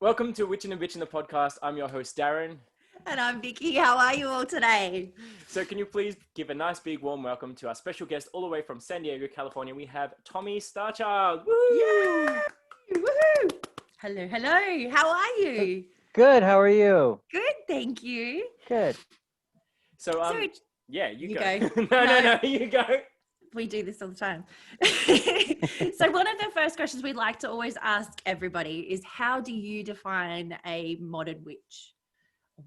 Welcome to Witchin and Bitchin, the podcast. I'm your host, Darren. And I'm Vicky. How are you all today? So can you please give a nice big warm welcome to our special guest all the way from San Diego, California. We have Tommie StarChild. Woo! Yay! Woohoo! Hello, hello. How are you? Good. How are you? Good, thank you. Good. So, yeah, you go. go. No, you go. We do this all the time. So one of the first questions we'd like to always ask everybody is, how do you define a modern witch?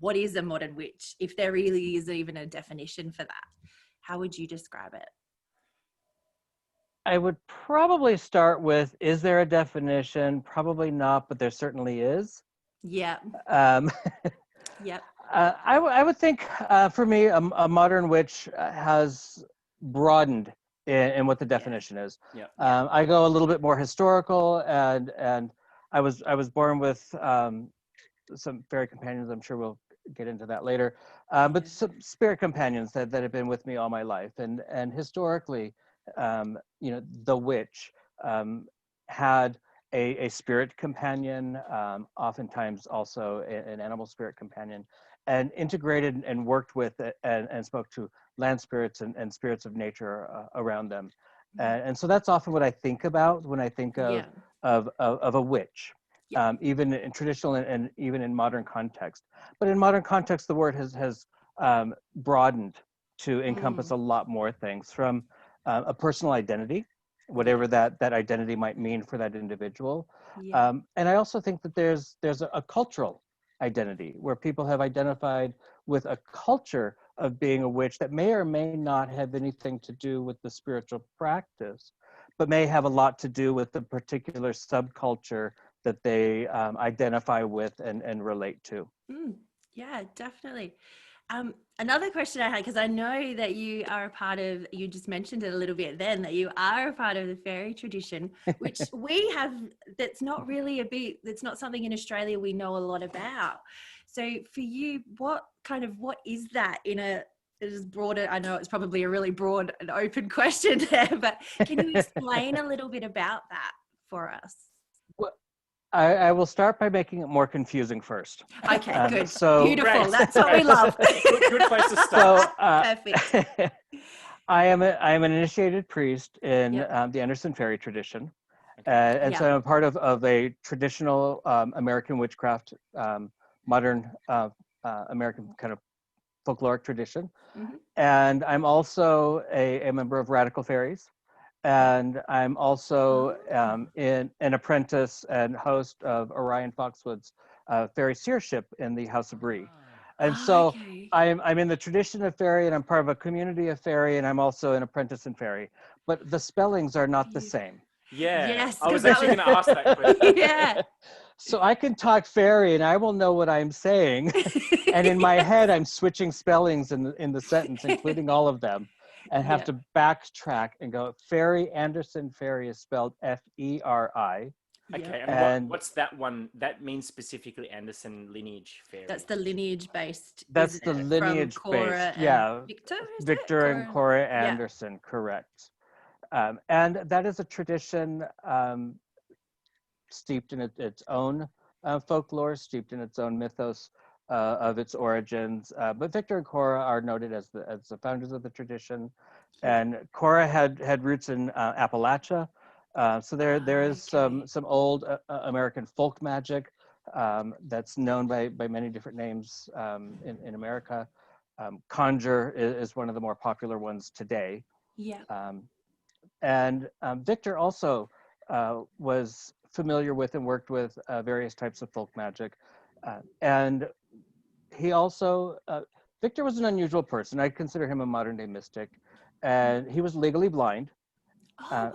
What is a modern witch? If there really is even a definition for that, how would you describe it? I would probably start with, is there a definition? Probably not, but there certainly is. Yeah. Yep. I would think for me, a modern witch has broadened in what the definition is. Yeah. I go a little bit more historical, and I was born with some fairy companions. I'm sure we'll get into that later. But some spirit companions that have been with me all my life, and historically, the witch had a spirit companion, oftentimes also an animal spirit companion, and integrated and worked with and spoke to land spirits and spirits of nature around them. And so that's often what I think about when I think of a witch, even in traditional and even in modern context. But in modern context, the word has broadened to encompass a lot more things, from a personal identity, whatever that identity might mean for that individual. And I also think that there's a cultural identity where people have identified with a culture of being a witch that may or may not have anything to do with the spiritual practice, but may have a lot to do with the particular subculture that they identify with and relate to. Yeah, definitely. Another question I had, because I know that you are a part of, you just mentioned it a little bit then, that you are a part of the fairy tradition, which we have, that's not something in Australia we know a lot about. So for you, what is that in it is broader? I know it's probably a really broad and open question there, but can you explain a little bit about that for us? I will start by making it more confusing first. Okay, good. So beautiful. Great. That's what we love. Good place to start. Perfect. I am an initiated priest in the Anderson Feri tradition, and so I'm part of a traditional American witchcraft, modern American kind of folkloric tradition, and I'm also a member of Radical Fairies. And I'm also an apprentice and host of Orion Foxwood's Faery Seership in the House of Brigh. And so I'm in the tradition of Faerie, and I'm part of a community of Faerie, and I'm also an apprentice in Faerie. But the spellings are not the same. Yeah. Yes, I was actually going to ask that question. Yeah. So I can talk Faerie, and I will know what I'm saying. And in my head, I'm switching spellings in the sentence, including all of them. And have to backtrack and go, Faerie, Anderson Feri is spelled F-E-R-I. Okay, and what's that one? That means specifically Anderson lineage Feri. That's the lineage-based. That's the lineage-based, Victor and Cora Anderson, correct. And that is a tradition steeped in its own folklore, steeped in its own mythos. Of its origins, but Victor and Cora are noted as the founders of the tradition, and Cora had roots in Appalachia, so there is some old American folk magic that's known by many different names in America. Conjure is one of the more popular ones today. And Victor also was familiar with and worked with various types of folk magic, and he also, Victor was an unusual person. I consider him a modern day mystic, and he was legally blind,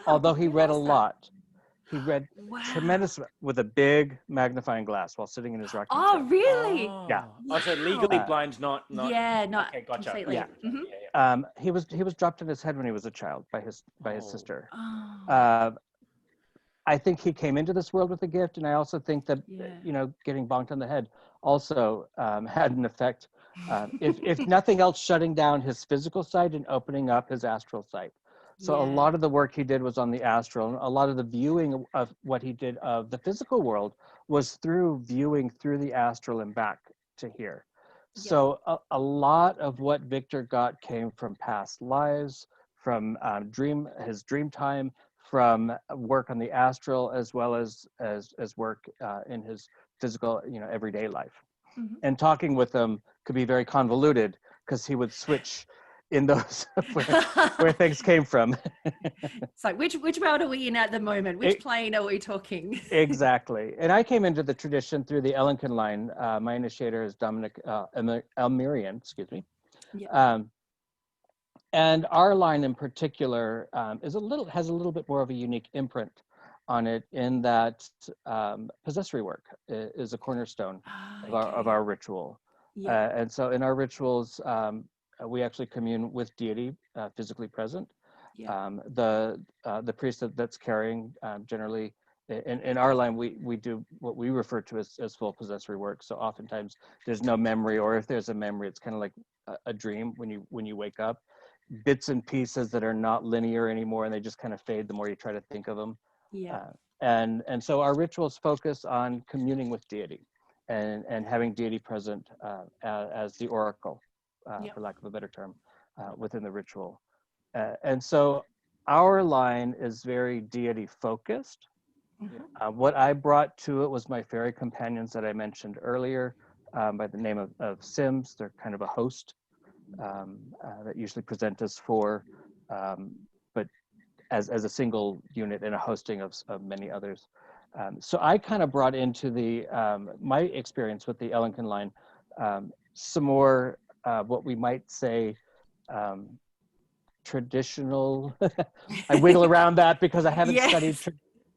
although he read a lot. He read tremendous with a big magnifying glass while sitting in his rocking chair. Oh, really? Yeah. Oh, so legally blind, not. Yeah, not okay, gotcha. completely. Yeah. He was dropped on his head when he was a child by his sister. I think he came into this world with a gift, and I also think that getting bonked on the head also had an effect. If nothing else, shutting down his physical sight and opening up his astral sight. So a lot of the work he did was on the astral, and a lot of the viewing of what he did of the physical world was through viewing through the astral and back to here. So a lot of what Victor got came from past lives, from his dream time, from work on the astral, as well as work in his physical, everyday life. And talking with him could be very convoluted because he would switch in those where things came from. It's like, which world are we in at the moment? Which plane are we talking? Exactly. And I came into the tradition through the Ellinkin line. My initiator is Dominic Elmirian, excuse me. Yeah. And our line in particular has a little bit more of a unique imprint on it, in that possessory work is a cornerstone of our ritual. And so in our rituals, we actually commune with deity physically present. The priest that's carrying, generally in our line, we do what we refer to as full possessory work. So oftentimes there's no memory, or if there's a memory, it's kind of like a dream when you wake up. Bits and pieces that are not linear anymore, and they just kind of fade the more you try to think of them. And so our rituals focus on communing with deity and having deity present as the oracle, for lack of a better term, within the ritual. And so our line is very deity focused. What I brought to it was my fairy companions that I mentioned earlier, by the name of Sims. They're kind of a host that usually present as four, but as a single unit in a hosting of many others. So I kind of brought into the my experience with the Ellinkin line some more what we might say traditional. I wiggle around that because I haven't studied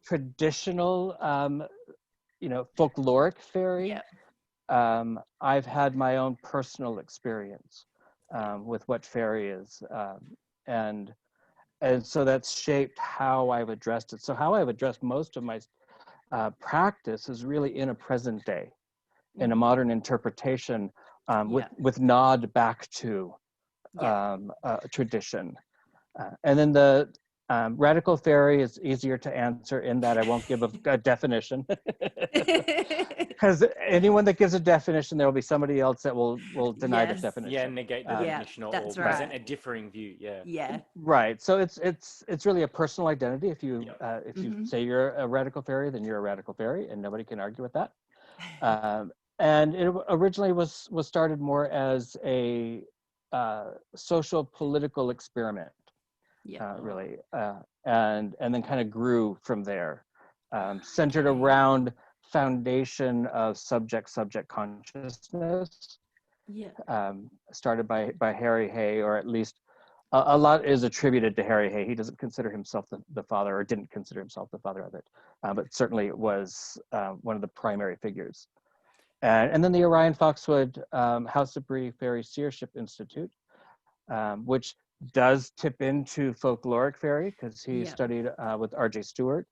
traditional, folkloric fairy. I've had my own personal experience with what fairy is, and so that's shaped how I've addressed it. So how I've addressed most of my practice is really in a present day, in a modern interpretation, with nod back to tradition. And then the radical fairy is easier to answer in that I won't give a definition. Because anyone that gives a definition, there will be somebody else that will deny the definition. Yeah, negate the definition or present a differing view. Right. So it's really a personal identity. If you say you're a radical fairy, then you're a radical fairy, and nobody can argue with that. And it originally was started more as a social political experiment, really, and then kind of grew from there, centered around foundation of subject consciousness. Started by Harry Hay, or at least a lot is attributed to Harry Hay. He doesn't consider himself the father, or didn't consider himself the father of it, but certainly was one of the primary figures. And then the Orion Foxwood House of Brigh Faerie Seership Institute, which does tip into folkloric fairy, because he studied with R.J. Stewart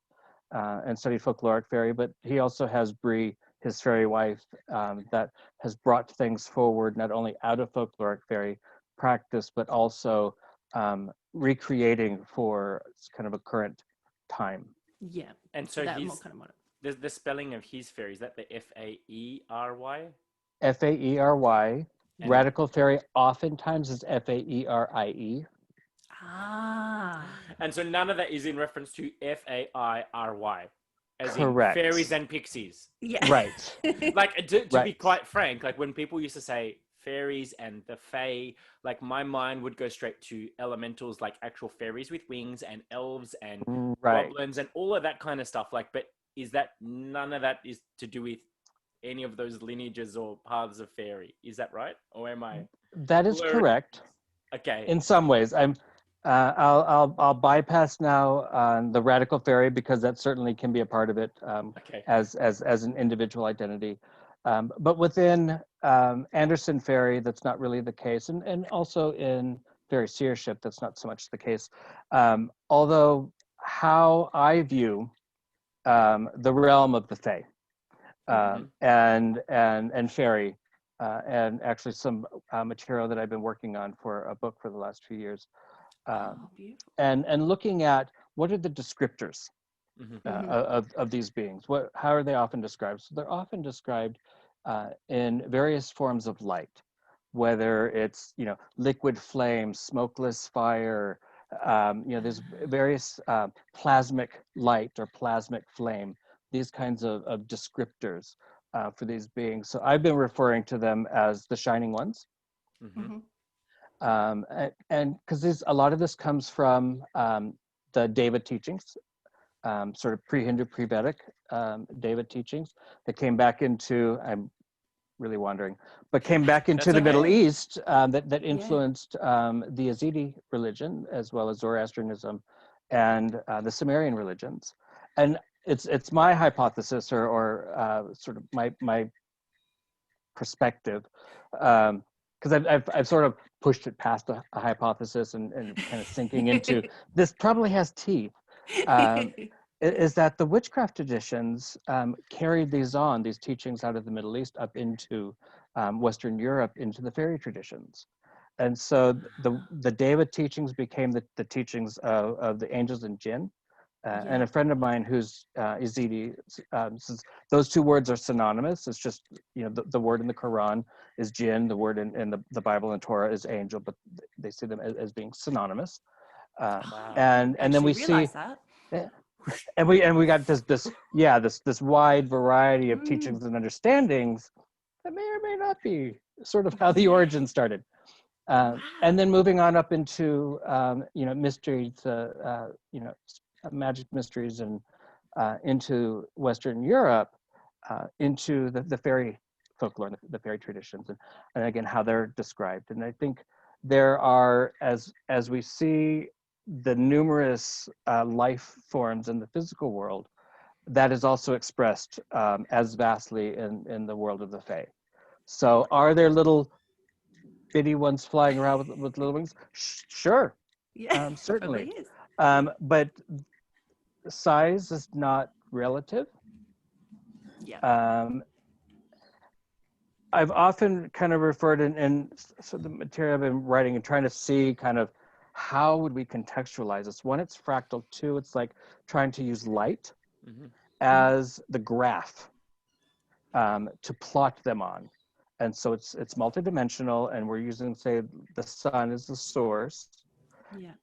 and studied folkloric fairy, but he also has Brigh, his fairy wife, that has brought things forward not only out of folkloric fairy practice, but also recreating for kind of a current time. And so he's the spelling of his fairy, is that the Faery? Faery. Radical fairy oftentimes is Faerie. And so none of that is in reference to Fairy, as correct. In fairies and pixies. Right. Like to be quite frank, like when people used to say fairies and the fae, like my mind would go straight to elementals, like actual fairies with wings, and elves and goblins and all of that kind of stuff. Like, but is that none of that is to do with any of those lineages or paths of fairy? Is that right, or am I? That is correct. Okay. In some ways, I'll bypass now the radical fairy, because that certainly can be a part of it, as an individual identity. But within Anderson Feri, that's not really the case, and also in Faerie Seership, that's not so much the case. Although how I view the realm of the fae and fairy, and actually some material that I've been working on for a book for the last few years, Beautiful. and looking at what are the descriptors of these beings. How are they often described? So they're often described in various forms of light, whether it's liquid flame, smokeless fire. There's various plasmic light or plasmic flame. These kinds of descriptors for these beings. So I've been referring to them as the shining ones. And because a lot of this comes from the Deva teachings, sort of pre-Hindu, pre-Vedic Deva teachings that came back into, I'm really wandering, but came back into the Middle East that influenced the Yazidi religion as well as Zoroastrianism and the Sumerian religions. And it's my hypothesis or sort of my perspective, because I've sort of pushed it past a hypothesis and kind of sinking into this probably has teeth, is that the witchcraft traditions carried these teachings out of the Middle East up into Western Europe, into the fairy traditions. And so the Deva teachings became the teachings of the angels and jinn. And a friend of mine who's Yazidi says those two words are synonymous. It's just, the word in the Quran is jinn, the word in the Bible and Torah is angel, but they see them as being synonymous. And then we see, and we got this wide variety of teachings and understandings that may or may not be sort of how the origin started. And then moving on up into mysteries, magic mysteries, and into Western Europe, into the fairy folklore, the fairy traditions, and again how they're described. And I think there are, as we see the numerous life forms in the physical world, that is also expressed as vastly in the world of the Fae. So are there little bitty ones flying around with little wings? Sure, certainly. But size is not relative. I've often kind of referred in so the material I've been writing and trying to see kind of how would we contextualize this. One, it's fractal. Two, it's like trying to use light as the graph to plot them on. And so it's multidimensional, and we're using, say, the sun as the source.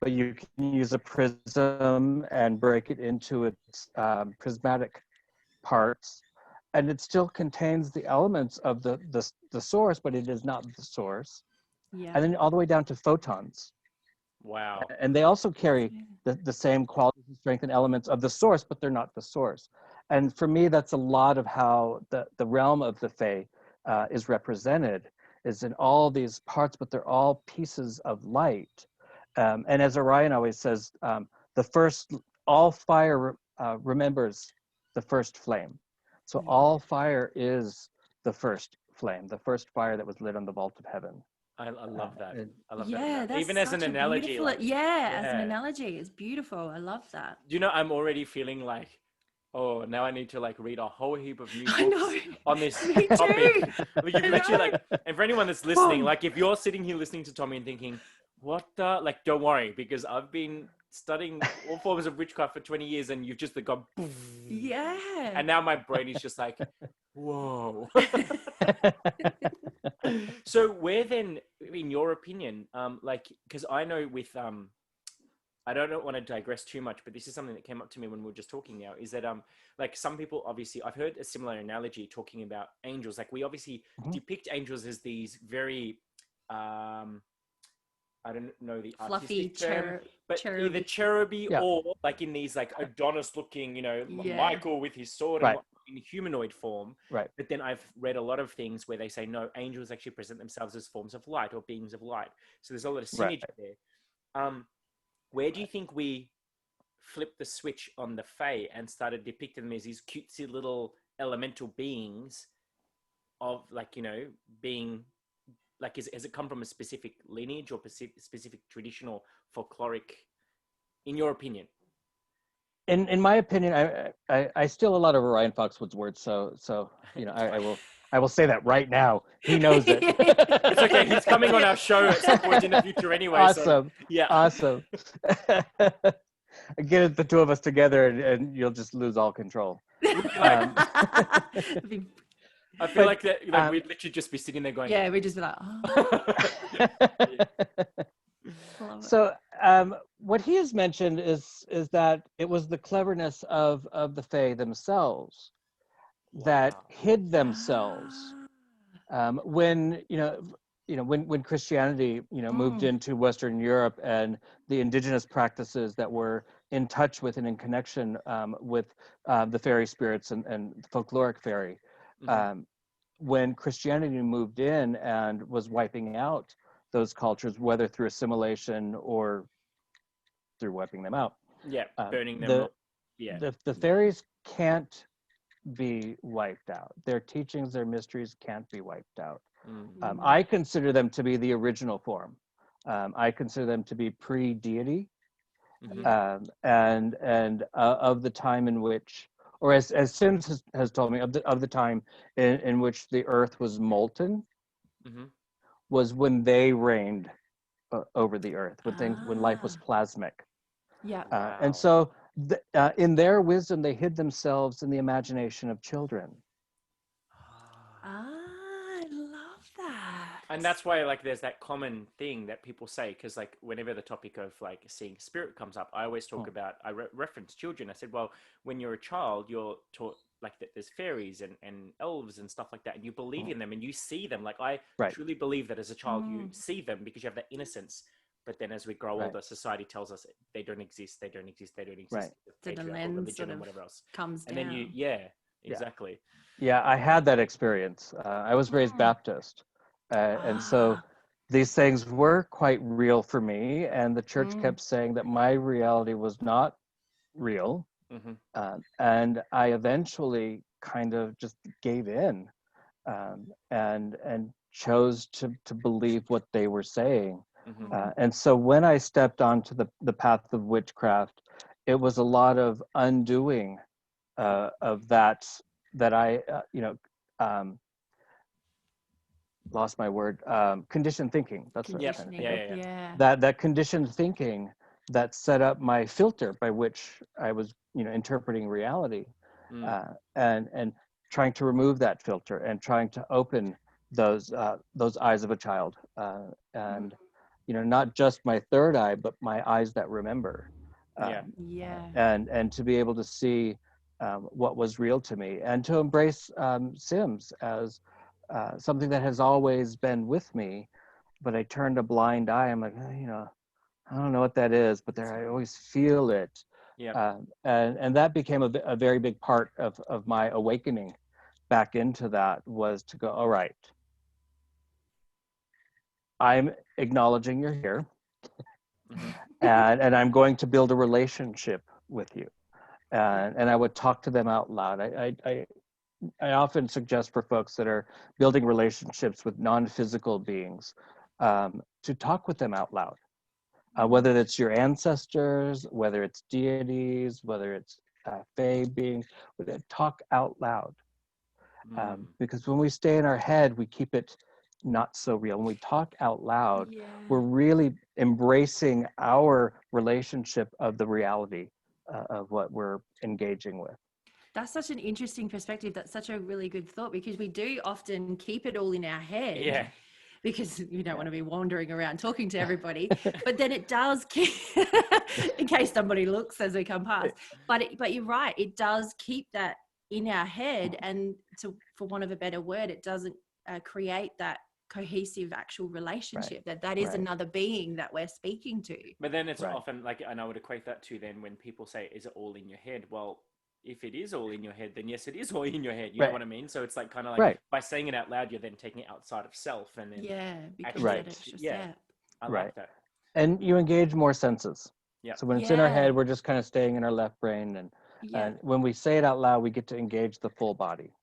But you can use a prism and break it into its prismatic parts, and it still contains the elements of the source, but it is not the source. And then all the way down to photons. Wow. And they also carry the same qualities and strength and elements of the source, but they're not the source. And for me, that's a lot of how the realm of the Fae is represented, is in all these parts, but they're all pieces of light. And as Orion always says, all fire remembers the first flame. So all fire is the first flame, the first fire that was lit on the vault of heaven. I love that. I love that. That's even as an analogy. As an analogy, it's beautiful. I love that. I'm already feeling like, oh, now I need to read a whole heap of new books on this topic. Literally, and for anyone that's listening, if you're sitting here listening to Tommie and thinking, what the, don't worry, because I've been studying all forms of witchcraft for 20 years and you've just gone, and now my brain is just like, whoa. So where then, in your opinion, because I know with, I don't want to digress too much, but this is something that came up to me when we were just talking now, is that some people, obviously, I've heard a similar analogy talking about angels. We obviously depict angels as these very, I don't know the fluffy artistic term, but either cheruby or in these Adonis looking, Michael with his sword and in humanoid form. Right. But then I've read a lot of things where they say, no, angels actually present themselves as forms of light or beings of light. So there's a lot of synergy there. Where do you think we flipped the switch on the Fae and started depicting them as these cutesy little elemental beings of being has it come from a specific lineage or specific traditional folkloric, in your opinion? in my opinion, I steal a lot of Orion Foxwood's words, so you know, I will say that right now. He knows it. It's okay. He's coming on our show at some point in the future anyway. Awesome. So, yeah. Awesome. Get the two of us together, and you'll just lose all control. I feel like that. Like we'd literally just be sitting there going. Yeah, we'd just be like, oh. So what he has mentioned is that it was the cleverness of the Fae themselves that hid themselves when when Christianity moved into Western Europe, and the indigenous practices that were in touch with and in connection with the fairy spirits and folkloric fairy. When Christianity moved in and was wiping out those cultures, whether through assimilation or through wiping them out. Yeah, burning them. The fairies can't be wiped out. Their teachings, their mysteries can't be wiped out. I consider them to be the original form. I consider them to be pre-deity, and of the time in which, or as Sims has told me, of the time in which the earth was molten, was when they reigned over the earth, when life was plasmic. Yeah. And so in their wisdom, they hid themselves in the imagination of children. I love that. And that's why, like, there's that common thing that people say, because, like, whenever the topic of, like, seeing spirit comes up, I always talk about, I reference children. I said, well, when you're a child, you're taught, like, that there's fairies and elves and stuff like that, and you believe in them and you see them. Like, I truly believe that as a child, you see them because you have that innocence. But then as we grow older, society tells us they don't exist, they don't exist, they don't exist. So the lens sort of whatever else comes down. And then exactly. Yeah, I had that experience. I was raised Baptist. And so these things were quite real for me. And the church kept saying that my reality was not real. And I eventually kind of just gave in and chose to believe what they were saying. And so when I stepped onto the path of witchcraft, it was a lot of undoing of that I, lost my word, conditioned thinking. That's what I'm trying to think of. That conditioned thinking that set up my filter by which I was, interpreting reality, and trying to remove that filter and trying to open those eyes of a child, and not just my third eye, but my eyes that remember, and to be able to see what was real to me, and to embrace Sims as something that has always been with me, but I turned a blind eye. I'm like, I don't know what that is, but I always feel it. And that became a very big part of my awakening back into that, was to go, all right, I'm acknowledging you're here, and I'm going to build a relationship with you. And I would talk to them out loud. I often suggest for folks that are building relationships with non-physical beings, to talk with them out loud, whether it's your ancestors, whether it's deities, whether it's fae beings, talk out loud. Because when we stay in our head, we keep it not so real. When we talk out loud, we're really embracing our relationship of the reality of what we're engaging with. That's such an interesting perspective. That's such a really good thought, because we do often keep it all in our head. Because you don't want to be wandering around talking to everybody, but then it does keep, in case somebody looks as we come past. But you're right, it does keep that in our head, and for want of a better word, it doesn't create that cohesive actual relationship, that is another being that we're speaking to. But then it's often like, and I would equate that to then when people say, is it all in your head? Well, if it is all in your head, then yes, it is all in your head. You know what I mean? So it's like kind of like by saying it out loud, you're then taking it outside of self, and then I like that. And you engage more senses. So when it's in our head, we're just kind of staying in our left brain, and when we say it out loud, we get to engage the full body.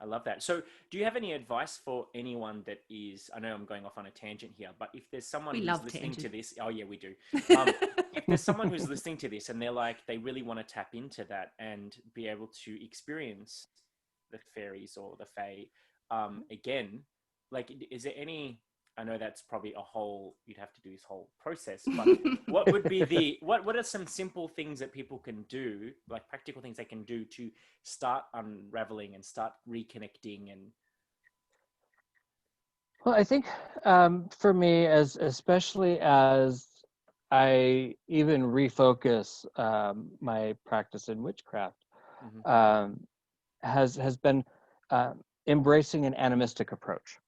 I love that. So, do you have any advice for anyone that is? I know I'm going off on a tangent here, but if there's someone We who's love listening to tangents. this, oh yeah, we do. If there's someone who's listening to this and they're like, they really want to tap into that and be able to experience the fairies or the fae again, like, is there any? I know that's probably a whole. You'd have to do this whole process, but what would be the what are some simple things that people can do, like practical things they can do to start unraveling and start reconnecting? And Well, I think for me, as especially as I even refocus my practice in witchcraft, Mhm. has been uh, embracing an animistic approach,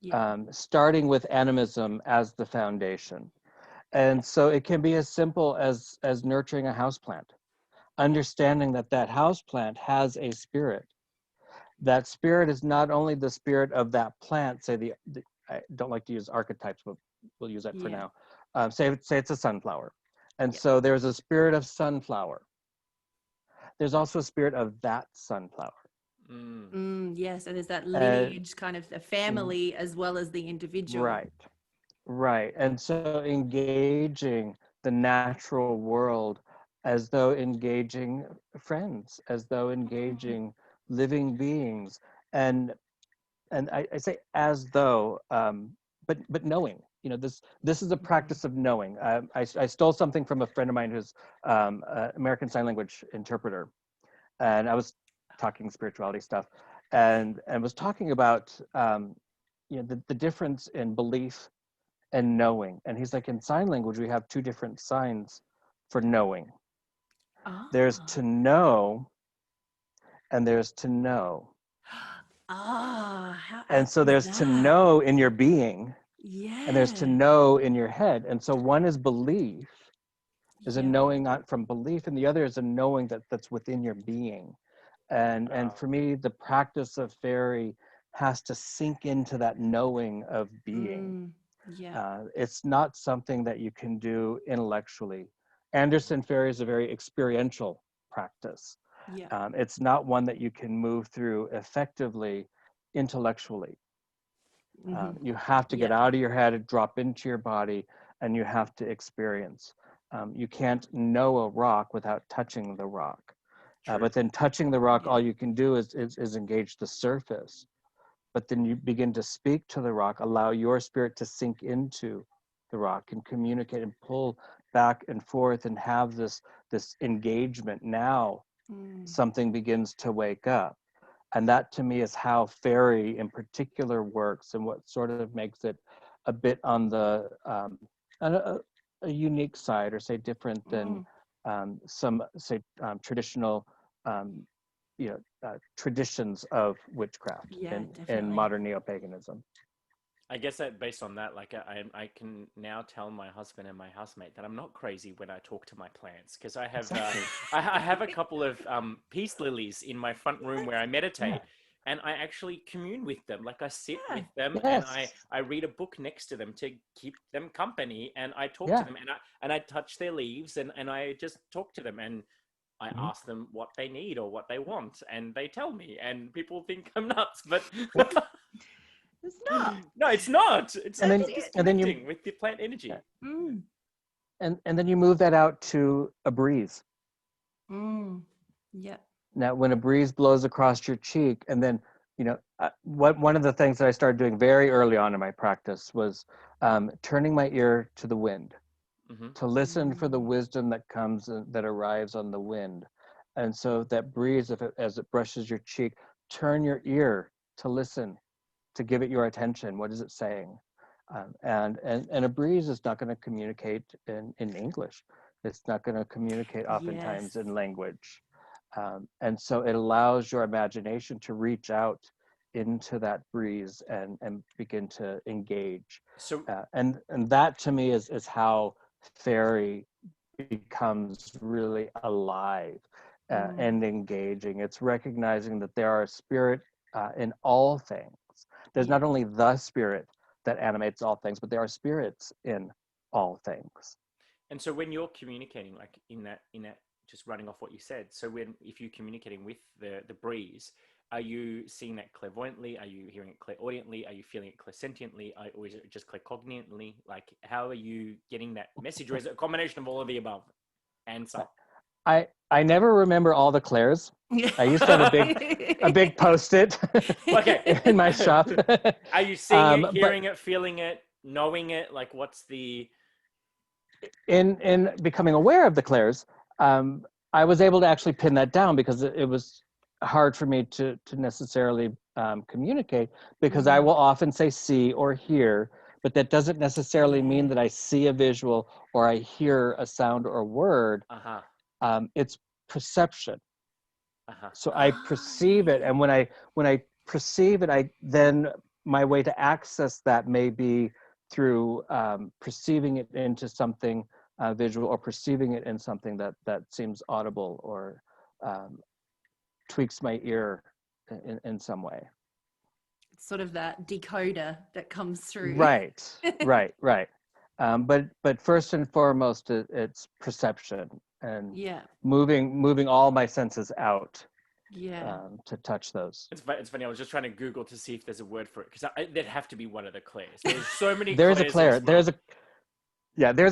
Yeah. starting with animism as the foundation. And so it can be as simple as nurturing a houseplant, understanding that that houseplant has a spirit. That spirit is not only the spirit of that plant, say the I don't like to use archetypes, but we'll use that for Yeah. now. Say it's a sunflower. And Yeah. so there's a spirit of sunflower. There's also a spirit of that sunflower. Yeah. So there's that Uh, lineage, kind of the family as well as the individual. right, right. And so engaging the natural world as though engaging friends, as though Mm. engaging living beings. And I say as though, but knowing, this is a practice of knowing. I stole something from a friend of mine who's American Sign Language interpreter, and I was talking spirituality stuff, and was talking about the difference in belief and knowing. And he's like, in sign language, we have two different signs for knowing. There's Ah. to know, and there's to know. Ah, how And apt so is there's to that? know in your being, and there's to Yeah. know in your head. And so one is belief, is a Yeah. knowing from belief, and the other is a knowing that's within your being. And Wow. for me, the practice of fairy has to sink into that knowing of being. Yeah. It's not something that you can do intellectually. Anderson Feri is a very experiential practice. Yeah. It's not one that you can move through effectively intellectually. You have to get Yeah. out of your head, drop into your body, and you have to experience. You can't know a rock without touching the rock. True. But then touching the rock, Yeah. all you can do is engage the surface. But then you begin to speak to the rock, allow your spirit to sink into the rock and communicate and pull back and forth and have this engagement. Now something begins to wake up. And that to me is how Faery in particular works, and what sort of makes it a bit on the a, a unique side, or say different than some say traditional um, traditions of witchcraft Yeah, in definitely. modern neo-paganism. I guess that based on that, like I can now tell my husband and my housemate that I'm not crazy when I talk to my plants, because I have Exactly. I have a couple of peace lilies in my front room where I Yeah. meditate, and I actually commune with them. Like I sit Yeah. with them and I Yes. I read a book next to them to keep them company, and I talk to Yeah. them and I touch their leaves and I just talk to them, and I Mhm. ask them what they need or what they want, and they tell me, and people think I'm nuts, but It's not. no, it's not. It's And That's then I'm it. just and then you connecting with the plant yeah. energy. Mm. And then you move that out to a breeze. Yeah. Now, when a breeze blows across your cheek, and then, one of the things that I started doing very early on in my practice was turning my ear to the wind, Hmm. to listen for the wisdom that comes that arrives on the wind. And so that breeze, as it brushes your cheek, turn your ear to listen, to give it your attention. What is it saying? And a breeze is not going to communicate in English. It's not going to communicate Yes. oftentimes in language. And so it allows your imagination to reach out into that breeze and begin to engage. So, And that to me is how fairy becomes really alive and engaging. It's recognizing that there are spirit in all things. There's Yeah. not only the spirit that animates all things, but there are spirits in all things. and so when you're communicating, like in that, just running off what you said. So if you're communicating with the breeze, Are you seeing that clairvoyantly? Are you hearing it clairaudiently? Are you feeling it clairsentiently? Or is it just claircognitantly? Like, how are you getting that message? Or is it a combination of all of the above and some? I never remember all the clairs. I used to have a big Post-it Okay. in my shop. Are you seeing it, but hearing it, feeling it, knowing it? Like, what's the... in becoming aware of the clairs, I was able to actually pin that down because it was hard for me to necessarily communicate, because I will often say see or hear, but that doesn't necessarily mean that I see a visual or I hear a sound or a word. It's perception. So I perceive it, and when I perceive it, I then my way to access that may be through perceiving it into something visual, or perceiving it in something that seems audible, or tweaks my ear in some way. It's sort of that decoder that comes through. Right. But first and foremost, it's perception, and moving all my senses out. To touch those. It's funny. I was just trying to Google to see if there's a word for it, because there'd have to be one of the clairs. There's so many. There's a clair. There's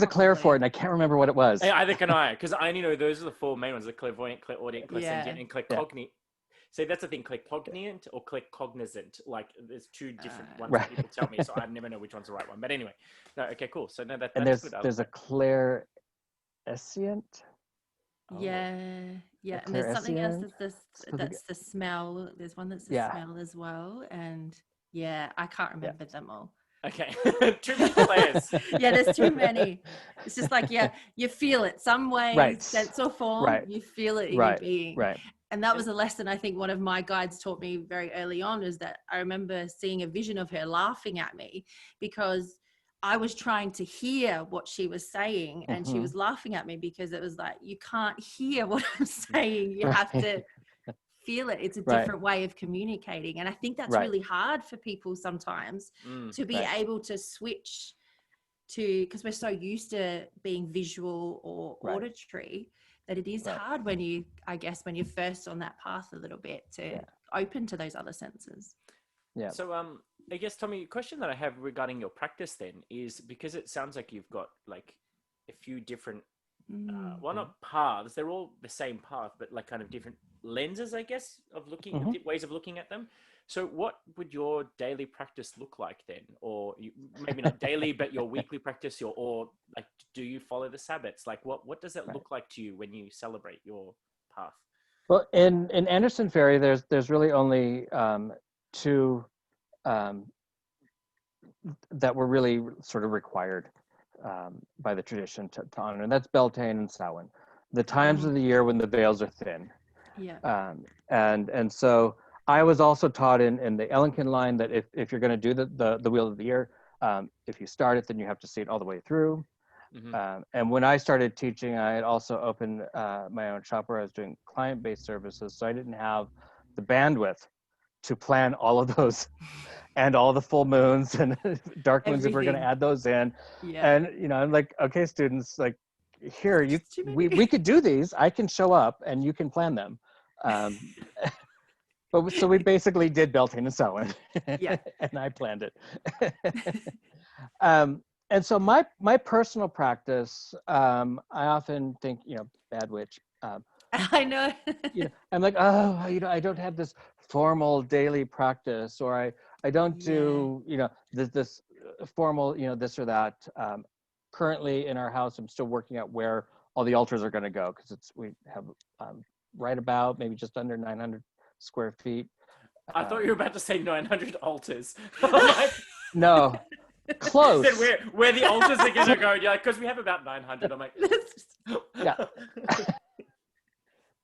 a clair for it, and I can't remember what it was. Hey, either can I, because I only know those are the four main ones: the clairvoyant, clairaudient, clairsentient, and claircognate. So that's the thing: claircognient or claircognizant. Like, there's two different ones that people tell me, so I never know which one's the right one. But anyway, no, okay, cool. So no, that's good. There's a clairsentient. Yeah, and there's something else that's the smell. There's one that's the smell as well, and I can't remember them all. Okay, too many clairs. There's too many. It's just like you feel it some way, sense or form. You feel it in your being. And that was a lesson I think one of my guides taught me very early on, is that I remember seeing a vision of her laughing at me because I was trying to hear what she was saying, and she was laughing at me because it was like, you can't hear what I'm saying. You have to feel it. It's a different way of communicating. And I think that's really hard for people sometimes to be able to switch to, because we're so used to being visual or auditory, that it is hard when when you're first on that path a little bit to open to those other senses. So I guess, Tommie, a question that I have regarding your practice then is, because it sounds like you've got like a few different well, not paths, they're all the same path, but like kind of different lenses, I guess, of looking ways of looking at them. So what would your daily practice look like then? Or maybe not daily, but your weekly practice, or like, do you follow the Sabbats? Like, what does that look like to you when you celebrate your path? Well, in Anderson Feri, there's really only two that were really sort of required by the tradition to honor, and that's Beltane and Samhain, the times of the year when the veils are thin. And so I was also taught in the Ellenkin line that if you're going to do the Wheel of the Year, if you start it, then you have to see it all the way through. And when I started teaching, I had also opened my own shop where I was doing client-based services, so I didn't have the bandwidth to plan all of those and all the full moons and dark moons, if we're going to add those in. And I'm like, okay, students, like, here, we could do these. I can show up and you can plan them. But so we basically did Beltane and Samhain, and I planned it. And so my personal practice, I often think, bad witch. I know. I'm like, I don't have this formal daily practice, or I don't do, this formal, this or that. Currently in our house, I'm still working out where all the altars are going to go, because we have right about maybe just under 900 square feet. I thought you were about to say 900 altars. Like, no, close. Where the altars are going to go? Yeah, because we have about 900. I'm like, yeah.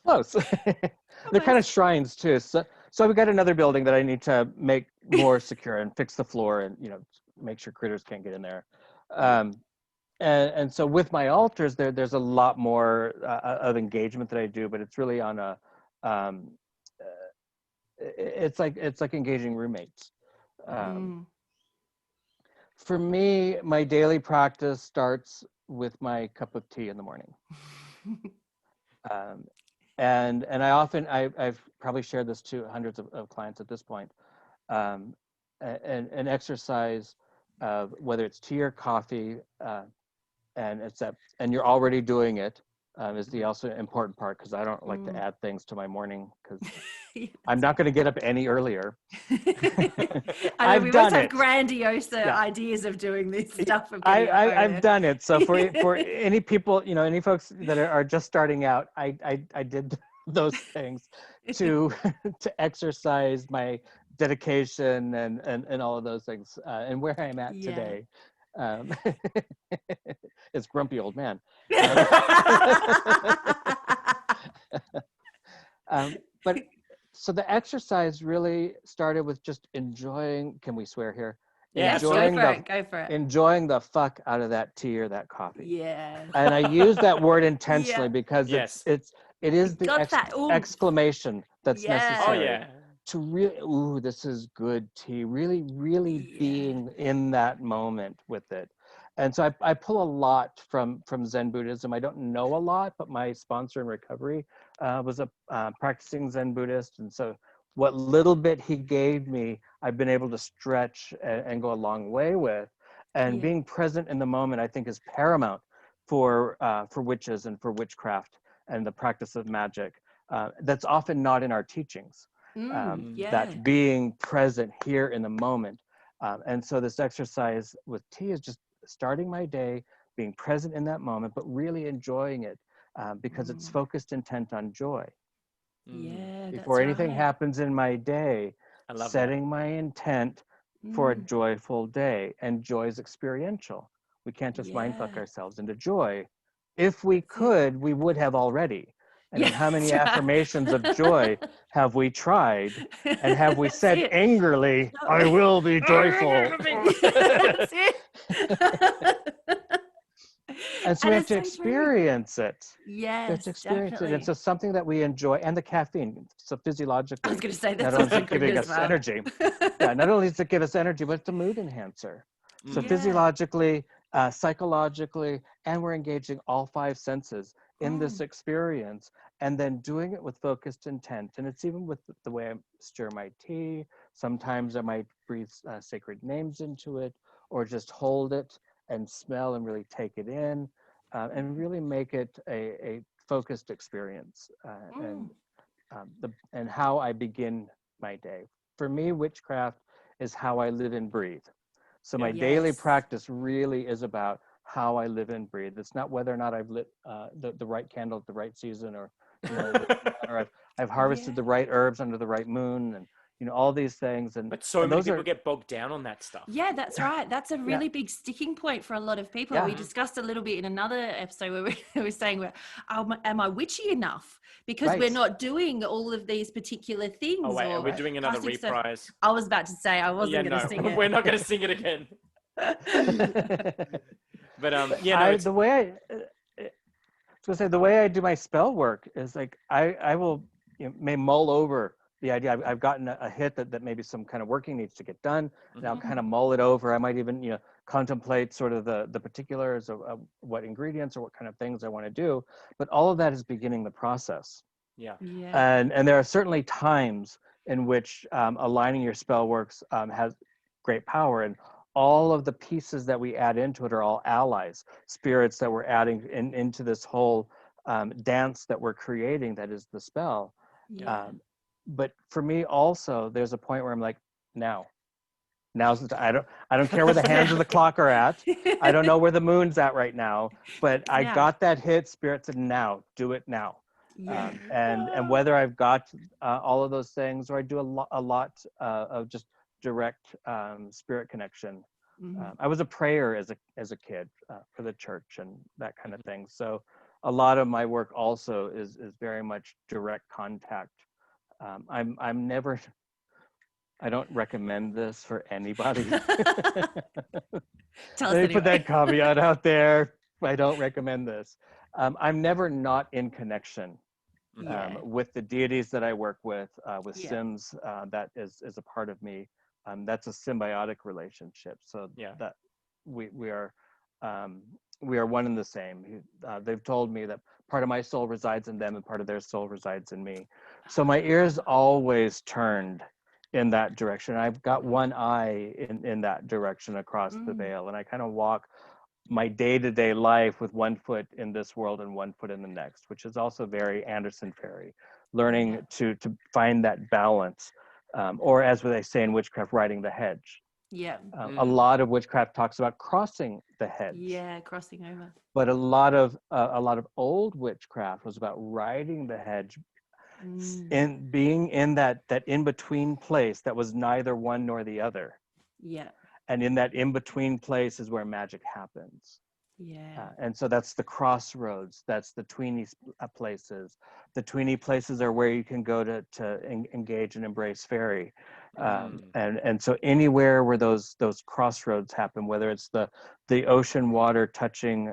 Close. They're kind of shrines too. So we got another building that I need to make more secure and fix the floor, and make sure critters can't get in there. And so with my altars, there's a lot more of engagement that I do, but it's really on a it's like engaging roommates. For me, my daily practice starts with my cup of tea in the morning. And I often, I've probably shared this to hundreds of clients at this point. An exercise of whether it's tea or coffee, and you're already doing it, is the also important part, because I don't like to add things to my morning, because Yes. I'm not going to get up any earlier. I know we done must have it. grandiose Yeah. ideas of doing this stuff. Of getting up I've earlier. done it. So for any people, any folks that are just starting out, I did those things to to exercise my dedication and all of those things, and where I'm at Yeah. today. Um, is grumpy old man. But so the exercise really started with just enjoying. Can we swear here? Yes, Enjoying go for it. enjoying the fuck out of that tea or that coffee. Yeah. And I use that word intentionally because Yes. it is the Got that oomph. exclamation that's Yeah. necessary. Oh yeah. To really, ooh, this is good tea. Really, really being in that moment with it. And so I pull a lot from Zen Buddhism. I don't know a lot, but my sponsor in recovery was a practicing Zen Buddhist. And so what little bit he gave me, I've been able to stretch and go a long way with. And being present in the moment, I think, is paramount for witches and for witchcraft and the practice of magic. That's often not in our teachings. That being present here in the moment. And so this exercise with tea is just starting my day, being present in that moment, but really enjoying it, because it's focused intent on joy. Yeah, Before that's anything right. happens in my day, I love setting my intent for a Mm. joyful day. And joy is experiential. We can't just mindfuck Yeah. ourselves into joy. If we That's it. could, we would have already. I mean, Yeah, how many that's right. affirmations of joy have we tried? And have we That's said it. angrily, I will be joyful? That's it. And so And we have it's to so true. experience it. We have Yes, to experience it. It's definitely. just something that we enjoy. And the caffeine, so I physiologically, was going to say not that's only is also it good giving as us well. energy, yeah, not only does it give us energy, but it's a mood enhancer. So Yeah. physiologically, psychologically, and we're engaging all five senses in this experience, and then doing it with focused intent. And it's even with the way I stir my tea. Sometimes I might breathe sacred names into it, or just hold it and smell and really take it in, and really make it a focused experience. And how I begin my day. For me, witchcraft is how I live and breathe. So my daily Yes. practice really is about how I live and breathe. It's not whether or not I've lit the right candle at the right season, or or I've harvested the right herbs under the right moon, and all these things. But so many those people are, get bogged down on that stuff. Yeah, that's right. That's a really big sticking point for a lot of people. Yeah. We discussed a little bit in another episode where we were saying, am I witchy enough? Because we're not doing all of these particular things. Oh wait, or we're doing another casting stuff. reprise. I was about to say I wasn't Yeah, going to no, sing it. we're not going to sing it again. But yeah, no, it's the way the way I do my spell work is like I will may mull over the idea. I've gotten a hit that maybe some kind of working needs to get done, and I'll kind of mull it over. I might even contemplate sort of the particulars of what ingredients or what kind of things I want to do. But all of that is beginning the process. yeah. And there are certainly times in which aligning your spell works has great power, and all of the pieces that we add into it are all allies, spirits that we're adding into this whole dance that we're creating, that is the spell. But for me also, there's a point where I'm like, now's the time. I don't care where the hands of the clock are at. I don't know where the moon's at right now, but I got that hit. Spirit said, now, do it now. And whether I've got all of those things, or I do a lot of just direct spirit connection. I was a prayer as a kid for the church and that kind of thing. So a lot of my work also is very much direct contact. I'm never. I don't recommend this for anybody. Tell us Let me anyway. put that caveat out there. I don't recommend this. I'm never not in connection with the deities that I work with Sims. That is a part of me. That's a symbiotic relationship. So that we are we are one and the same. They've told me that part of my soul resides in them and part of their soul resides in me. So my ears always turned in that direction. I've got one eye in that direction across the veil, and I kind of walk my day-to-day life with one foot in this world and one foot in the next, which is also very Anderson Feri, learning to find that balance, or as they say in witchcraft, riding the hedge. Yeah. A lot of witchcraft talks about crossing the hedge. Yeah, crossing over. But a lot of old witchcraft was about riding the hedge, and being in that in-between place that was neither one nor the other. Yeah. And in that in-between place is where magic happens. Yeah. And so that's the crossroads. That's the tweeny places. The tweeny places are where you can go to engage and embrace fairy. And so anywhere where those crossroads happen, whether it's the ocean water touching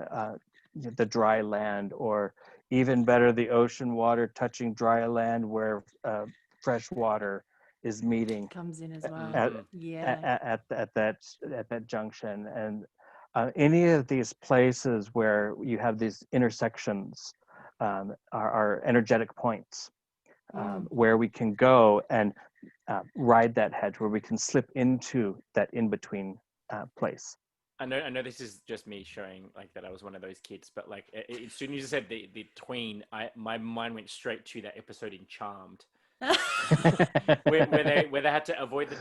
the dry land, or even better, the ocean water touching dry land where fresh water is meeting, Comes in as well. at that junction. And any of these places where you have these intersections are energetic points, where we can go and ride that hedge, where we can slip into that in-between place. I know this is just me showing like that I was one of those kids, but like as soon as you said the tween, my mind went straight to that episode in Charmed. where they had to avoid the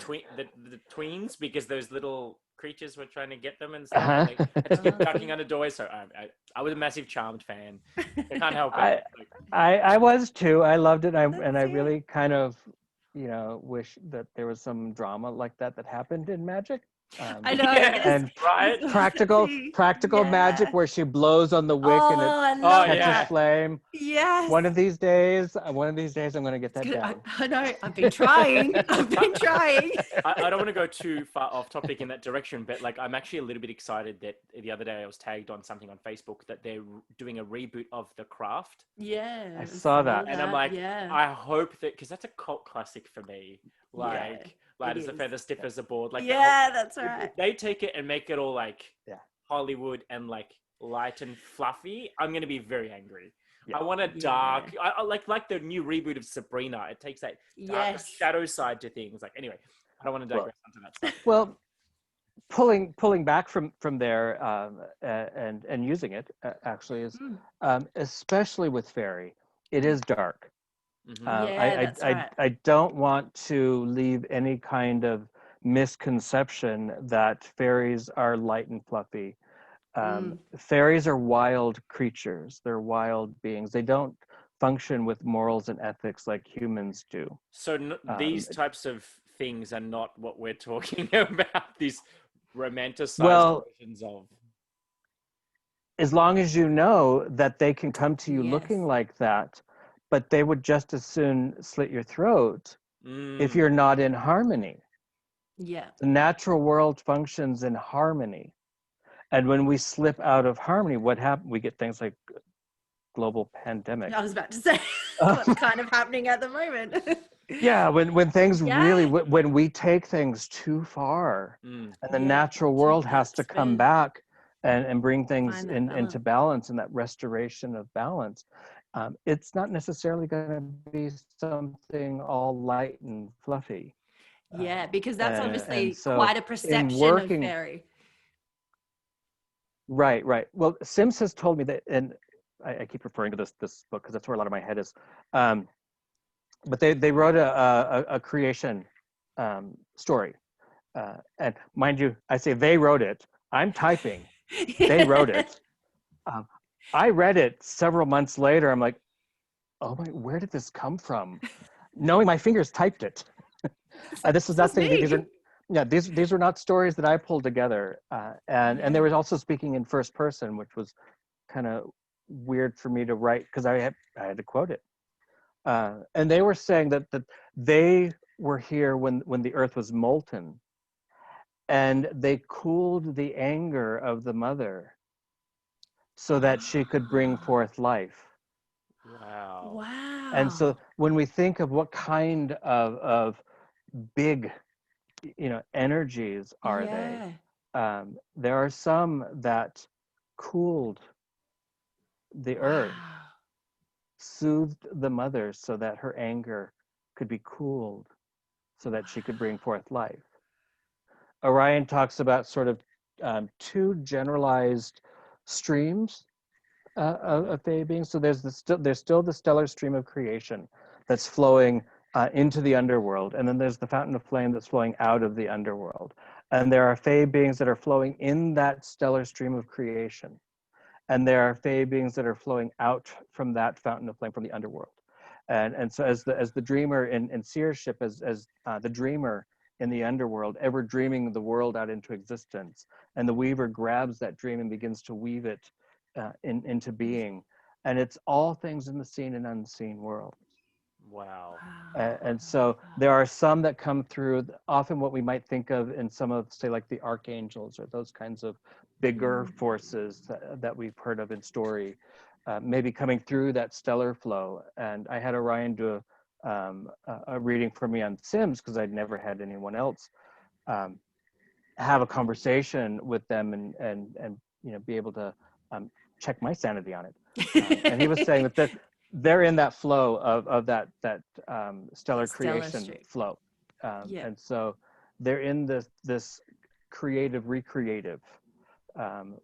tweens because those little creatures were trying to get them and stuff. And they had to keep ducking under doors. So I was a massive Charmed fan. I can't help it. I was too. I loved it, and I really kind of, wish that there was some drama like that happened in magic. I know. Yes, and right. practical magic where she blows on the wick and it catches flame. Yes. One of these days I'm going to get that down. I know. I've been trying. I don't want to go too far off topic in that direction, but like I'm actually a little bit excited that the other day I was tagged on something on Facebook that they're doing a reboot of The Craft. Yeah. I saw that. And I'm like, I hope that, because that's a cult classic for me. Like, light as a feather, stiff as a board. Like, that's right. If they take it and make it all like Hollywood and like light and fluffy, I'm going to be very angry. I want a dark, I like the new reboot of Sabrina. It takes that dark shadow side to things. Like, anyway, I don't want to digress onto that stuff. Well, pulling back from there and using it actually is especially with Faerie, it is dark. I don't want to leave any kind of misconception that fairies are light and fluffy. Fairies are wild creatures. They're wild beings. They don't function with morals and ethics like humans do. So these types of things are not what we're talking about, these romanticized versions of. As long as you know that they can come to you looking like that, but they would just as soon slit your throat if you're not in harmony. Yeah. The natural world functions in harmony. And when we slip out of harmony, what happens? We get things like global pandemic. I was about to say, what's kind of happening at the moment. Yeah, when things really, when we take things too far, and the natural world has to come back and bring things into balance, and that restoration of balance, it's not necessarily going to be something all light and fluffy. Yeah, because that's obviously quite a perception of fairy. Right. Well, Sims has told me that, and I keep referring to this book because that's where a lot of my head is. But they wrote a creation story, and mind you, I say they wrote it. I'm typing. They wrote it. I read it several months later. I'm like, oh my, where did this come from? Knowing my fingers typed it. This is nothing. These were not stories that I pulled together. And they were also speaking in first person, which was kind of weird for me to write because I had to quote it. And they were saying that they were here when the earth was molten, and they cooled the anger of the mother so that she could bring forth life. Wow. And so when we think of what kind of big, energies are they, there are some that cooled the earth, soothed the mother so that her anger could be cooled, so that she could bring forth life. Orion talks about sort of two generalized streams of Fae beings. So there's still the stellar stream of creation that's flowing into the underworld, and then there's the fountain of flame that's flowing out of the underworld. And there are Fae beings that are flowing in that stellar stream of creation, and there are Fae beings that are flowing out from that fountain of flame from the underworld. And so as the dreamer in Seership, as the dreamer in the underworld, ever dreaming the world out into existence, and the weaver grabs that dream and begins to weave it into being, and it's all things in the seen and unseen world. Wow. And so there are some that come through, often what we might think of in some of, say, like the archangels or those kinds of bigger forces that we've heard of in story, maybe coming through that stellar flow. And I had Orion do a reading for me on Sims, because I'd never had anyone else have a conversation with them and be able to check my sanity on it. And he was saying that they're in that flow of that stellar creation stream. flow. And so they're in this creative recreative.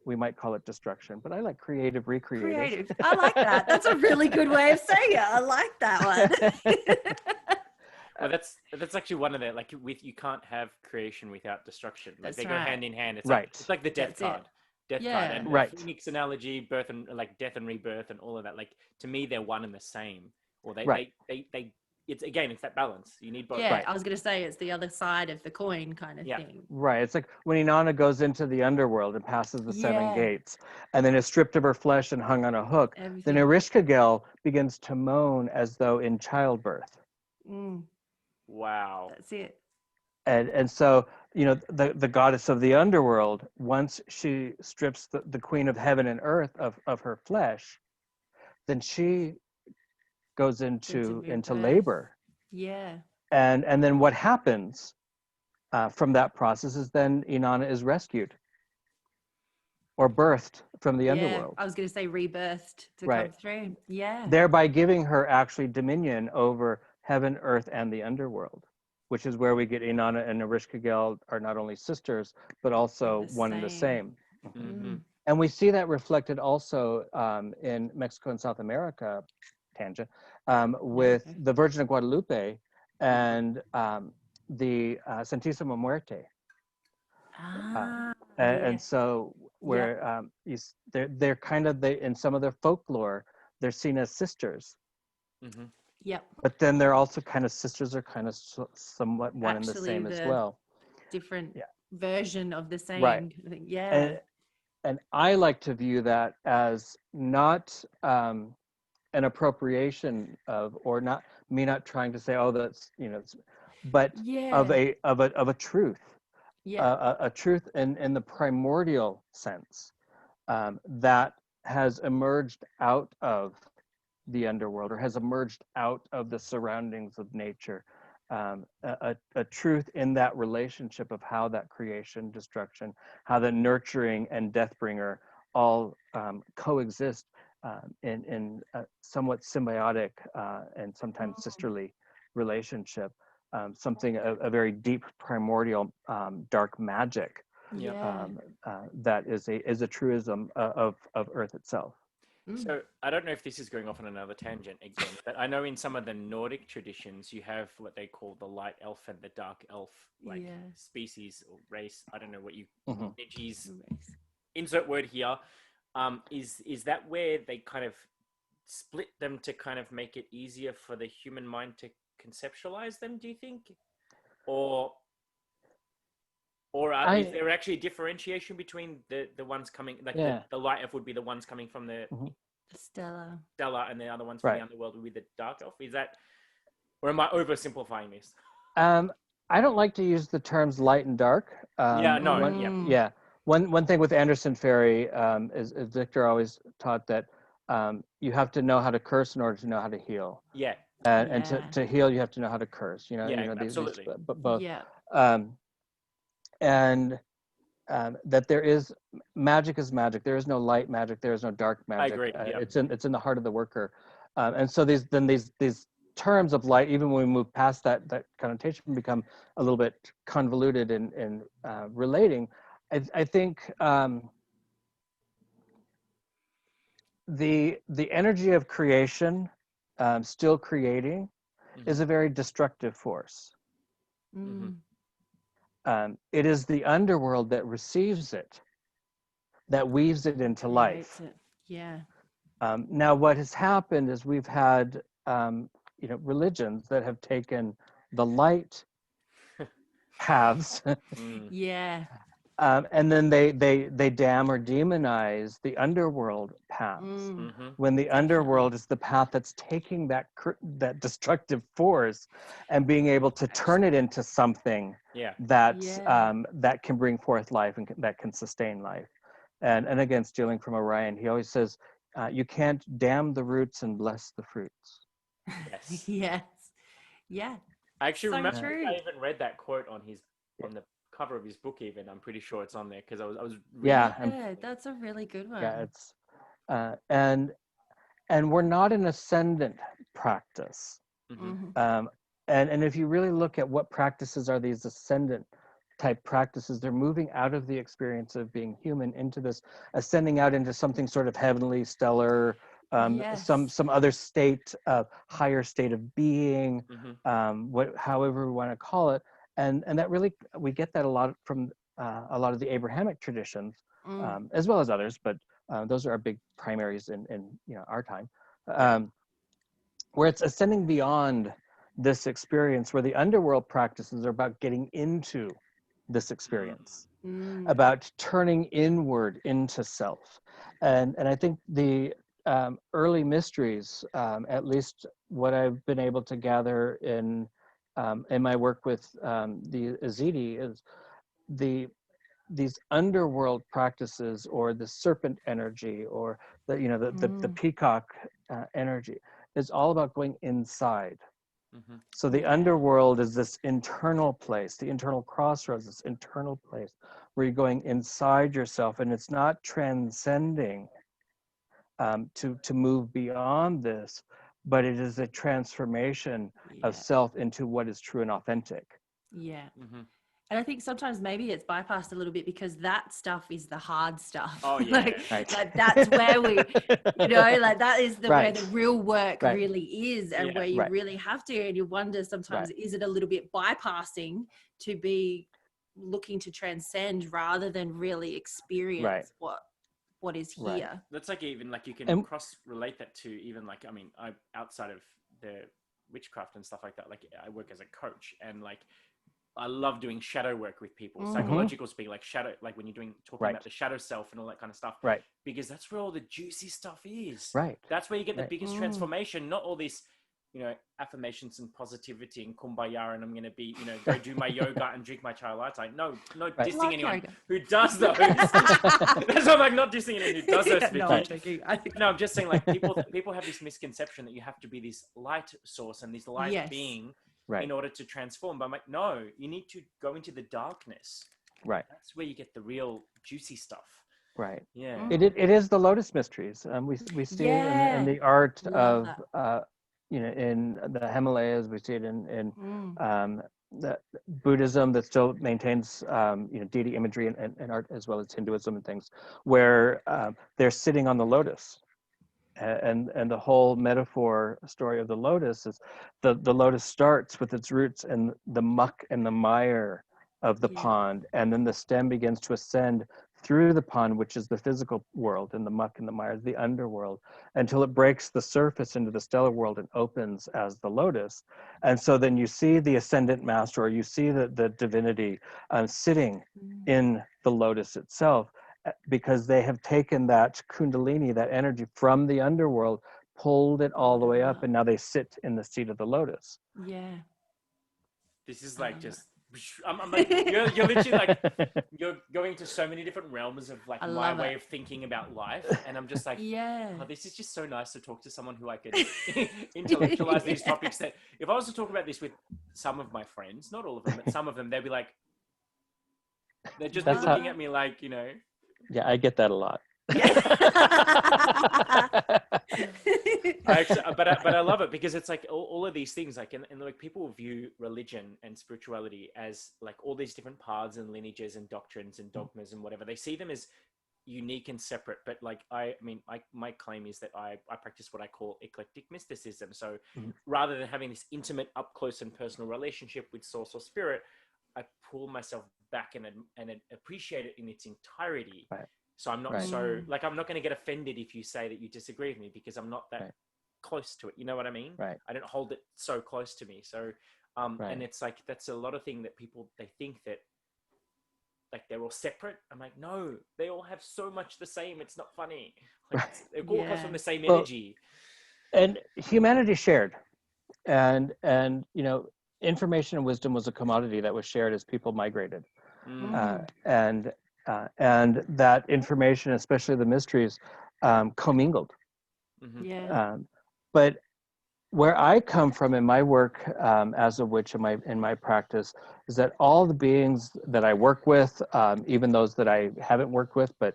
We might call it destruction, but I like creative recreative. Creative. I like that. That's a really good way of saying it. I like that one. Well, that's actually one of the, like, you can't have creation without destruction. Like, they go hand in hand. It's right. It's like the death card. Death card and the Phoenix analogy, birth and like death and rebirth and all of that. Like, to me, they're one and the same. Or they it's that balance. You need both. Yeah, I was going to say it's the other side of the coin kind of thing. Right. It's like when Inanna goes into the underworld and passes the 7 gates, and then is stripped of her flesh and hung on a hook. Then Erishkigal begins to moan as though in childbirth. Wow. That's it. And so, the goddess of the underworld, once she strips the queen of heaven and earth of her flesh, then she goes into labor. Yeah. And then what happens from that process is then Inanna is rescued or birthed from the underworld. I was going to say rebirthed to come through. Yeah. Thereby giving her actually dominion over heaven, earth, and the underworld, which is where we get Inanna and Erishkigal are not only sisters, but also one and the same. Mm-hmm. And we see that reflected also in Mexico and South America, tangent, with the Virgin of Guadalupe and the Santísima Muerte. And so where they're kind of, in some of their folklore, they're seen as sisters. Mm-hmm. Yep. But then they're also kind of, sisters are kind of somewhat one and the same as well. Different version of the same. Right. Yeah. And I like to view that as not an appropriation of, or not trying to say, oh, that's, but of a truth. A truth in the primordial sense that has emerged out of the underworld, or has emerged out of the surroundings of nature, a truth in that relationship of how that creation, destruction, how the nurturing and deathbringer all coexist in a somewhat symbiotic and sometimes sisterly relationship. Something a very deep primordial dark magic that is a truism of Earth itself. So I don't know if this is going off on another tangent again, but I know in some of the Nordic traditions you have what they call the light elf and the dark elf, species or race. I don't know what you insert word here. Is that where they kind of split them to kind of make it easier for the human mind to conceptualize them, do you think? Or is there actually a differentiation between the ones coming, like the light elf would be the ones coming from the Stella, and the other ones from the underworld would be the dark elf? Is that, or am I oversimplifying this? I don't like to use the terms light and dark. One thing with Anderson Feri is Victor always taught that you have to know how to curse in order to know how to heal. Yeah. And to heal, you have to know how to curse. Absolutely. Both. And that there is magic is magic. There is no light magic. There is no dark magic. agree, yeah. It's in the heart of the worker, and so these terms of light, even when we move past that connotation, become a little bit convoluted in relating. I think the energy of creation, still creating, is a very destructive force. It is the underworld that receives it, that weaves it into life. Yeah. Now, what has happened is we've had religions that have taken the light paths, Yeah. and then they damn or demonize the underworld paths. When the underworld is the path that's taking that destructive force and being able to turn it into something that can bring forth life and that can sustain life. And again, stealing from Orion, he always says, you can't damn the roots and bless the fruits. Yes. Yes. Yeah. I actually remember true. I even read that quote on the cover of his book. Even I'm pretty sure it's on there because I was reading. Yeah, that's a really good one. Yeah, it's and we're not an ascendant practice. And if you really look at what practices are these ascendant type practices, they're moving out of the experience of being human into this, ascending out into something sort of heavenly, stellar, some other state, higher state of being, however we want to call it. And that really, we get that a lot from a lot of the Abrahamic traditions, as well as others, but those are our big primaries in our time, where it's ascending beyond this experience, where the underworld practices are about getting into this experience, about turning inward into self. And I think the early mysteries, at least what I've been able to gather in my work with the Yazidi, is these underworld practices, or the serpent energy, or the peacock energy, is all about going inside. So the underworld is this internal place, the internal crossroads, this internal place where you're going inside yourself, and it's not transcending to move beyond this, but it is a transformation of self into what is true and authentic. Yeah. And I think sometimes maybe it's bypassed a little bit because that stuff is the hard stuff. Oh yeah. like that's where we, like that is where the real work really is, and where you really have to. And you wonder sometimes, is it a little bit bypassing to be looking to transcend rather than really experience what is here? That's like, even like you can cross relate that to even like, I mean, I outside of the witchcraft and stuff like that, like I work as a coach, and like I love doing shadow work with people, psychological speak, like shadow, like when you're talking about the shadow self and all that kind of stuff, because that's where all the juicy stuff is. That's where you get the biggest transformation, not all this, affirmations and positivity and kumbaya, and I'm going to be, go do my yoga and drink my chai latte. No, dissing anyone who does those. That's why I'm like, not dissing anyone who does those. No, I'm just saying, like, people have this misconception that you have to be this light source and this light being in order to transform. But I'm like, no, you need to go into the darkness. That's where you get the real juicy stuff. Yeah. It is the Lotus Mysteries. We see it in the art of in the Himalayas. We see it in the Buddhism that still maintains deity imagery and art, as well as Hinduism and things, where they're sitting on the lotus. And the whole metaphor story of the lotus is the lotus starts with its roots in the muck and the mire of the pond, and then the stem begins to ascend through the pond, which is the physical world, and the muck and the mire is the underworld, until it breaks the surface into the stellar world and opens as the lotus. And so then you see the ascendant master, or you see the divinity sitting in the lotus itself, because they have taken that kundalini, that energy from the underworld, pulled it all the way up, and now they sit in the seat of the lotus. This is like just, I'm like, you're literally like, you're going to so many different realms of like my way of thinking about life, and I'm just like, oh, this is just so nice to talk to someone who I could intellectualize these topics. That if I was to talk about this with some of my friends, not all of them, but some of them, they'd be like, They're just That's looking how. at me like, you know. Yeah, I get that a lot. But I love it because it's like all of these things, like, and like people view religion and spirituality as like all these different paths and lineages and doctrines and dogmas and whatever. They see them as unique and separate, but like I mean, my claim is that I practice what I call eclectic mysticism. So rather than having this intimate, up close and personal relationship with source or spirit, I pull myself back and appreciate it in its entirety. Right. So I'm not Right. so like, I'm not going to get offended if you say that you disagree with me, because I'm not that Right. close to it. You know what I mean? Right. I don't hold it so close to me. So Right. and it's like, that's a lot of thing that people, they think that like they're all separate. I'm like, no, they all have so much the same. It's not funny. Like, it all comes from the same energy. And humanity shared, and you know, information and wisdom was a commodity that was shared as people migrated, and that information, especially the mysteries, commingled. But where I come from in my work as a witch, in my practice, is that all the beings that I work with, even those that I haven't worked with, but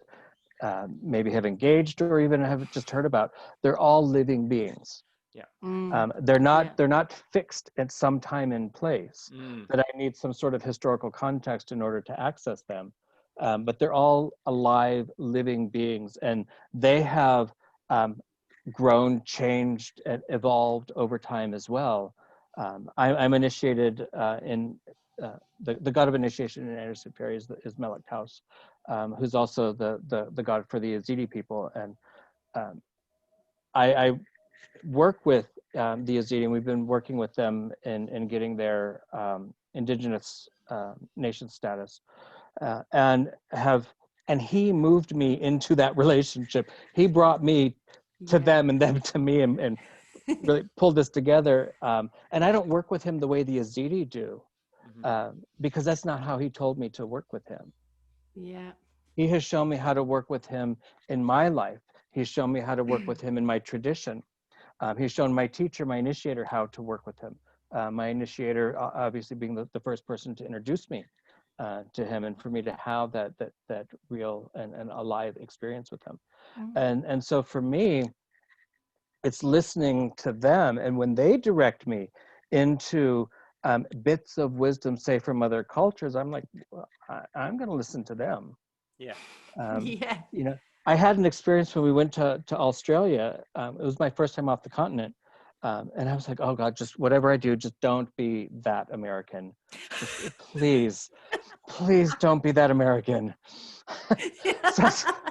maybe have engaged or even have just heard about, they're all living beings. Yeah. They're not fixed at some time and place that I need some sort of historical context in order to access them. But they're all alive, living beings, and they have grown, changed, and evolved over time as well. I'm initiated in the god of initiation in Anderson Feri is Melek Taus, who's also the god for the Yazidi people, and I work with the Yazidi, and we've been working with them in getting their indigenous nation status, and he moved me into that relationship. He brought me to them and them to me, and really pulled us together. And I don't work with him the way the Yazidi do, because that's not how he told me to work with him. He has shown me how to work with him in my life. He's shown me how to work with him in my tradition. He's shown my teacher, my initiator, how to work with him. My initiator, obviously being the first person to introduce me to him, and for me to have that real and alive experience with him. And so for me, it's listening to them, and when they direct me into bits of wisdom, say from other cultures, I'm like, well, I'm going to listen to them. You know, I had an experience when we went to Australia. It was my first time off the continent. And I was like, oh God, just whatever I do, just don't be that American. Just, please don't be that American. So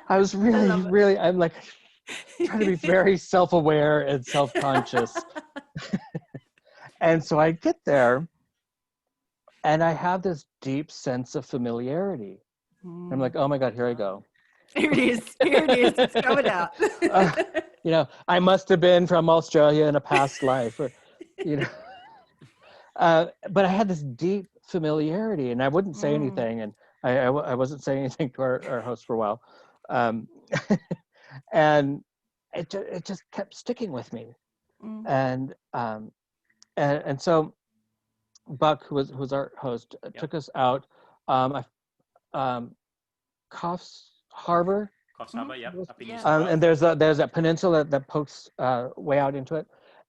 I was really, I'm like trying to be very self-aware and self-conscious. And so I get there and I have this deep sense of familiarity. I'm like, oh my God, here I go. Here it is. It's coming out. You know, I must have been from Australia in a past life, or, you know. But I had this deep familiarity, and I wouldn't say anything, and I wasn't saying anything to our host for a while, and it just kept sticking with me, and so Buck, who was our host, took us out. Coffs Harbor. Up in New South And Wales. there's that peninsula that pokes way out into it,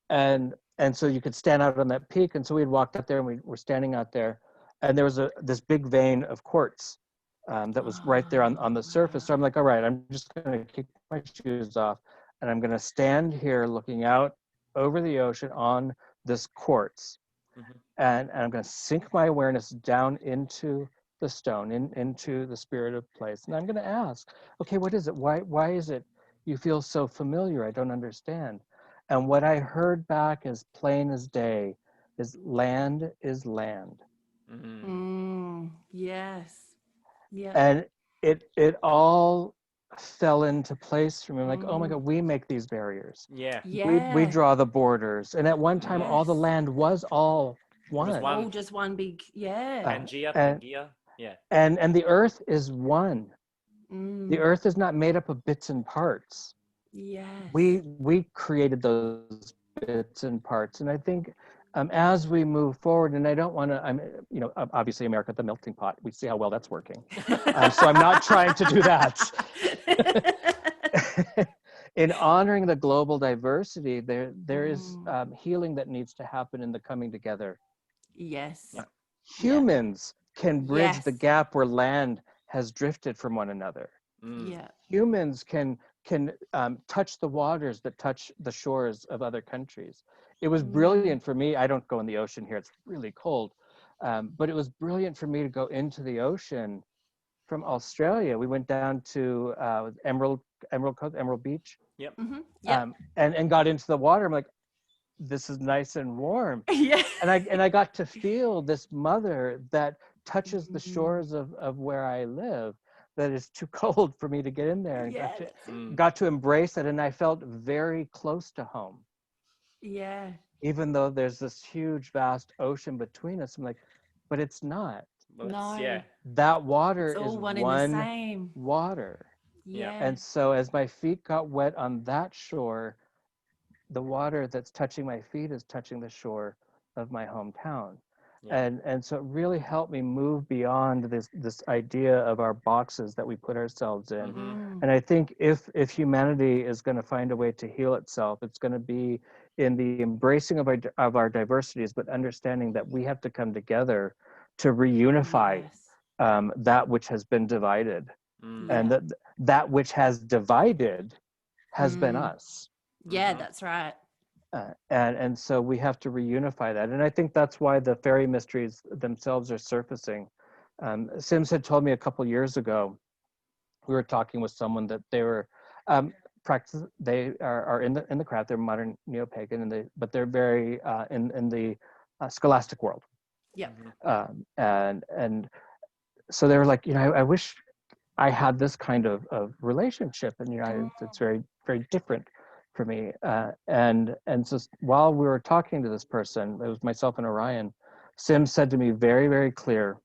and so you could stand out on that peak. And so we had walked up there, and we were standing out there, and there was this big vein of quartz that was right there on the surface. So I'm like, all right, I'm just going to kick my shoes off, and I'm going to stand here looking out over the ocean on this quartz, and I'm going to sink my awareness down into the stone, into the spirit of place, and I'm going to ask, okay, what is it? Why is it you feel so familiar? I don't understand. And what I heard back as plain as day is land is land. Yes. Yeah. And it all fell into place for me. I'm like, oh my God, we make these barriers. We draw the borders. And at one time, all the land was all one. All just one big, Pangea. And the earth is one. The earth is not made up of bits and parts. We created those bits and parts. And I think as we move forward, and I don't want to, obviously America, the melting pot, we see how well that's working. So I'm not trying to do that. In honoring the global diversity, there is healing that needs to happen in the coming together. Yes. Yeah. Humans can bridge the Yes. gap where land has drifted from one another. Yeah. Humans can touch the waters that touch the shores of other countries. It was brilliant for me. I don't go in the ocean here. It's really cold. But it was brilliant for me to go into the ocean from Australia. We went down to Emerald Coast, Emerald Beach. Yep. And got into the water. I'm like, this is nice and warm. Yeah. And I got to feel this mother that touches the shores of where I live, that is too cold for me to get in there, and got to embrace it. And I felt very close to home. Yeah. Even though there's this huge, vast ocean between us, I'm like, but it's not. Well, No. That water It's all is one and the same. water. Yeah. And so as my feet got wet on that shore, the water that's touching my feet is touching the shore of my hometown. And so it really helped me move beyond this idea of our boxes that we put ourselves in. And I think if humanity is going to find a way to heal itself, it's going to be in the embracing of our diversities, but understanding that we have to come together to reunify that which has been divided. And that which has divided has been us. Yeah, that's right. And so we have to reunify that. And I think that's why the fairy mysteries themselves are surfacing. Sims had told me a couple years ago, we were talking with someone that they were they are in the craft, they're modern neo-pagan, but they're very in the scholastic world. Yeah. And so they were like, I wish I had this kind of relationship, and it's very, very different for me. And so while we were talking to this person, it was myself and Orion, Sim said to me very, very clear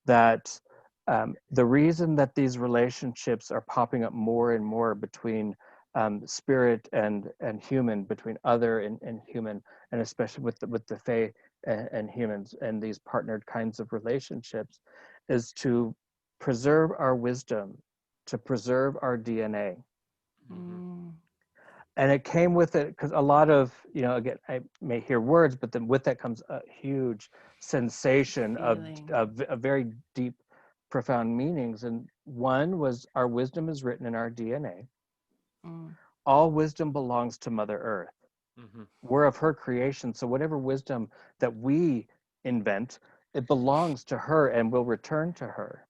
that the reason that these relationships are popping up more and more between spirit and human, between other and human, and especially with the Fae and humans, and these partnered kinds of relationships, is to preserve our wisdom, to preserve our DNA. And it came with it, because a lot of, again, I may hear words, but then with that comes a huge sensation of very deep, profound meanings. And one was, our wisdom is written in our DNA. All wisdom belongs to Mother Earth. We're of her creation. So whatever wisdom that we invent, it belongs to her and will return to her.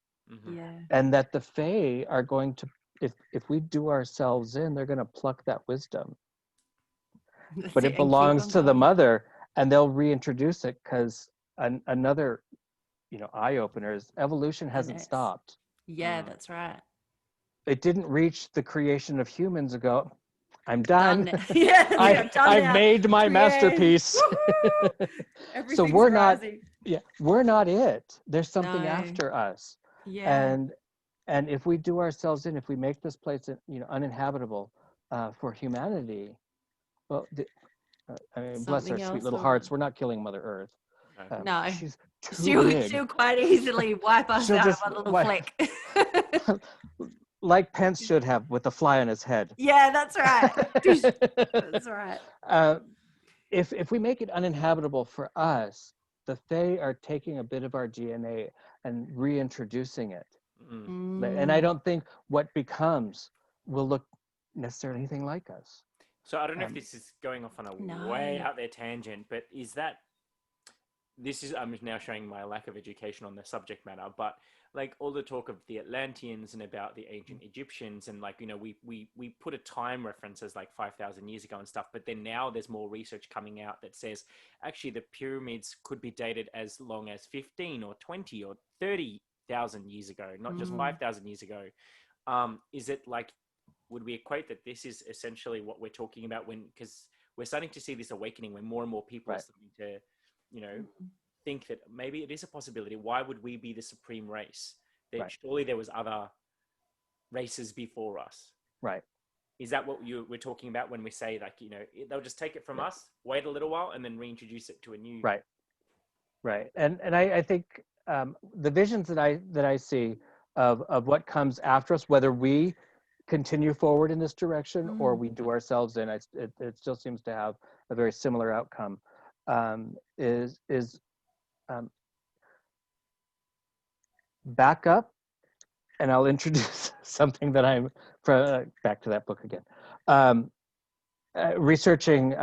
And that the Fae are going to, if we do ourselves in, they're going to pluck that wisdom. But it belongs to the mother, and they'll reintroduce it, because another, eye opener is evolution hasn't stopped. Yeah, that's right. It didn't reach the creation of humans and go, I'm done. I've made my masterpiece. So we're not it. There's something after us. And if we do ourselves in, if we make this place, uninhabitable for humanity, well, bless our sweet little hearts, we're not killing Mother Earth. No, she's too she'll quite easily wipe us out of a little flick. Like Pence should have, with a fly on his head. Yeah, that's right. That's right. If we make it uninhabitable for us, the Fae are taking a bit of our DNA and reintroducing it. And I don't think what becomes will look necessarily anything like us. So I don't know if this is going off on a way out there tangent, but I'm now showing my lack of education on the subject matter, but like all the talk of the Atlanteans and about the ancient Egyptians, and like, we put a time reference as like 5,000 years ago and stuff, but then now there's more research coming out that says actually the pyramids could be dated as long as 15 or 20 or 30,000 years ago, not just 5,000 years ago. Is it like, would we equate that this is essentially what we're talking about, because we're starting to see this awakening when more and more people are starting to, think that maybe it is a possibility. Why would we be the supreme race? Surely there was other races before us. Right. Is that what we're talking about when we say, like, they'll just take it from us, wait a little while, and then reintroduce it to a new? Right. And I think the visions that I see of what comes after us, whether we continue forward in this direction or we do ourselves in, it still seems to have a very similar outcome. Is back up, and I'll introduce something that I'm back to that book again. Researching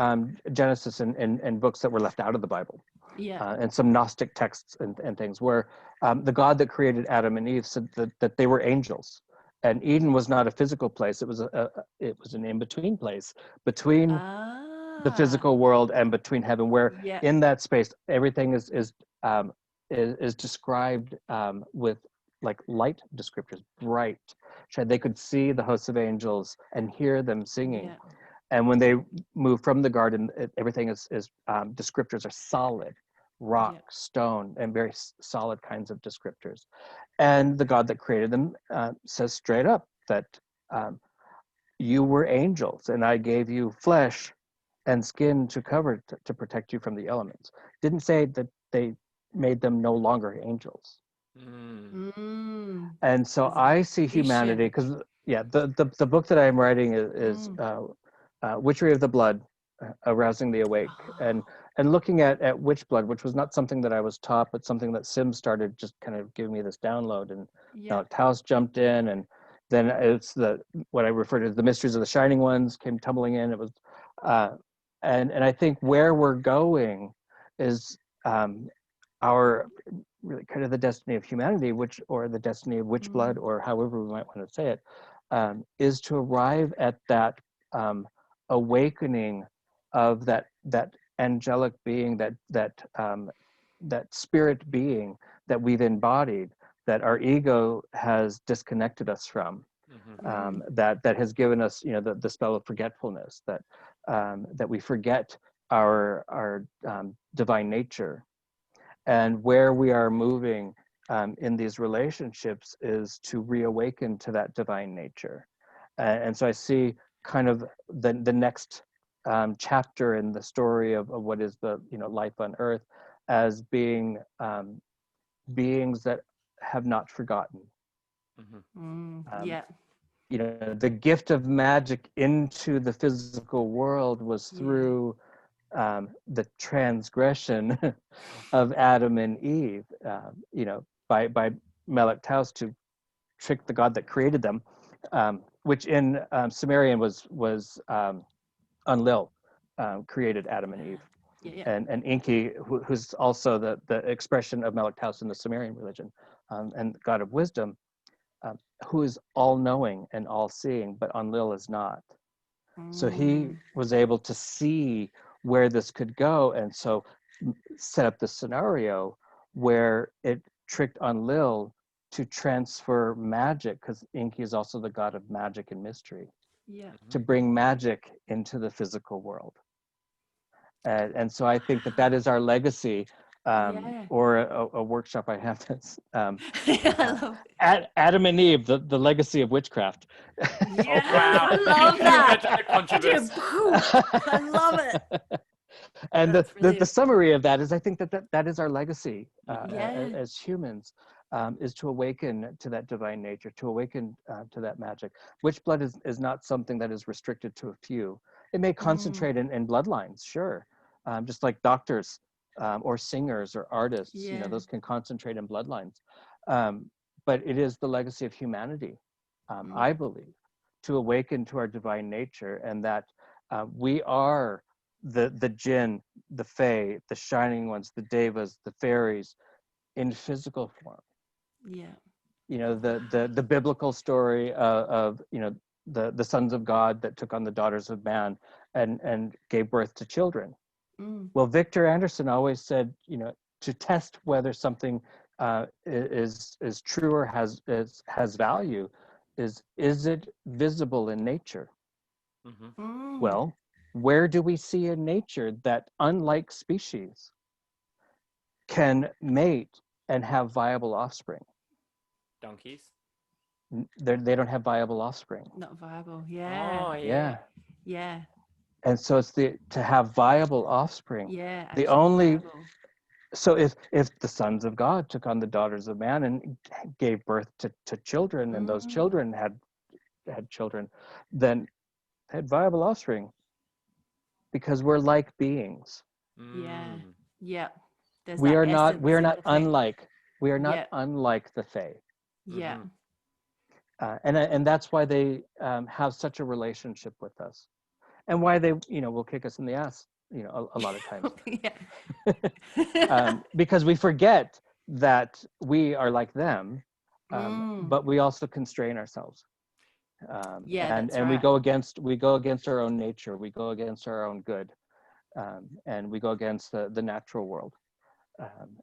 Genesis and books that were left out of the Bible. And some Gnostic texts and things where the God that created Adam and Eve said that they were angels, and Eden was not a physical place. It was an in-between place between the physical world and between heaven, where in that space everything is described with like light descriptors, bright. They could see the hosts of angels and hear them singing. And when they move from the garden, everything is descriptors are solid, rock, stone, and very solid kinds of descriptors. And the God that created them says straight up that you were angels, and I gave you flesh and skin to cover to protect you from the elements. Didn't say that they made them no longer angels. And so I see humanity, because the book that I'm writing is Witchery of the Blood, Arousing the Awake, and looking at witch blood, which was not something that I was taught, but something that Sim started just kind of giving me this download, and Alec Taus jumped in, and then it's what I refer to as the mysteries of the Shining Ones came tumbling in. It was, and I think where we're going is our really kind of the destiny of humanity, or the destiny of witch blood, or however we might want to say it, is to arrive at that awakening of that angelic being, that spirit being that we've embodied, that our ego has disconnected us from, that has given us, the spell of forgetfulness, that we forget our divine nature. And where we are moving in these relationships is to reawaken to that divine nature. And so I see kind of the next chapter in the story of what is the life on Earth as being beings that have not forgotten. The gift of magic into the physical world was through the transgression of Adam and Eve, by Melek Taus to trick the God that created them, which in Sumerian was Enlil created Adam and Eve. And Enki, who's also the expression of Melek Taus in the Sumerian religion, and God of wisdom, who is all-knowing and all-seeing, but Enlil is not. So he was able to see where this could go, and so set up the scenario where it tricked Enlil to transfer magic, because Enki is also the god of magic and mystery, to bring magic into the physical world. And so I think that is our legacy, or a workshop I have this. Adam and Eve, the legacy of witchcraft. Yeah, wow. I love that. I love it. And the summary of that is, I think that is our legacy as humans, is to awaken to that divine nature, to awaken to that magic. Witch blood is not something that is restricted to a few. It may concentrate in bloodlines, sure, just like doctors or singers or artists, those can concentrate in bloodlines. But it is the legacy of humanity, I believe, to awaken to our divine nature, and that we are the jinn, the fae, the shining ones, the devas, the fairies, in physical form. The biblical story of the sons of God that took on the daughters of man and gave birth to children. Well, Victor Anderson always said, to test whether something is true or has value, is it visible in nature? Well, where do we see in nature that unlike species can mate and have viable offspring? Donkeys. they don't have viable offspring. Not viable. Yeah. Oh, Yeah. Yeah. And so it's to have viable offspring. Yeah. The Actually only viable. So if the sons of God took on the daughters of man and gave birth to children, and those children had children, then had viable offspring, because we're like beings. Yeah. Yeah. There's We that are not essence in the thing. unlike Yeah. unlike the Fae. Yeah. And that's why they have such a relationship with us, and why they will kick us in the ass a lot of times. Yeah. Because we forget that we are like them, but we also constrain ourselves. Yeah, and that's and right. we go against our own nature, we go against our own good, and we go against the natural world,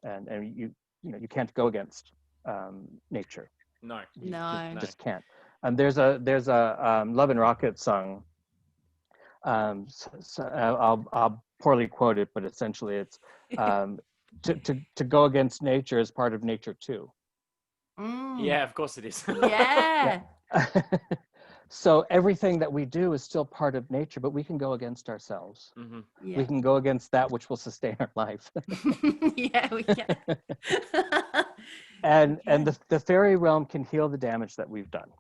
and you can't go against nature. No. You No. just can't. There's a Love and Rocket song. I'll poorly quote it, but essentially it's to go against nature is part of nature too. Yeah, of course it is. Yeah. So everything that we do is still part of nature, but we can go against ourselves. Yeah. We can go against that which will sustain our life. Yeah, we can. And the fairy realm can heal the damage that we've done,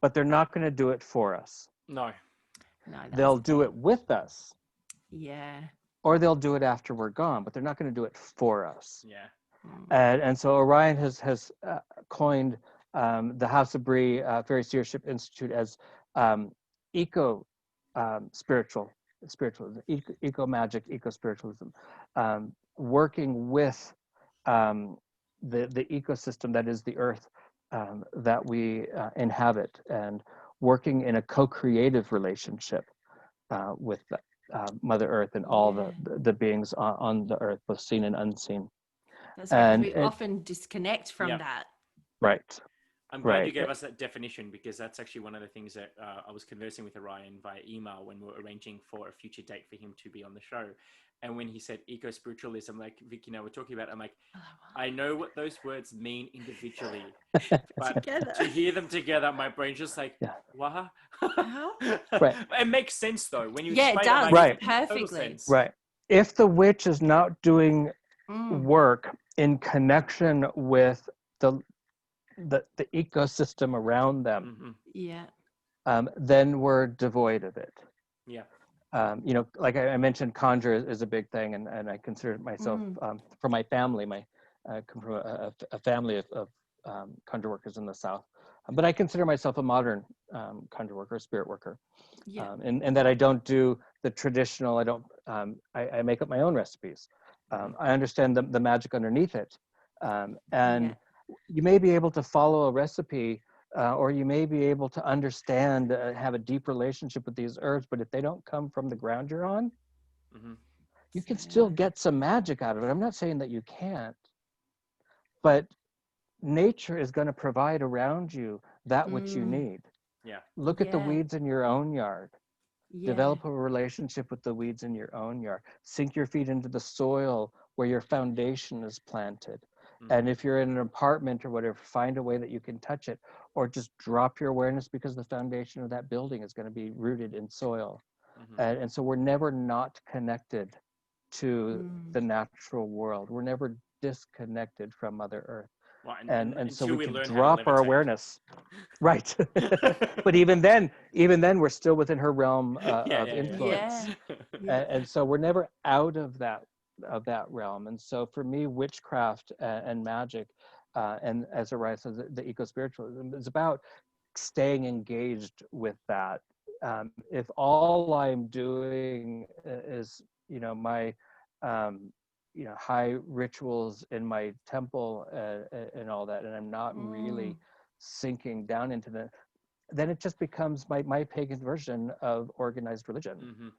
but they're not going to do it for us. No. No, They'll do it with us, yeah. or they'll do it after we're gone, but they're not going to do it for us. Yeah. And so Orion has coined the House of Brigh Faerie Seership Institute as eco spiritualism, eco magic, eco spiritualism, working with the ecosystem that is the earth that we inhabit, and working in a co-creative relationship with Mother Earth and all the beings on the earth, both seen and unseen. That's right, because we often disconnect from that. Right. I'm glad you gave us that definition, because that's actually one of the things that I was conversing with Orion via email when we were arranging for a future date for him to be on the show. And when he said eco-spiritualism, like Vicky and I were talking about, I'm like, I know what those words mean individually, but to hear them together, my brain's just like, what? Right. It makes sense though. When you explain it, does. like, Perfectly. Sense. Right. If the witch is not doing work in connection with the ecosystem around them, then we're devoid of it. Yeah. Like I mentioned, conjure is a big thing, and I consider myself, for my family, I come from a family of conjure workers in the South, but I consider myself a modern conjure worker, spirit worker, and that I don't do the traditional. I make up my own recipes. I understand the magic underneath it, and you may be able to follow a recipe, or you may be able to understand, have a deep relationship with these herbs, but if they don't come from the ground you're on, you can still get some magic out of it. I'm not saying that you can't, but nature is going to provide around you that which you need. Yeah. Look at the weeds in your own yard. Develop a relationship with the weeds in your own yard. Sink your feet into the soil where your foundation is planted. And if you're in an apartment or whatever, find a way that you can touch it, or just drop your awareness, because the foundation of that building is going to be rooted in soil. And so we're never not connected to the natural world. We're never disconnected from Mother Earth. Well, and so we can drop our awareness. Right. But even then we're still within her realm of influence. And so we're never out of that realm. And so for me, witchcraft and magic, and as Orion says, the eco-spiritualism is about staying engaged with that. If all I'm doing is my high rituals in my temple and all that, and I'm not really sinking down into then it just becomes my pagan version of organized religion.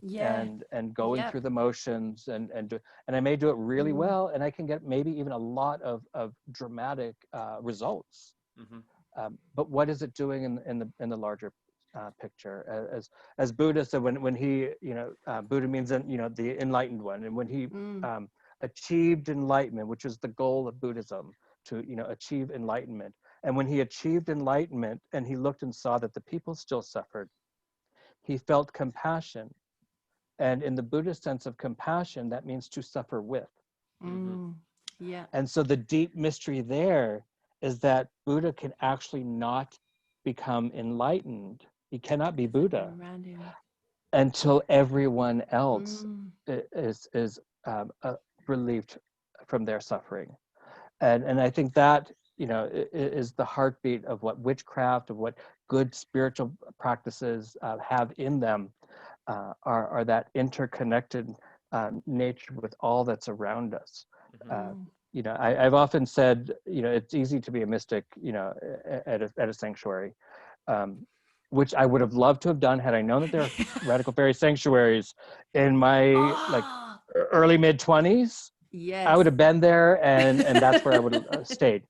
And going through the motions, and I may do it really well, and I can get maybe even a lot of dramatic results. But what is it doing in the larger picture? As Buddha said, when he Buddha means the enlightened one, and when he achieved enlightenment, which is the goal of Buddhism, to achieve enlightenment. And when he achieved enlightenment and he looked and saw that the people still suffered, he felt compassion. And in the Buddhist sense of compassion, that means to suffer with. Yeah. And so the deep mystery there is that Buddha can actually not become enlightened. He cannot be Buddha Around him. until everyone else is relieved from their suffering. And I think that is the heartbeat of what witchcraft, of what good spiritual practices have in them, are that interconnected nature with all that's around us. I've often said, it's easy to be a mystic, at a sanctuary, which I would have loved to have done had I known that there are radical fairy sanctuaries in my early mid-20s. Yes. I would have been there, and that's where I would have stayed.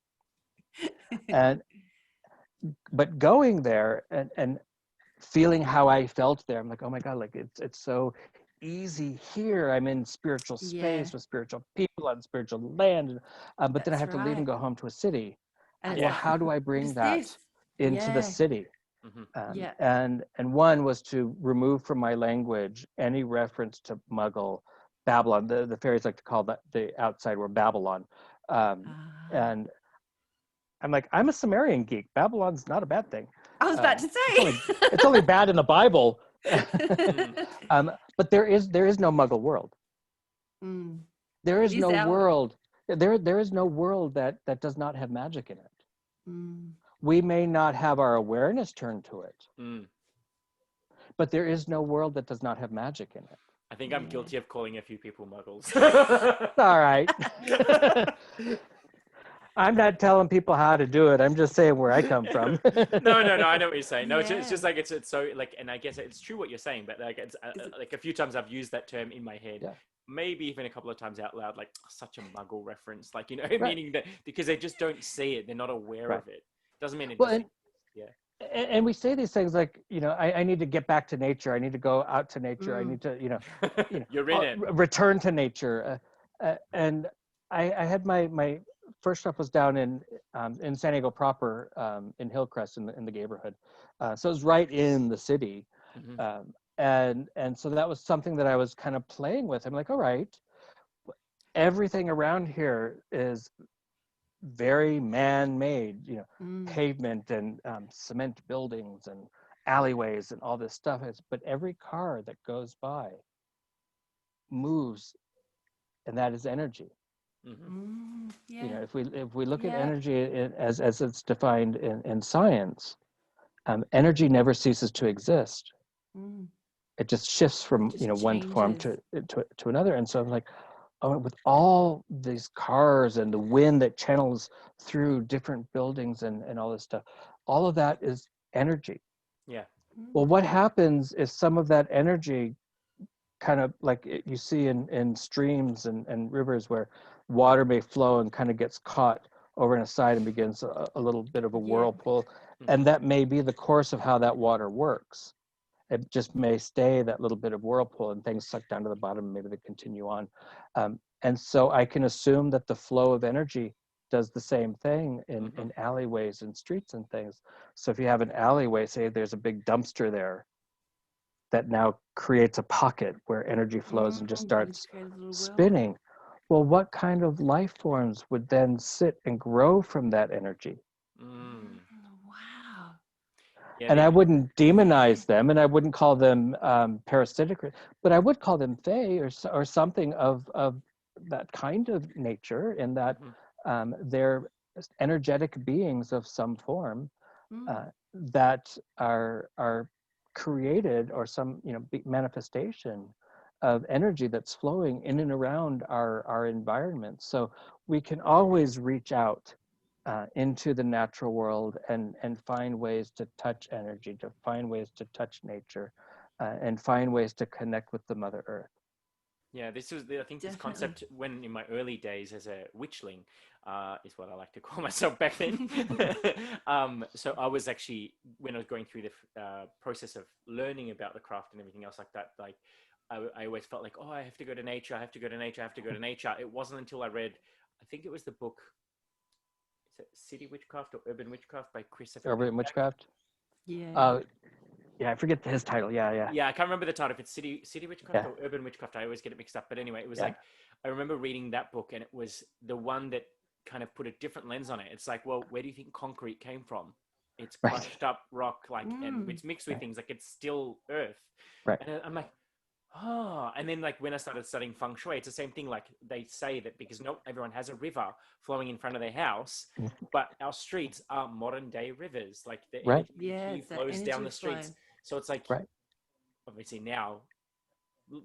But going there and feeling how I felt there, I'm like, oh my God, like it's so easy here. I'm in spiritual space with spiritual people on spiritual land, but then I have to leave and go home to a city. And well, how do I bring that into the city? And one was to remove from my language any reference to Muggle, Babylon. The fairies like to call that the outside world Babylon. And I'm like, I'm a Sumerian geek. Babylon's not a bad thing. I was about to say. It's only bad in the Bible. But there is no Muggle world. There is no world. There is no world that does not have magic in it. We may not have our awareness turned to it, but there is no world that does not have magic in it. I think I'm guilty of calling a few people Muggles. All right. I'm not telling people how to do it. I'm just saying where I come from. No. I know what you're saying. No, it's just like it's so like, and I guess it's true what you're saying, but like it's like a few times I've used that term in my head. Yeah. Maybe even a couple of times out loud, like such a Muggle reference, like meaning that because they just don't see it, they're not aware of it. Doesn't mean it. Doesn't, and we say these things like, I need to get back to nature. I need to go out to nature. I need to, you're in it. Return to nature. And I had my first stop was down in San Diego proper, in Hillcrest in the neighborhood. So it was right in the city. And so that was something that I was kind of playing with. I'm like, all right, everything around here is very man-made, pavement and cement buildings and alleyways and all this stuff. But every car that goes by moves, and that is energy. If we look at energy as it's defined in science, energy never ceases to exist. It just shifts from one form to another. And so I'm like, oh, with all these cars and the wind that channels through different buildings and all this stuff, all of that is energy. Yeah. Well, what happens if some of that energy, kind of like you see in streams and rivers where water may flow and kind of gets caught over in a side and begins a little bit of a whirlpool, and that may be the course of how that water works. It just may stay that little bit of whirlpool and things suck down to the bottom and maybe they continue on. And so I can assume that the flow of energy does the same thing in alleyways and streets and things. So if you have an alleyway, say there's a big dumpster there that now creates a pocket where energy flows and just starts spinning. Well, what kind of life forms would then sit and grow from that energy? Wow. And I wouldn't demonize them, and I wouldn't call them parasitic, but I would call them fae or something of that kind of nature, in that they're energetic beings of some form that are created, or some manifestation of energy that's flowing in and around our environment. So we can always reach out into the natural world and find ways to touch energy, to find ways to touch nature, and find ways to connect with the Mother Earth. Yeah, this was I think this concept when in my early days as a witchling, is what I like to call myself back then. So I was actually, when I was going through the process of learning about the craft and everything else like that, like I always felt like, oh, I have to go to nature, I have to go to nature, I have to go to nature. It wasn't until I read, I think it was the book it City Witchcraft or Urban Witchcraft by Chris. Urban Witchcraft. Yeah. Yeah, I forget his title. Yeah. Yeah, I can't remember the title. If it's City Witchcraft Yeah. or Urban Witchcraft, I always get it mixed up. But anyway, it was Yeah. like, I remember reading that book, and it was the one that kind of put a different lens on it. It's like, well, where do you think concrete came from? It's Right. crushed up rock, like, and it's mixed with Right. things, like it's still earth. Right. And I'm like, oh. And then like when I started studying feng shui, it's the same thing. Like they say that because not everyone has a river flowing in front of their house, but our streets are modern day rivers. Like the Right. energy flows down the streets. So it's like, Right. obviously now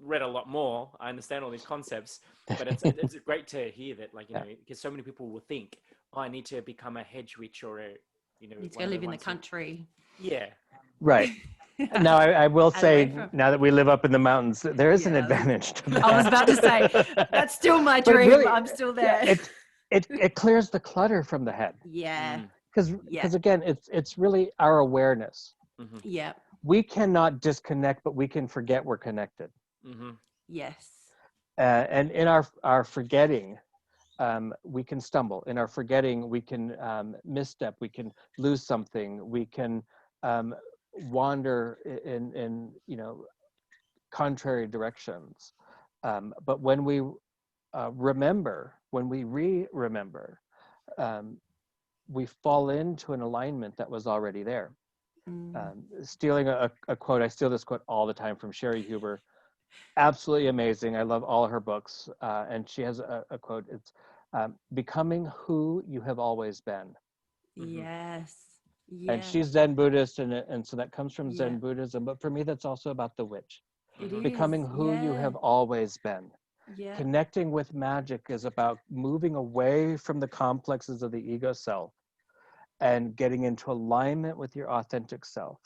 read a lot more, I understand all these concepts, but it's great to hear that, like, you know, because so many people will think, oh, I need to become a hedge witch or a, you know, Need to go live in the country. Yeah. Right. Now, I will say, from- now that we live up in the mountains, there is an advantage to that. I was about to say, that's still my But dream. really, I'm still there. it clears the clutter from the head. Yeah. Because again, it's really our awareness. Mm-hmm. Yeah. We cannot disconnect, but we can forget we're connected. Mm-hmm. Yes. And in our forgetting, we can stumble. In our forgetting, we can misstep. We can lose something. We can wander in contrary directions. But when we remember, when we remember, we fall into an alignment that was already there. Stealing a quote, I steal this quote all the time from Sherry Huber. Absolutely amazing. I love all her books. And she has a quote. It's becoming who you have always been. Yes. And she's Zen Buddhist, and so that comes from Zen Yeah. Buddhism. But for me, that's also about the witch. It is. Becoming who you have always been. Yeah. Connecting with magic is about moving away from the complexes of the ego self and getting into alignment with your authentic self.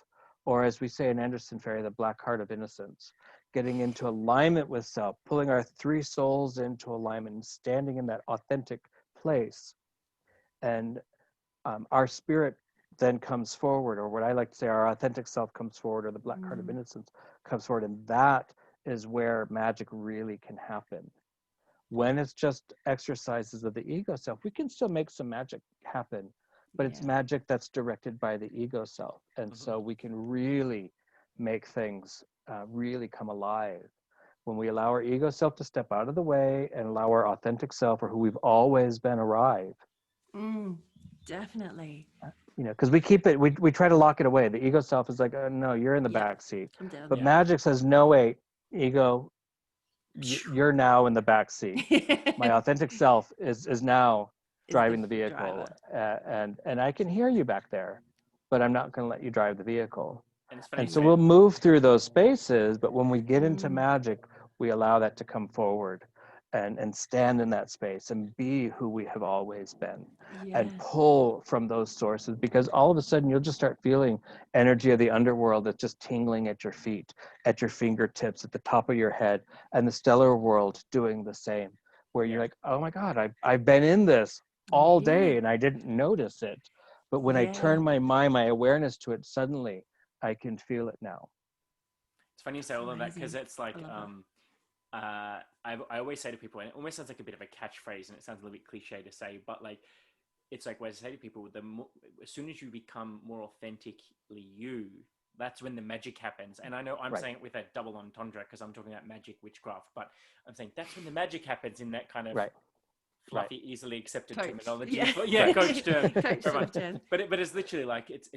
Or as we say in Anderson Feri, the black heart of innocence, getting into alignment with self, pulling our three souls into alignment and standing in that authentic place. And our spirit then comes forward, or what I like to say, our authentic self comes forward, or the black heart of innocence comes forward. And that is where magic really can happen. When it's just exercises of the ego self, we can still make some magic happen, but it's magic that's directed by the ego self. And so we can really make things really come alive when we allow our ego self to step out of the way and allow our authentic self, or who we've always been, arrive. Definitely. You know, because we keep it, we try to lock it away. The ego self is like, oh, no, you're in the back seat. But magic says, no, wait, ego, you're now in the back seat. My authentic self is now driving the vehicle, and I can hear you back there, but I'm not going to let you drive the vehicle. And so we'll move through those spaces, but when we get into magic, we allow that to come forward and stand in that space and be who we have always been, and pull from those sources, because all of a sudden you'll just start feeling energy of the underworld that's just tingling at your feet, at your fingertips, at the top of your head, and the stellar world doing the same, where you're like, oh my God, I've been in this all day and I didn't notice it. But when I turn my mind, my awareness to it, suddenly I can feel it now. It's funny you say all of that, because it's like, I always say to people, and it almost sounds like a bit of a catchphrase, and it sounds a little bit cliche to say, but like, it's like when I say to people, as soon as you become more authentically you, that's when the magic happens. And I know I'm saying it with a double entendre because I'm talking about magic witchcraft, but I'm saying that's when the magic happens, in that kind of fluffy, easily accepted terminology. Coach term. But it's literally like, it's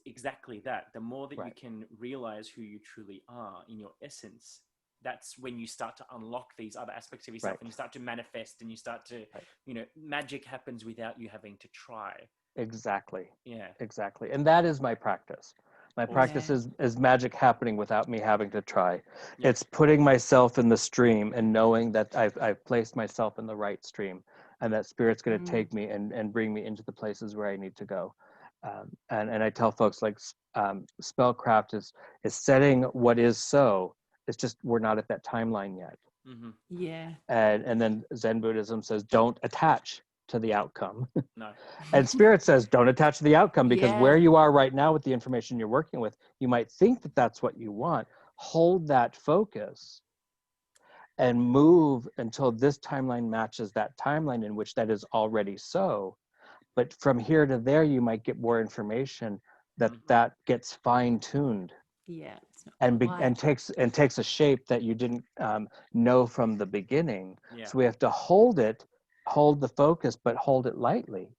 exactly that. The more that you can realize who you truly are in your essence, that's when you start to unlock these other aspects of yourself, and you start to manifest, and you start to, you know, magic happens without you having to try. Exactly. Yeah. Exactly. And that is my practice. My practice is magic happening without me having to try. It's putting myself in the stream and knowing that I've placed myself in the right stream, and that spirit's going to take me and bring me into the places where I need to go. And I tell folks, like, spellcraft is setting what is so. It's just we're not at that timeline yet. And then Zen Buddhism says, don't attach to the outcome. No. And Spirit says, don't attach to the outcome, because where you are right now with the information you're working with, you might think that that's what you want. Hold that focus and move until this timeline matches that timeline in which that is already so. but from here to there, you might get more information that gets fine-tuned. Yeah. It's not And quite. takes a shape that you didn't know from the beginning. Yeah. So we have to hold the focus, but hold it lightly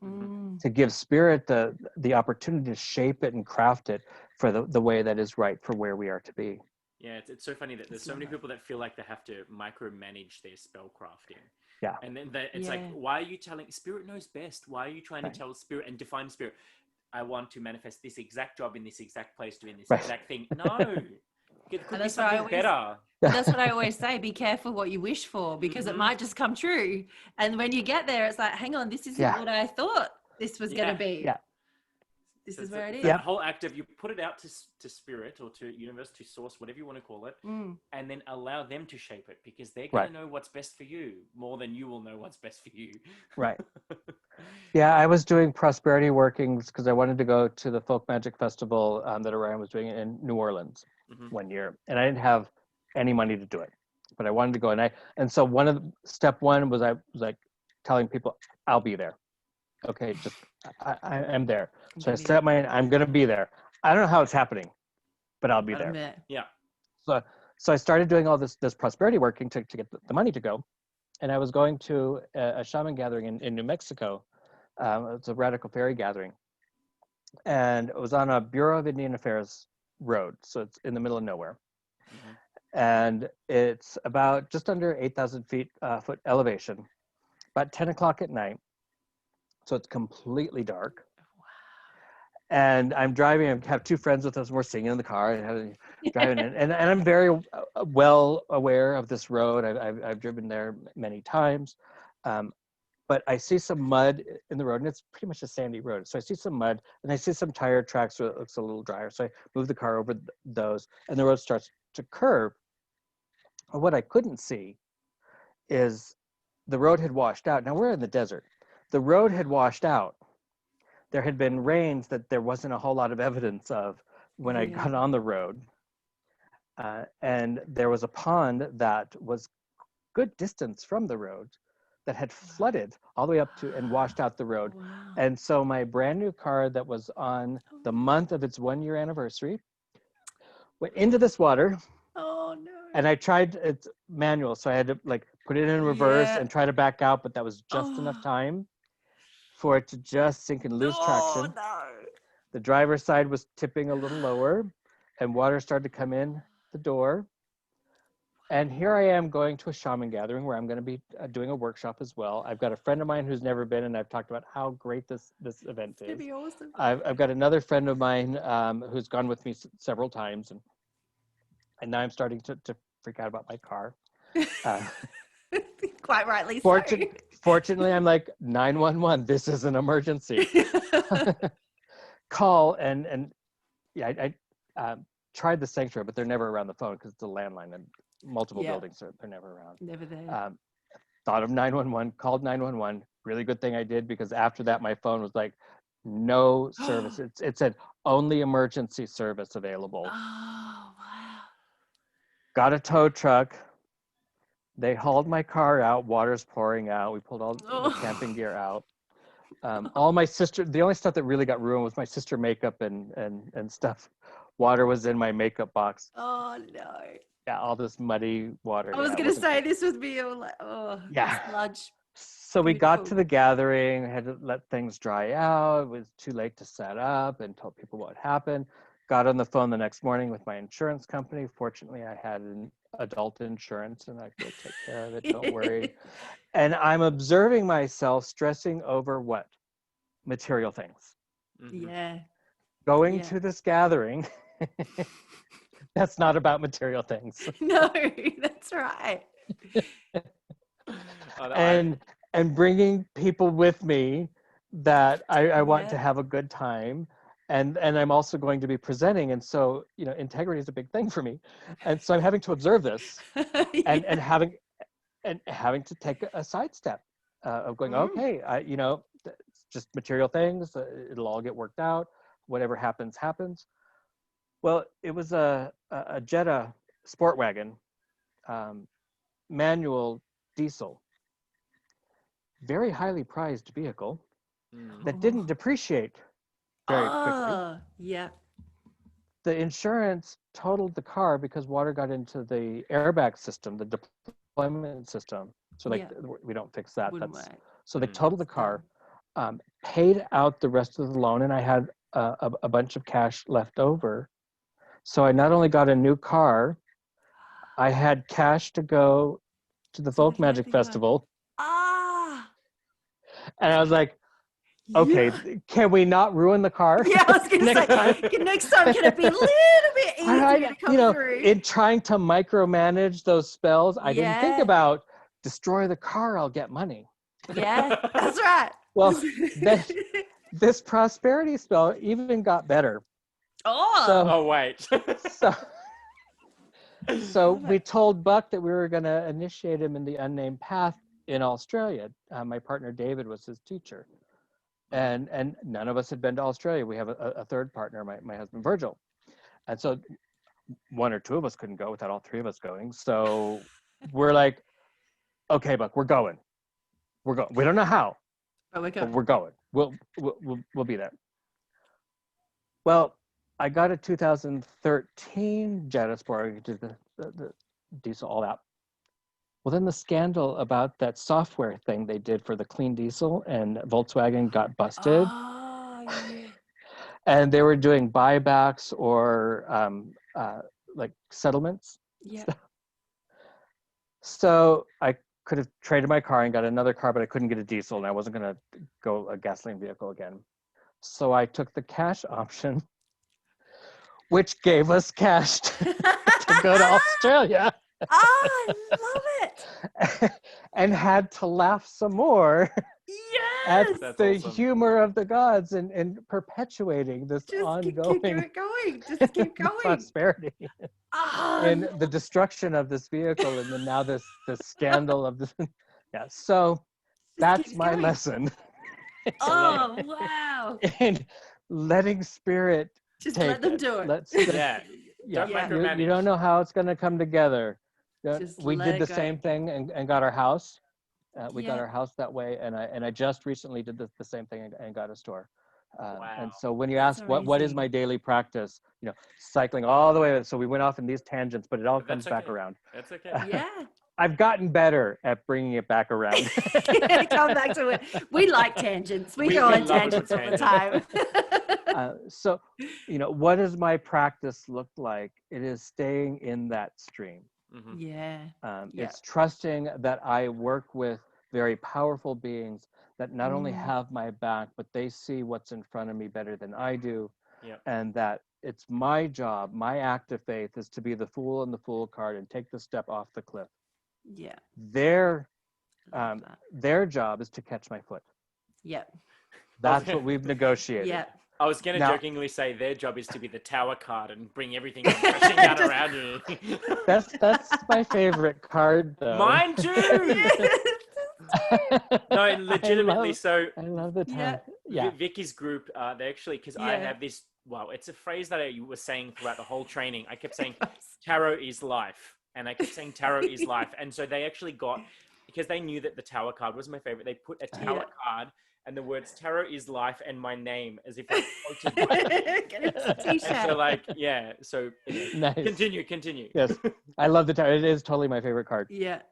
to give spirit the opportunity to shape it and craft it for the way that is right for where we are to be. Yeah, it's so funny that there's so many people that feel like they have to micromanage their spell crafting. Yeah. And then it's like, why are you telling spirit knows best? Why are you trying to tell spirit and define spirit? I want to manifest this exact job in this exact place doing this exact thing. No. It could be something better. That's what I always say. Be careful what you wish for, because it might just come true. And when you get there, it's like, hang on, this isn't what I thought this was going to be. Yeah. This is where it is. The whole act of you put it out to spirit or to universe, to source, whatever you want to call it, and then allow them to shape it, because they're going to know what's best for you more than you will know what's best for you. Right. Yeah, I was doing prosperity workings because I wanted to go to the Folk Magic Festival that Orion was doing in New Orleans one year, and I didn't have any money to do it, but I wanted to go, and so step one was I was like telling people I'll be there. Okay, just I am there. So I set I'm going to be there. I don't know how it's happening, but I'll be there. Yeah. So I started doing all this prosperity working to get the money to go, and I was going to a shaman gathering in New Mexico. It's a radical fairy gathering, and it was on a Bureau of Indian Affairs road, so it's in the middle of nowhere, and it's about just under 8,000 foot elevation, about 10 o'clock at night, so it's completely dark. And I'm driving. I have two friends with us, and we're singing in the car and driving in. And I'm very well aware of this road. I've driven there many times. But I see some mud in the road, and it's pretty much a sandy road. So I see some mud, and I see some tire tracks where it looks a little drier. So I move the car over those, and the road starts to curve. And what I couldn't see is the road had washed out. Now we're in the desert. The road had washed out. There had been rains that there wasn't a whole lot of evidence of when I got on the road. And there was a pond that was good distance from the road that had flooded all the way up to and washed out the road. Wow. And so my brand new car that was on the month of its 1 year anniversary went into this water. Oh no. And I tried, it's manual, so I had to like put it in reverse and try to back out, but that was just enough time for it to just sink and lose traction. No. The driver's side was tipping a little lower, and water started to come in the door. And here I am going to a shaman gathering where I'm going to be doing a workshop as well. I've got a friend of mine who's never been, and I've talked about how great this event is. It'd be awesome. I've got another friend of mine who's gone with me several times, and now I'm starting to freak out about my car. Quite rightly so. Fortunately, I'm like, 911, this is an emergency. Call, and I tried the sanctuary, but they're never around the phone because it's a landline and multiple buildings, so they're never around. Never there. Thought of 911, called 911. Really good thing I did, because after that, my phone was like, no service. It said only emergency service available. Oh, wow. Got a tow truck. They hauled my car out. Water's pouring out. We pulled all the camping gear out. All my the only stuff that really got ruined was my sister makeup and stuff. Water was in my makeup box. Oh no. Yeah, all this muddy water. I was going to say this would be like, sludge. So we got to the gathering, had to let things dry out. It was too late to set up and tell people what happened. Got on the phone the next morning with my insurance company. Fortunately, I had an adult insurance and I could take care of it. Don't worry. And I'm observing myself stressing over what? Material things. Yeah. Going to this gathering. That's not about material things. No, that's right. And bringing people with me that I want to have a good time. And I'm also going to be presenting. And so, integrity is a big thing for me. And so I'm having to observe this and having to take a sidestep of going, okay, it's just material things. It'll all get worked out. Whatever happens, happens. Well, it was a Jetta sport wagon, manual diesel, very highly prized vehicle. that didn't depreciate very quickly. Yeah. The insurance totaled the car because water got into the airbag system, the deployment system. So like we don't fix that. So they totaled the car, paid out the rest of the loan, and I had a bunch of cash left over. So I not only got a new car, I had cash to go to the Folk Magic Festival. And I was like, okay, can we not ruin the car? Yeah, I was going to say, next time, can it be a little bit easier to come through? In trying to micromanage those spells, I didn't think about destroy the car, I'll get money. Yeah, that's right. Well, this prosperity spell even got better. Wait. So we told Buck that we were going to initiate him in the unnamed path in Australia. My partner David was his teacher. And none of us had been to Australia. We have a third partner, my husband Virgil. And so one or two of us couldn't go without all three of us going. So we're like, okay, Buck, we're going. We don't know how, but we're going. We'll be there. Well, I got a 2013 Janispor, did the diesel, all that. Well, then the scandal about that software thing they did for the clean diesel and Volkswagen got busted. And they were doing buybacks or like settlements. Yeah. So I could have traded my car and got another car, but I couldn't get a diesel and I wasn't going to go a gasoline vehicle again. So I took the cash option, which gave us cash to go to Australia. I love it. And had to laugh some more at That's the awesome. humor of the gods and perpetuating this ongoing Just keep going. prosperity and the destruction of this vehicle, and then now this scandal of this. Yeah, so that's my lesson. Oh wow! And letting spirit just take let them it. do it. Don't micromanage. You don't know how it's going to come together. We did the go. same thing and got our house. We got our house that way, and I just recently did the same thing and got a store. And so when you ask what is my daily practice, cycling all the way. So we went off in these tangents, but it all comes back around. That's okay. Yeah. I've gotten better at bringing it back around. Come back to it. We like tangents. We go on tangents all the time. So, what does my practice look like? It is staying in that stream. Mm-hmm. Yeah. It's trusting that I work with very powerful beings that not only have my back, but they see what's in front of me better than I do. Yep. And that it's my job, my act of faith is to be the fool in the fool card and take the step off the cliff. Yeah. Their job is to catch my foot. Yep. That's what we've negotiated. Yeah. I was going to jokingly say their job is to be the tower card and bring everything crashing down around you. That's my favorite card, though. Mine too. No, legitimately. I love the time. Yeah. Vicky's group, they actually, because I have this, it's a phrase that I was saying throughout the whole training. I kept saying, tarot is life. And I kept saying, tarot is life. And so they actually got, because they knew that the tower card was my favorite, they put a tower card and the words tarot is life and my name as if I quoted and so nice. Continue. Yes, I love the tarot. It is totally my favorite card. Yeah.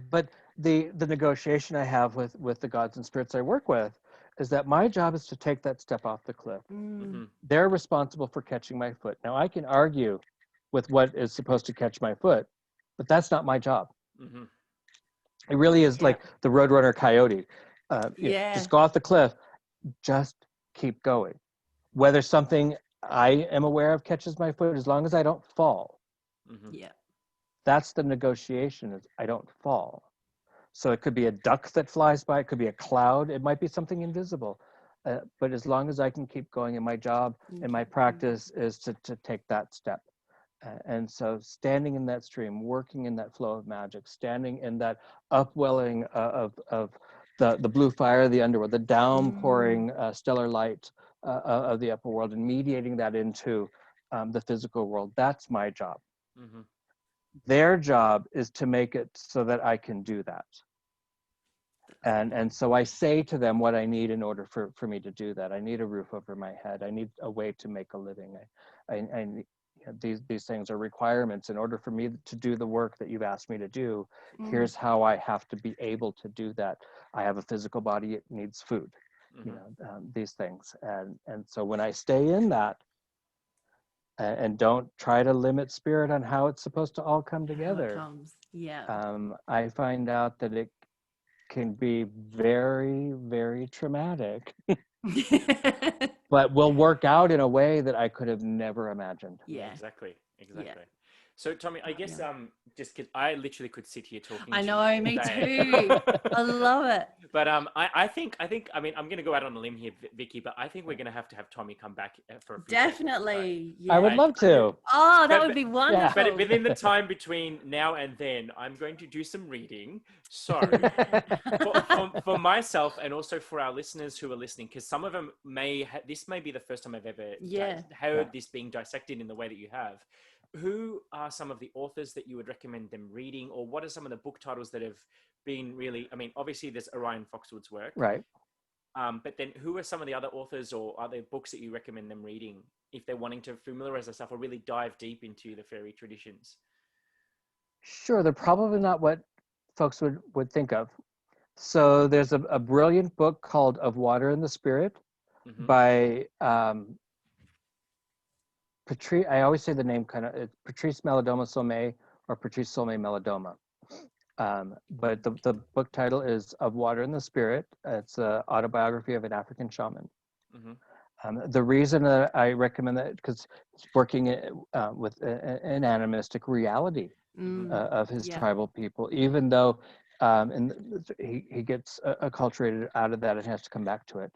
But the negotiation I have with the gods and spirits I work with is that my job is to take that step off the cliff. Mm-hmm. They're responsible for catching my foot. Now I can argue with what is supposed to catch my foot, but that's not my job. Mm-hmm. It really is like the Roadrunner coyote. Just go off the cliff, just keep going. Whether something I am aware of catches my foot, as long as I don't fall. Mm-hmm. Yeah. That's the negotiation, is I don't fall. So it could be a duck that flies by, it could be a cloud, it might be something invisible. But as long as I can keep going, and my job and my practice is to take that step. And so standing in that stream, working in that flow of magic, standing in that upwelling of the blue fire of the underworld, the downpouring stellar light of the upper world, and mediating that into the physical world, that's my job. Mm-hmm. Their job is to make it so that I can do that. And so I say to them what I need in order for me to do that. I need a roof over my head. I need a way to make a living. These things are requirements in order for me to do the work that you've asked me to do. Here's how I have to be able to do that. I have a physical body, it needs food, these things. And so when I stay in that and don't try to limit spirit on how it's supposed to all come together, I find out that it can be very, very traumatic, but will work out in a way that I could have never imagined. Yeah, exactly. Yeah. So Tommie, I guess just because I literally could sit here talking. I know, me too. I love it. But I think I mean I'm going to go out on a limb here, Vicky, but I think we're going to have Tommie come back for a few Definitely. Seconds, yeah. I would love to. Oh, that would be wonderful. But within the time between now and then, I'm going to do some reading. So for myself and also for our listeners who are listening, because some of them this may be the first time I've ever heard this being dissected in the way that you have. Who are some of the authors that you would recommend them reading, or what are some of the book titles that have been really, I mean, obviously there's Orion Foxwood's work. Right. But then who are some of the other authors or other books that you recommend them reading if they're wanting to familiarize themselves or really dive deep into the fairy traditions? Sure, they're probably not what folks would think of. So there's a brilliant book called Of Water and the Spirit by Patrice, I always say the name Patrice Melodoma Sommet or Patrice Sommet Melodoma. But the book title is Of Water and the Spirit. It's an autobiography of an African shaman. The reason that I recommend that, because it's working with an animistic reality of his tribal people, even though he gets acculturated out of that and has to come back to it.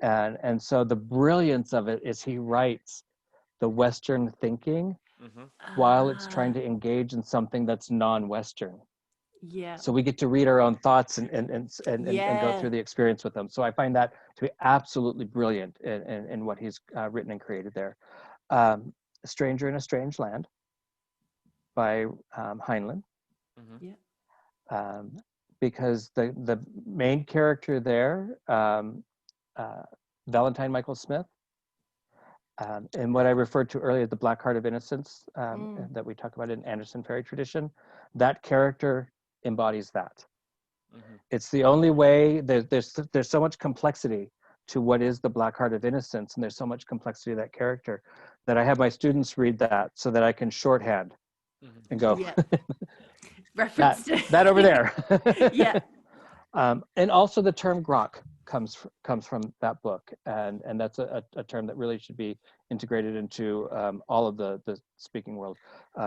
And so the brilliance of it is he writes the Western thinking while it's trying to engage in something that's non-Western. Yeah. So we get to read our own thoughts and go through the experience with them. So I find that to be absolutely brilliant in what he's written and created there. A Stranger in a Strange Land by Heinlein. Because the main character there, Valentine Michael Smith, and what I referred to earlier, the Black Heart of Innocence that we talk about in Anderson Feri tradition, that character embodies that. It's the only way. There's so much complexity to what is the Black Heart of Innocence, and there's so much complexity to that character that I have my students read that so that I can shorthand and go reference that over there. And also the term grok comes from that book, and that's a term that really should be integrated into all of the speaking world,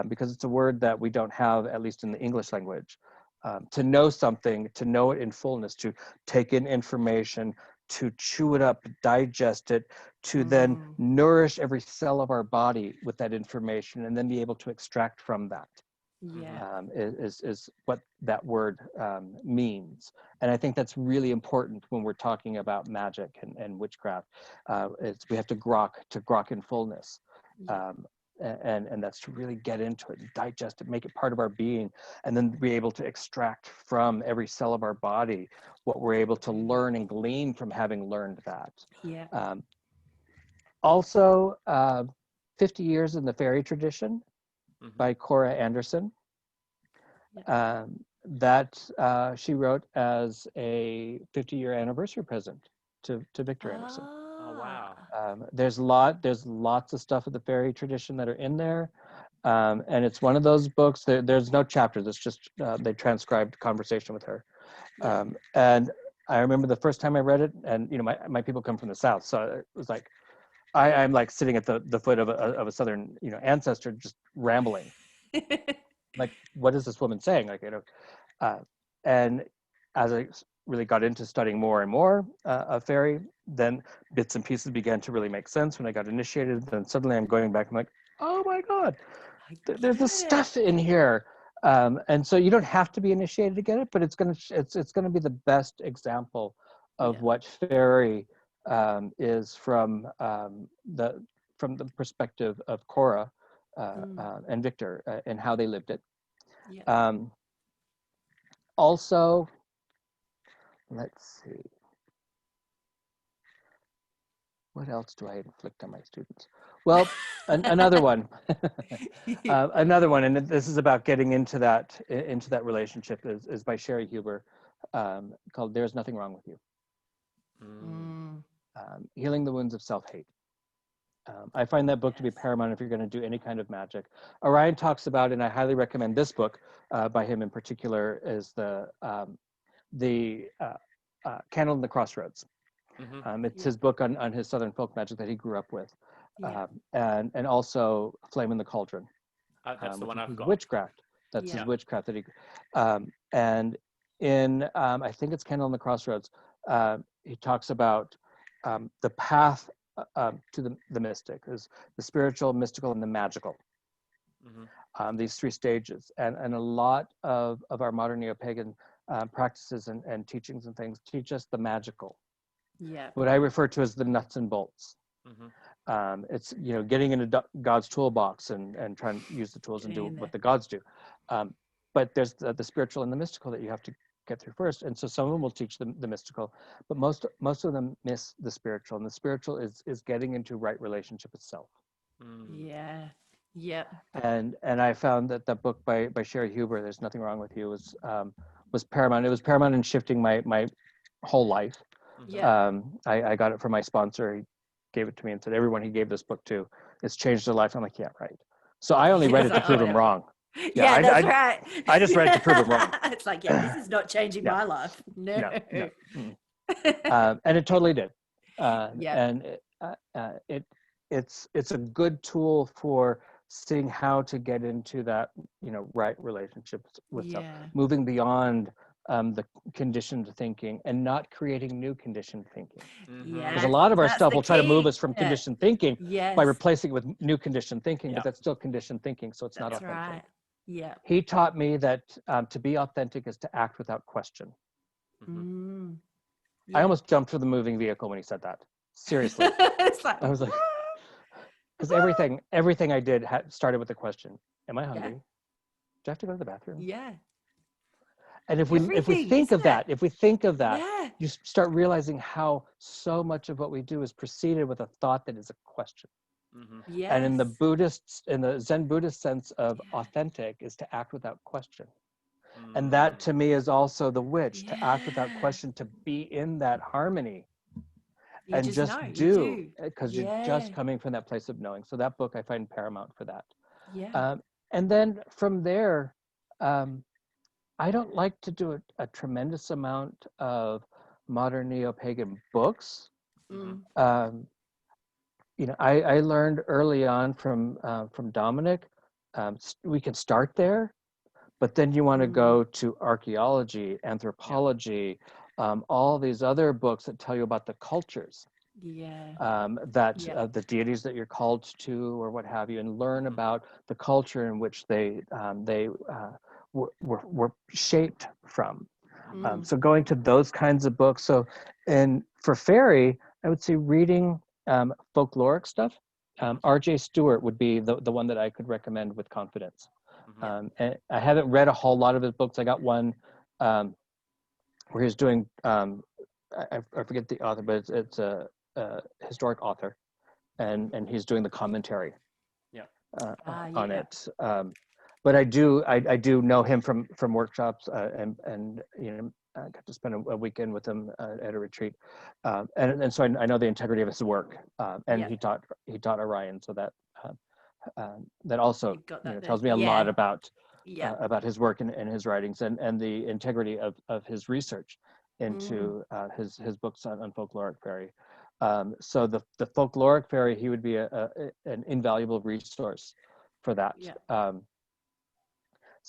because it's a word that we don't have, at least in the English language. To know something, to know it in fullness, to take in information, to chew it up, digest it, to then nourish every cell of our body with that information, and then be able to extract from that. Is what that word means. And I think that's really important when we're talking about magic and witchcraft. We have to grok in fullness. And that's to really get into it, digest it, make it part of our being, and then be able to extract from every cell of our body what we're able to learn and glean from having learned that. Also, 50 Years in the Fairy Tradition by Cora Anderson, that she wrote as a 50-year anniversary present to Victor Anderson. Oh wow! There's lots of stuff of the fairy tradition that are in there, and it's one of those books. There's no chapters. It's just they transcribed conversation with her, and I remember the first time I read it, and my people come from the South, so it was like I'm like sitting at the foot of a Southern ancestor, just rambling. Like, what is this woman saying? Like, and as I really got into studying more and more of fairy, then bits and pieces began to really make sense. When I got initiated, then suddenly I'm going back, I'm like, oh my God, there's this stuff in here. And so you don't have to be initiated to get it, but it's gonna be the best example of what fairy is from the perspective of Cora and Victor and how they lived it. Also, let's see. What else do I inflict on my students? Well, another one, another one, and this is about getting into that relationship is by Sherry Huber, called "There's Nothing Wrong with You." Healing the wounds of self-hate. I find that book to be paramount if you're going to do any kind of magic. Orion talks about, and I highly recommend this book by him in particular, is the Candle in the Crossroads. It's his book on his Southern folk magic that he grew up with, and also Flame in the Cauldron. That's the one I've got. Witchcraft. That's his witchcraft that he. And in I think it's Candle in the Crossroads. He talks about the path to the mystic, is the spiritual, mystical, and the magical. These three stages, and a lot of our modern neo-pagan practices and teachings and things teach us the magical. What I refer to as the nuts and bolts. It's getting into God's toolbox and trying to use the tools and do what the gods do. But there's the spiritual and the mystical that you have to get through first. And so some of them will teach them the mystical, but most of them miss the spiritual. And the spiritual is getting into right relationship itself. And I found that book by Sherry Huber, "There's Nothing Wrong with You," was paramount. It was paramount in shifting my whole life. I got it from my sponsor. He gave it to me and said, everyone he gave this book to, it's changed their life. I'm like, yeah, right. So I only read it to prove him wrong. That's right. I just read it to prove him wrong. It's like, this is not changing my life. No. And it totally did. And it's a good tool for seeing how to get into that right relationships with self, moving beyond the conditioned thinking and not creating new conditioned thinking. Because a lot of our stuff will try to move us from conditioned thinking by replacing it with new conditioned thinking, but that's still conditioned thinking, so it's not authentic. He taught me that to be authentic is to act without question. I almost jumped for the moving vehicle when he said that. Seriously. I was like, because everything I did started with the question: am I hungry? Do I have to go to the bathroom? And if we think of that, you start realizing how so much of what we do is preceded with a thought that is a question. And in the Zen Buddhist sense of authentic is to act without question. And that to me is also the witch, to act without question, to be in that harmony. And just do, because you're just coming from that place of knowing. So that book I find paramount for that. And then from there, I don't like to do a tremendous amount of modern neo-pagan books. I learned early on from Dominic, we can start there, but then you want to go to archaeology, anthropology, all these other books that tell you about the cultures, the deities that you're called to or what have you, and learn about the culture in which they were shaped from. So going to those kinds of books. So, and for Faerie, I would say reading folkloric stuff. R.J. Stewart would be the one that I could recommend with confidence. And I haven't read a whole lot of his books. I got one where he's doing, I forget the author, but it's a historic author, and he's doing the commentary on it. But I do know him from workshops, and I got to spend a weekend with him at a retreat, and so I know the integrity of his work, and he taught Orion, so that also tells me a lot about his work and his writings and the integrity of his research into his books on folkloric fairy. So the folkloric fairy, he would be an invaluable resource for that.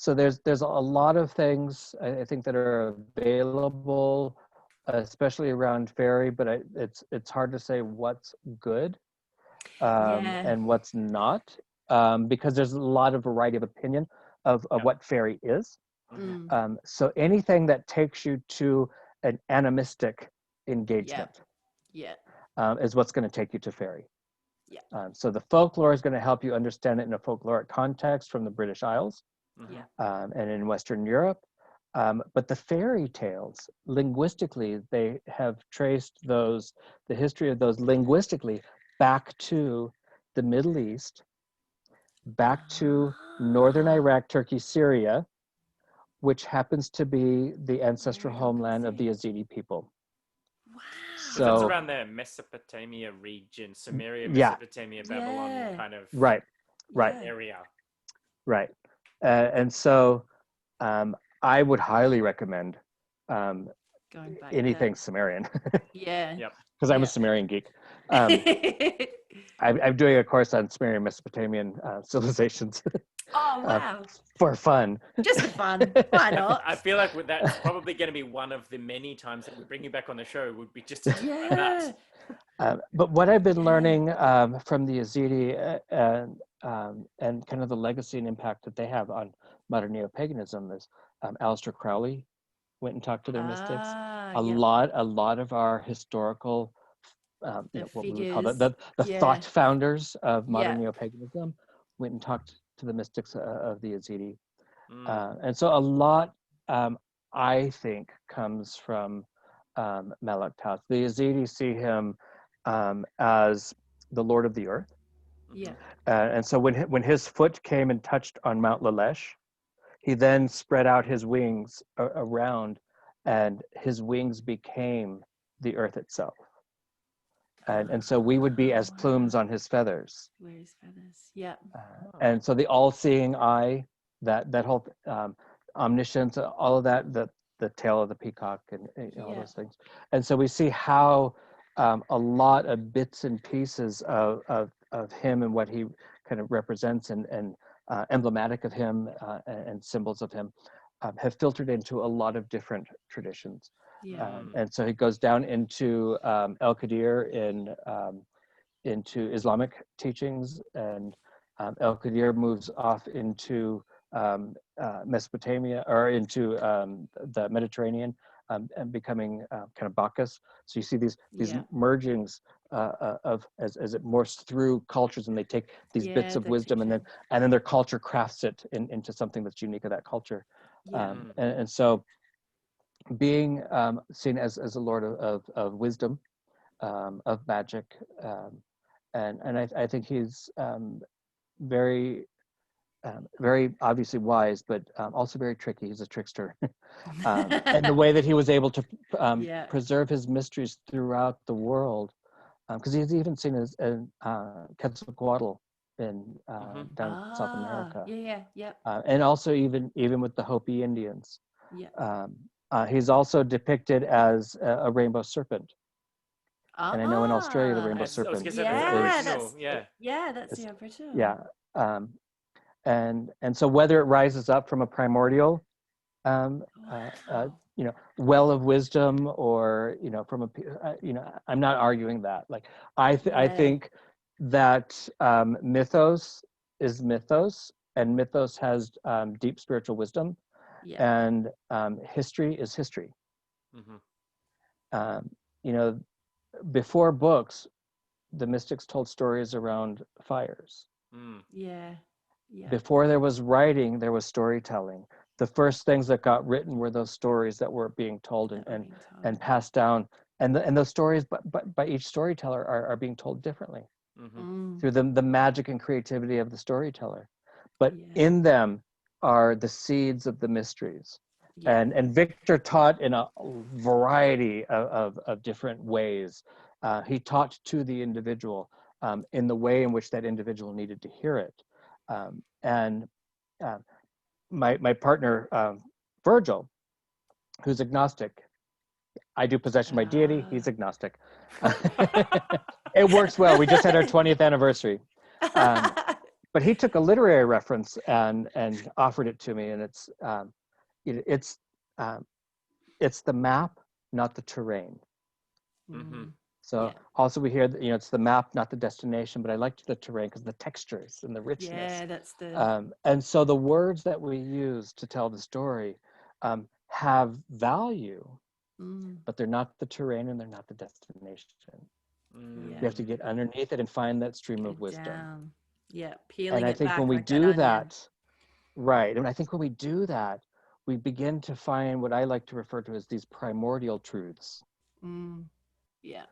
So there's a lot of things I think that are available, especially around fairy, but it's hard to say what's good and what's not, because there's a lot of variety of opinion of what fairy is. So anything that takes you to an animistic engagement is what's going to take you to fairy. So the folklore is going to help you understand it in a folkloric context from the British Isles. And in Western Europe, But the fairy tales, linguistically, they have traced the history of those linguistically back to the Middle East, back to northern Iraq, Turkey, Syria, which happens to be the ancestral homeland of the Yazidi people. Wow. Because that's So, around the Mesopotamia region, Sumeria, yeah, Mesopotamia, Babylon kind of right, area. right. And so I would highly recommend Going back anything there. Sumerian. Yeah. Yep. Because I'm a Sumerian geek. I'm doing a course on Sumerian Mesopotamian civilizations Oh, wow. for fun. Just for fun. Why not? I feel like that's probably going to be one of the many times that we bring you back on the show would be just to talk about that. But what I've been learning from the Yazidi and kind of the legacy and impact that they have on modern neo-paganism is Aleister Crowley went and talked to their mystics. A lot of our historical, what we would call the thought founders of modern neo-paganism went and talked to the mystics of the Yazidi. And so a lot, I think, comes from Melek Taus. The Yazidi see him as the Lord of the Earth. Yeah. And so when his foot came and touched on Mount Lalesh, he then spread out his wings around, and his wings became the earth itself. And so we would be as plumes on his feathers. Where his feathers? Yeah. And so the all-seeing eye, that whole omniscience, all of that, the tail of the peacock, and all those things. And so we see how a lot of bits and pieces of him and what he kind of represents and emblematic of him and symbols of him have filtered into a lot of different traditions. And so he goes down into El Qadir into Islamic teachings, and El Qadir moves off into Mesopotamia or into the Mediterranean, and becoming kind of Bacchus. So you see these mergings of as it morphs through cultures, and they take these bits of wisdom, and then their culture crafts it into something that's unique of that culture. And so being seen as a lord of wisdom, of magic, and I think he's very very obviously wise, but also very tricky. He's a trickster. And the way that he was able to preserve his mysteries throughout the world, because he's even seen as Quetzalcoatl in down South America. And also even with the Hopi Indians. He's also depicted as a rainbow serpent. And I know in Australia the rainbow serpent that's is, that's the Aboriginal. And so whether it rises up from a primordial well of wisdom, or from a I'm not arguing that. Like I think that mythos is mythos, and mythos has deep spiritual wisdom, and history is history. Before books, the mystics told stories around fires. Before there was writing, there was storytelling. The first things that got written were those stories that were being told and passed down. And those stories, by each storyteller, are being told differently through the magic and creativity of the storyteller. But in them are the seeds of the mysteries. And Victor taught in a variety of different ways. He taught to the individual in the way in which that individual needed to hear it. My partner, Virgil, who's agnostic, I do possession by deity, he's agnostic. It works well. We just had our 20th anniversary. But he took a literary reference and offered it to me, and it's the map, not the terrain. So also we hear that, it's the map, not the destination, but I liked the terrain because the textures and the richness. That's the. And so the words that we use to tell the story have value, but they're not the terrain and they're not the destination. You have to get underneath it and find that stream of wisdom. Peeling and I it think back when we like do that, right, and I think when we do that, we begin to find what I like to refer to as these primordial truths. Yeah.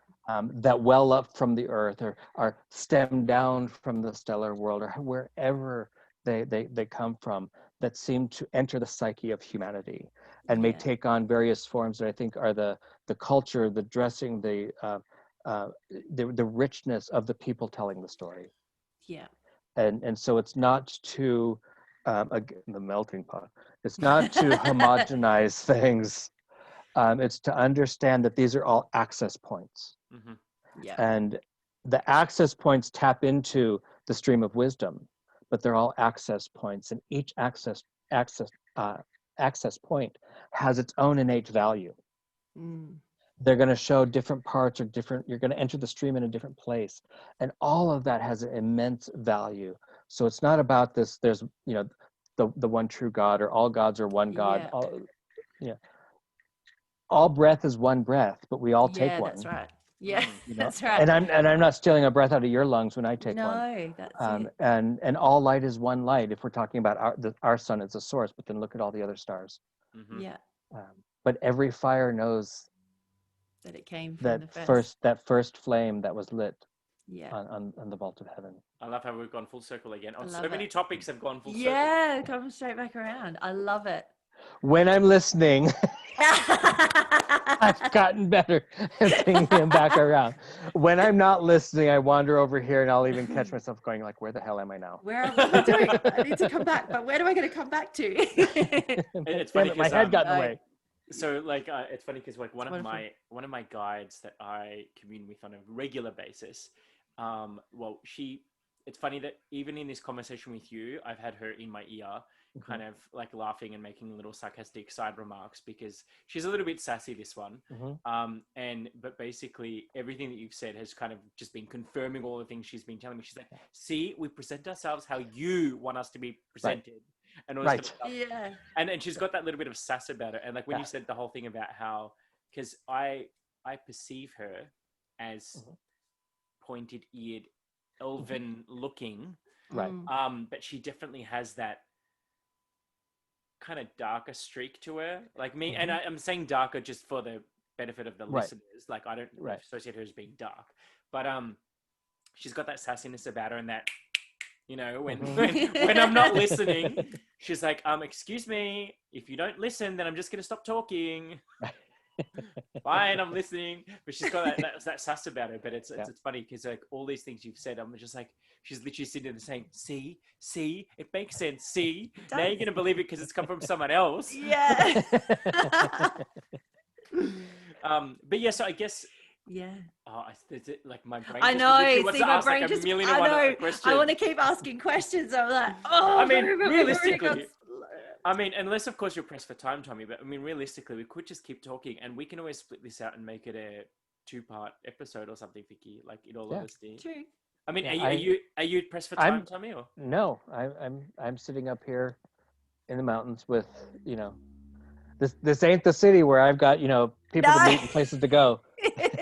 That well up from the earth, or are stemmed down from the stellar world, or wherever they come from, that seem to enter the psyche of humanity and may take on various forms that I think are the culture, the dressing, the richness of the people telling the story. Yeah. And so it's not to again, the melting pot. It's not to homogenize things. It's to understand that these are all access points. Yeah. And the access points tap into the stream of wisdom, but they're all access points, and each access point has its own innate value. They're going to show different parts, or different, you're going to enter the stream in a different place, and all of that has an immense value. So it's not about this, there's, you know, the one true God, or all gods are one God. All breath is one breath, but we all take one. That's right. Yeah, you know? that's right. And I'm not stealing a breath out of your lungs when I take one. No, that's it. And all light is one light. If we're talking about our sun as a source, but then look at all the other stars. Yeah. But every fire knows that it came from that the first flame that was lit yeah on the vault of heaven. I love how we've gone full circle again. On so many topics have gone full circle. Yeah, come straight back around. I love it. When I'm listening, I've gotten better at bringing him back around. When I'm not listening, I wander over here, and I'll even catch myself going like, where the hell am I now? What am I doing? I need to come back, but where am I going to come back to? It's funny, my head got in the way. So like, it's funny because like one of my guides that I commune with on a regular basis, well, it's funny that even in this conversation with you, I've had her in my ear, kind of like laughing and making little sarcastic side remarks, because she's a little bit sassy, this one. But basically everything that you've said has kind of just been confirming all the things she's been telling me. She's like, see, we present ourselves how you want us to be presented. And all this kind of stuff. And she's got that little bit of sass about it. And like when you said the whole thing about how, because I perceive her as pointed eared, elven looking, but she definitely has that kind of darker streak to her, like me. And I'm saying darker just for the benefit of the listeners. Like I don't associate her as being dark, but she's got that sassiness about her, and that, you know, when I'm not listening, she's like, excuse me, if you don't listen, then I'm just gonna stop talking. Fine, I'm listening. But she's got that sass about her. But it's funny because like all these things you've said, I'm just like, she's literally sitting there saying, see, it makes sense. See, now you're gonna believe it because it's come from someone else. Yeah. But yeah, so I guess. Yeah. Oh, like my brain. I know. See, my brain just. I want to keep asking questions. I'm like, oh. I mean, realistically. I mean, unless of course you're pressed for time, Tommie. But I mean, realistically, we could just keep talking, and we can always split this out and make it a 2-part episode or something, Vicky. Like in all honesty. True. I mean, are you pressed for time, Tommie? Or? No, I'm sitting up here in the mountains with, you know, this ain't the city where I've got, you know, people to meet and places to go.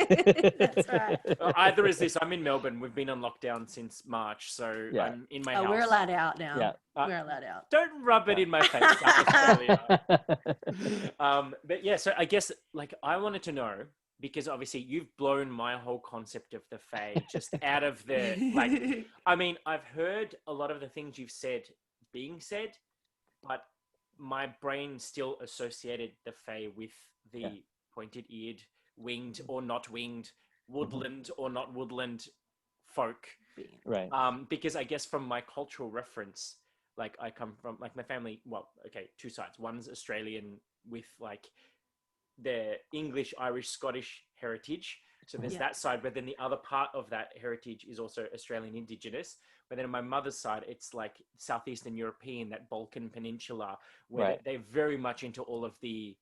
That's right. Either is this. I'm in Melbourne. We've been on lockdown since March, so I'm in my house. We're allowed out now. Yeah. We're allowed out. Don't rub it in my face. But yeah, so I guess like I wanted to know, because obviously you've blown my whole concept of the Fae just out of the, like, I mean, I've heard a lot of the things you've said being said, but my brain still associated the Fae with the pointed eared, winged or not winged, woodland or not woodland folk. Right. Because I guess from my cultural reference, like I come from, like my family, well, okay, 2 sides. One's Australian with like the English, Irish, Scottish heritage. So there's that side, but then the other part of that heritage is also Australian Indigenous. But then on my mother's side, it's like Southeastern European, that Balkan Peninsula, where they're very much into all of the,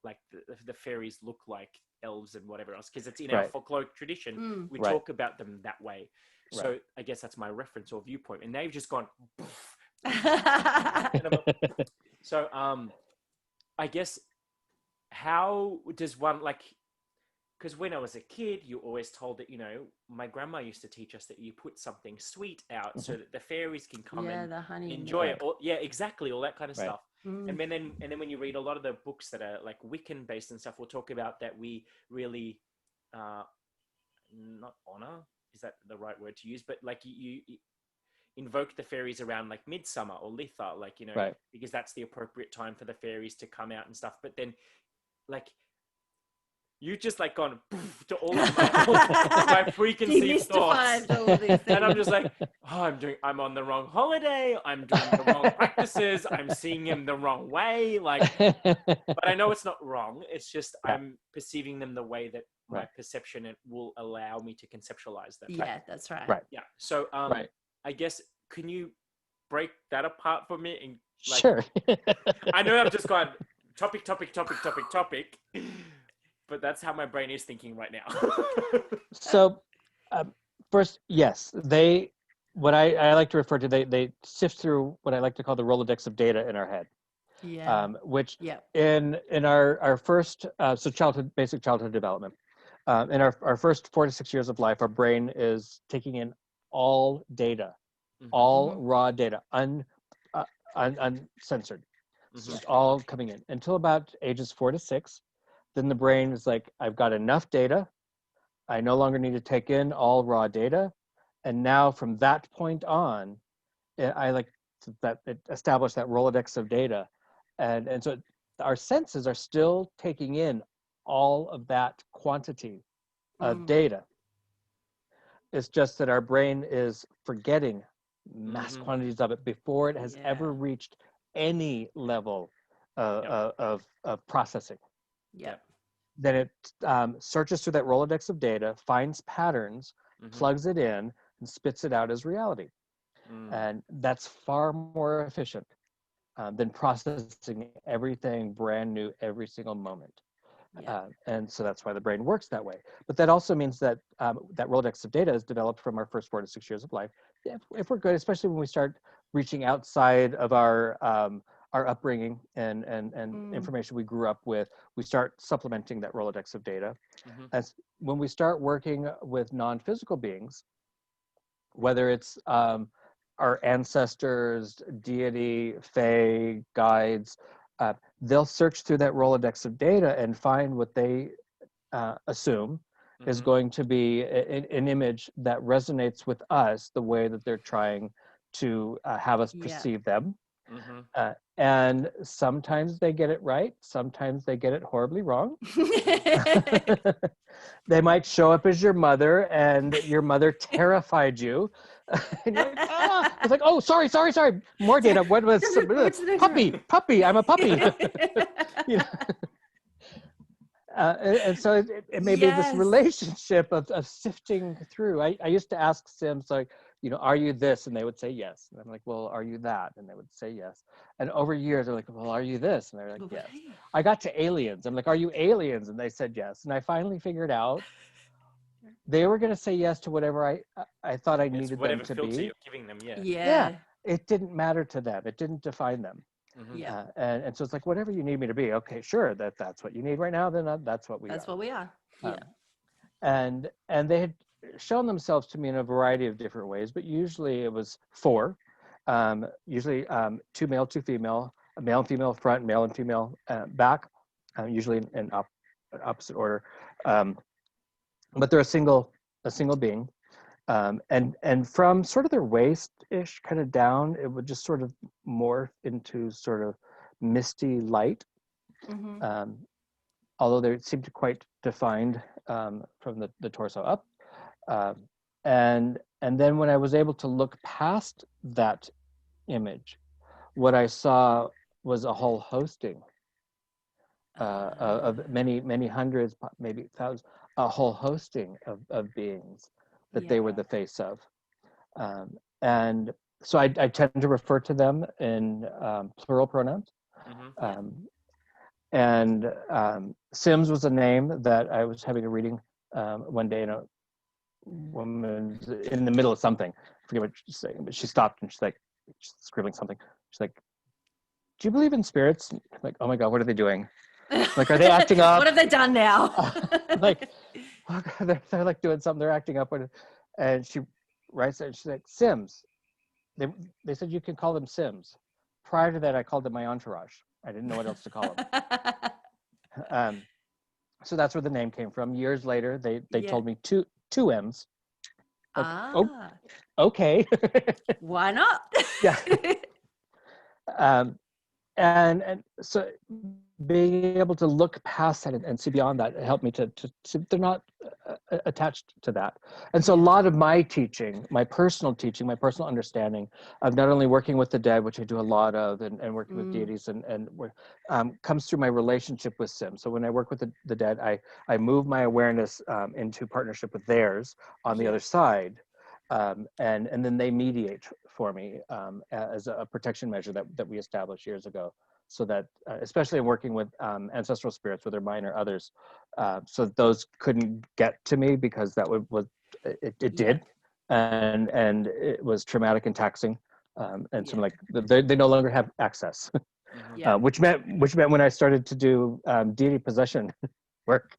like the fairies look like elves and whatever else, because it's in our folkloric tradition. We talk about them that way. So I guess that's my reference or viewpoint. And they've just gone. So I guess how does one, like, because when I was a kid, you always told that, my grandma used to teach us that you put something sweet out so that the fairies can come and the honey enjoy it. Or, yeah, exactly, all that kind of Right. stuff. And then when you read a lot of the books that are like Wiccan based and stuff, we'll talk about that we really not honor, is that the right word to use? But like you invoke the fairies around like midsummer or Litha, like, Right. because that's the appropriate time for the fairies to come out and stuff. But then like you just like gone poof, to all of my preconceived thoughts. All of these things. And I'm just like, I'm on the wrong holiday. I'm doing the wrong practices. I'm seeing him the wrong way. Like, but I know it's not wrong. It's just I'm perceiving them the way that my perception will allow me to conceptualize them. Yeah, that's right. Right. Yeah. So, I guess, can you break that apart for me? And like, Sure. I know I've just gone topic, but that's how my brain is thinking right now. So, first, yes, what I like to refer to, they sift through what I like to call the Rolodex of data in our head. Yeah. Which in our first, basic childhood development, in our first 4 to 6 years of life, our brain is taking in all data, all raw data, uncensored. It's just all coming in until about ages 4 to 6. Then the brain is like, I've got enough data. I no longer need to take in all raw data. And now from that point on, I like that it established that Rolodex of data. And so our senses are still taking in all of that quantity of data. It's just that our brain is forgetting mass quantities of it before it has ever reached any level of processing. Yep. Then it searches through that Rolodex of data, finds patterns, plugs it in, and spits it out as reality. And that's far more efficient than processing everything brand new every single moment. And so that's why the brain works that way. But that also means that that Rolodex of data is developed from our first 4 to 6 years of life. If we're good, especially when we start reaching outside of our upbringing and information we grew up with, we start supplementing that Rolodex of data. As when we start working with non-physical beings, whether it's our ancestors, deity, fae, guides, they'll search through that Rolodex of data and find what they assume is going to be an image that resonates with us the way that they're trying to have us perceive them. And sometimes they get it right. Sometimes they get it horribly wrong. They might show up as your mother, and your mother terrified you. And you're like, it's like, oh, sorry. More data. What was puppy? I'm a puppy. You know? And so it may be this relationship of sifting through. I used to ask Sims, like, are you this? And they would say yes. And I'm like, well, are you that? And they would say yes. And over years, they're like, well, are you this? And they're like, yes. I got to aliens. I'm like, are you aliens? And they said yes. And I finally figured out they were going to say yes to whatever I thought I needed them to be. Whatever filter you're giving them, It didn't matter to them. It didn't define them. And so it's like, whatever you need me to be. Okay, sure. That's what you need right now. Then that's what we are. That's what we are. And they had shown themselves to me in a variety of different ways, but usually it was 4, usually 2 male, 2 female, a male and female front, male and female back, usually in opposite order. But they're a single being. And from sort of their waist-ish kind of down, it would just sort of morph into sort of misty light. Although they seemed to quite defined from the torso up. And then when I was able to look past that image, what I saw was a whole hosting of many hundreds, maybe thousands, a whole hosting of beings that they were the face of. And so I tend to refer to them in plural pronouns. And Sims was a name that I was having a reading one day, and a woman in the middle of something. I forget what she's saying, but she stopped and she's scribbling something. She's like, do you believe in spirits? I'm like, oh my God, what are they doing? Like, are they acting up? What have they done now? they're like doing something, they're acting up, and she writes it, and she's like, Sims. They said you can call them Sims. Prior to that, I called them my entourage. I didn't know what else to call them. So that's where the name came from. Years later, they told me two M's. Like, oh, okay. Why not? Yeah. And so being able to look past that and see beyond that helped me to they're not attached to that. And so a lot of my teaching, my personal understanding of not only working with the dead, which I do a lot of, and working with deities and comes through my relationship with Sim. So when I work with the dead, I move my awareness into partnership with theirs on the other side. And then they mediate for me as a protection measure that we established years ago, so that especially in working with ancestral spirits, whether mine or others, so those couldn't get to me because that it did, and it was traumatic and taxing, and so like they no longer have access, which meant when I started to do deity possession work.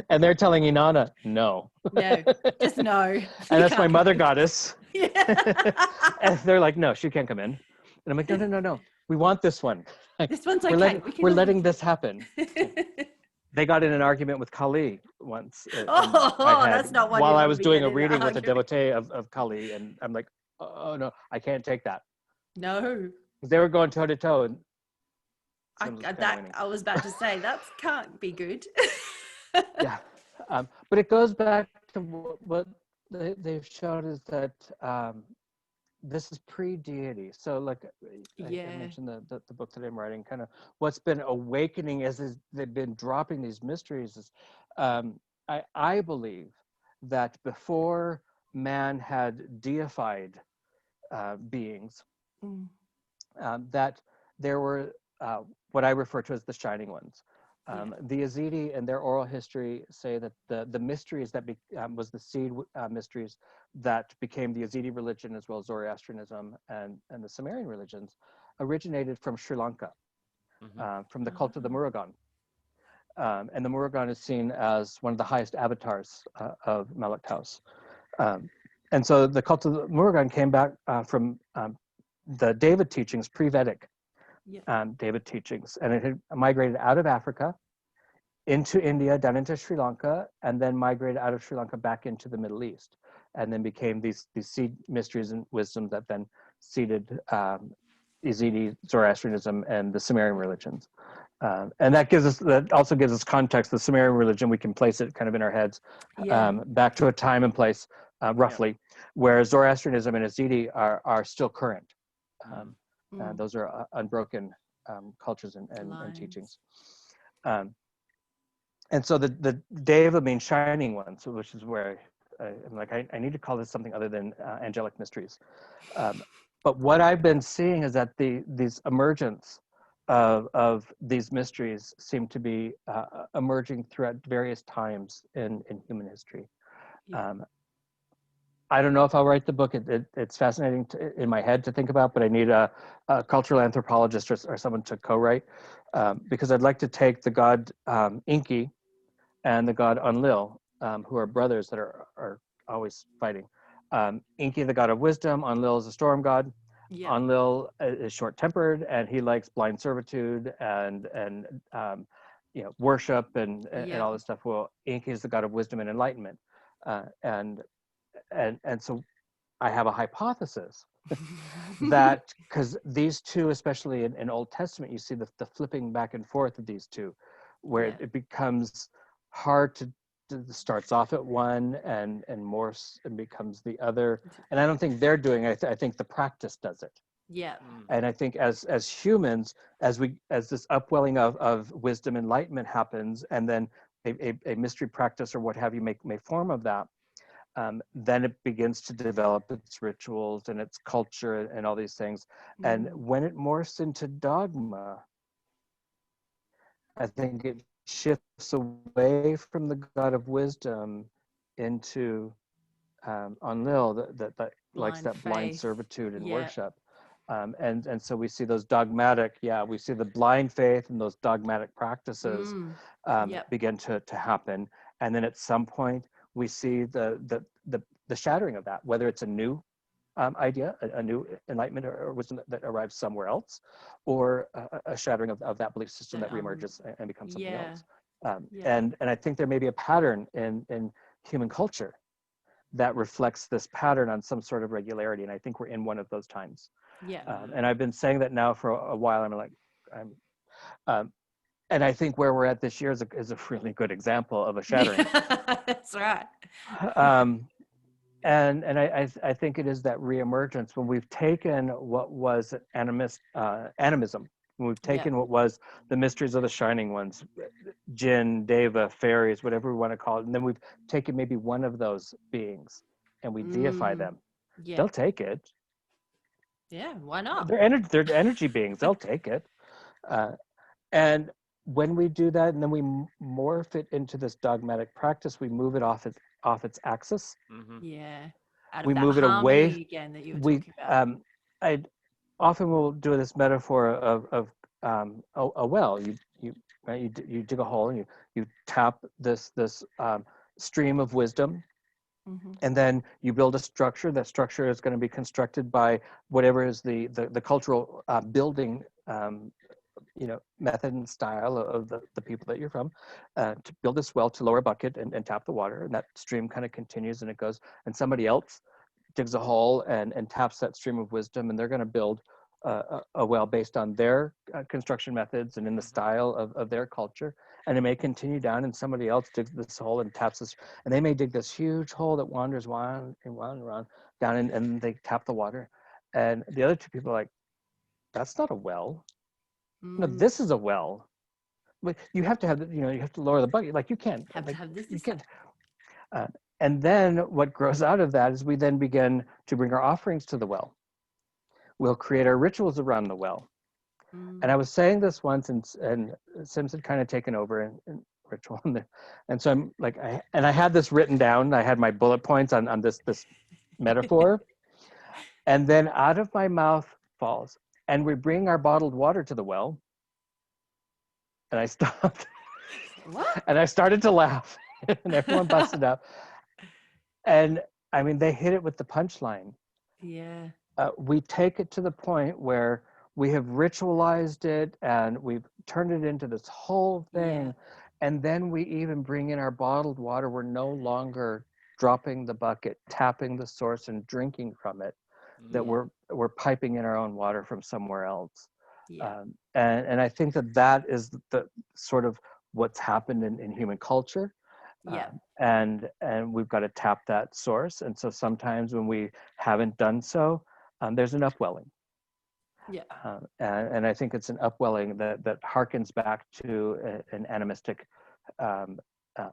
And they're telling Inanna, no. No, just no. And that's my mother goddess. And they're like, no, she can't come in. And I'm like, no. We want this one. Like, this one's okay. We're letting this happen. They got in an argument with Kali once. That's not one. While I was doing a reading with a devotee of Kali, and I'm like, oh no, I can't take that. No. Because they were going toe to toe, and I was about to say that can't be good. Yeah, but it goes back to what they've shown is that this is pre-deity. So like I mentioned the book that I'm writing, kind of what's been awakening as they've been dropping these mysteries is I believe that before man had deified beings, that there were what I refer to as the shining ones. The Yazidi and their oral history say that the mysteries that was the seed mysteries that became the Yazidi religion, as well as Zoroastrianism and the Sumerian religions, originated from Sri Lanka, from the cult of the Murugan. And the Murugan is seen as one of the highest avatars of Malak House. And so the cult of the Murugan came back from the David teachings, pre-Vedic. David teachings, and it had migrated out of Africa into India, down into Sri Lanka, and then migrated out of Sri Lanka back into the Middle East, and then became these seed mysteries and wisdoms that then seeded Yazidi, Zoroastrianism, and the Sumerian religions. And that also gives us context. The Sumerian religion, we can place it kind of in our heads back to a time and place, roughly, where Zoroastrianism and Yazidi are still current. Those are unbroken cultures and teachings. And so the Deva means shining ones, which is where I'm like, I need to call this something other than angelic mysteries. But what I've been seeing is that these emergence of these mysteries seem to be emerging throughout various times in human history. I don't know if I'll write the book. It's fascinating in my head to think about, but I need a cultural anthropologist or someone to co-write, because I'd like to take the god Enki and the god Enlil, who are brothers that are always fighting. Enki, the god of wisdom. Enlil is a storm god. Enlil is short-tempered, and he likes blind servitude and worship and all this stuff. Well, Enki is the god of wisdom and enlightenment, and so I have a hypothesis that because these two, especially in Old Testament, you see the flipping back and forth of these two, where it becomes hard to starts off at one and morphs and becomes the other. And I don't think they're doing it. I think the practice does it. And I think as humans, as this upwelling of wisdom, enlightenment happens, and then a mystery practice or what have you may form of that, then it begins to develop its rituals and its culture and all these things. And when it morphs into dogma, I think it shifts away from the god of wisdom into Enlil, that likes that blind servitude and worship. And so we see those dogmatic, we see the blind faith and those dogmatic practices begin to happen. and then at some point we see the shattering of that, whether it's a new idea, a new enlightenment or wisdom that arrives somewhere else, or a shattering of that belief system that reemerges and becomes something else. And I think there may be a pattern in human culture that reflects this pattern on some sort of regularity, and I think we're in one of those times. And I've been saying that now for a while, and and I think where we're at this year is a really good example of a shattering. That's right. And I think it is that reemergence when we've taken what was animism, when we've taken what was the mysteries of the shining ones, Jinn, Deva, fairies, whatever we want to call it, and then we've taken maybe one of those beings and we deify them. They'll take it. Yeah, why not? They're energy beings. They'll take it. And when we do that, and then we morph it into this dogmatic practice, we move it off its axis. Yeah, out of we that move it harmony away again that you were talking about. I often will do this metaphor of a well. You dig a hole and you tap this stream of wisdom, and then you build a structure. That structure is going to be constructed by whatever is the cultural building method and style of the people that you're from, to build this well, to lower a bucket and tap the water, and that stream kind of continues and it goes, and somebody else digs a hole and taps that stream of wisdom, and they're going to build a well based on their construction methods and in the style of their culture, and it may continue down, and somebody else digs this hole and taps this, and they may dig this huge hole that wanders round and round down, and they tap the water, and the other two people are like, that's not a well. No, this is a well. But you have to have, you have to lower the bucket. Like you can't have to have this. You can't. And then what grows out of that is we then begin to bring our offerings to the well. We'll create our rituals around the well. And I was saying this once, and Sims had kind of taken over in ritual, and so I'm like, I had this written down. I had my bullet points on this metaphor, and then out of my mouth falls, and we bring our bottled water to the well. And I stopped. What? And I started to laugh, and everyone busted up. And I mean, they hit it with the punchline. Yeah. We take it to the point where we have ritualized it and we've turned it into this whole thing. And then we even bring in our bottled water. We're no longer dropping the bucket, tapping the source and drinking from it, that we're piping in our own water from somewhere else. And I think that is the sort of what's happened in human culture. And we've got to tap that source. And so sometimes when we haven't done so, there's an upwelling. And I think it's an upwelling that harkens back to an animistic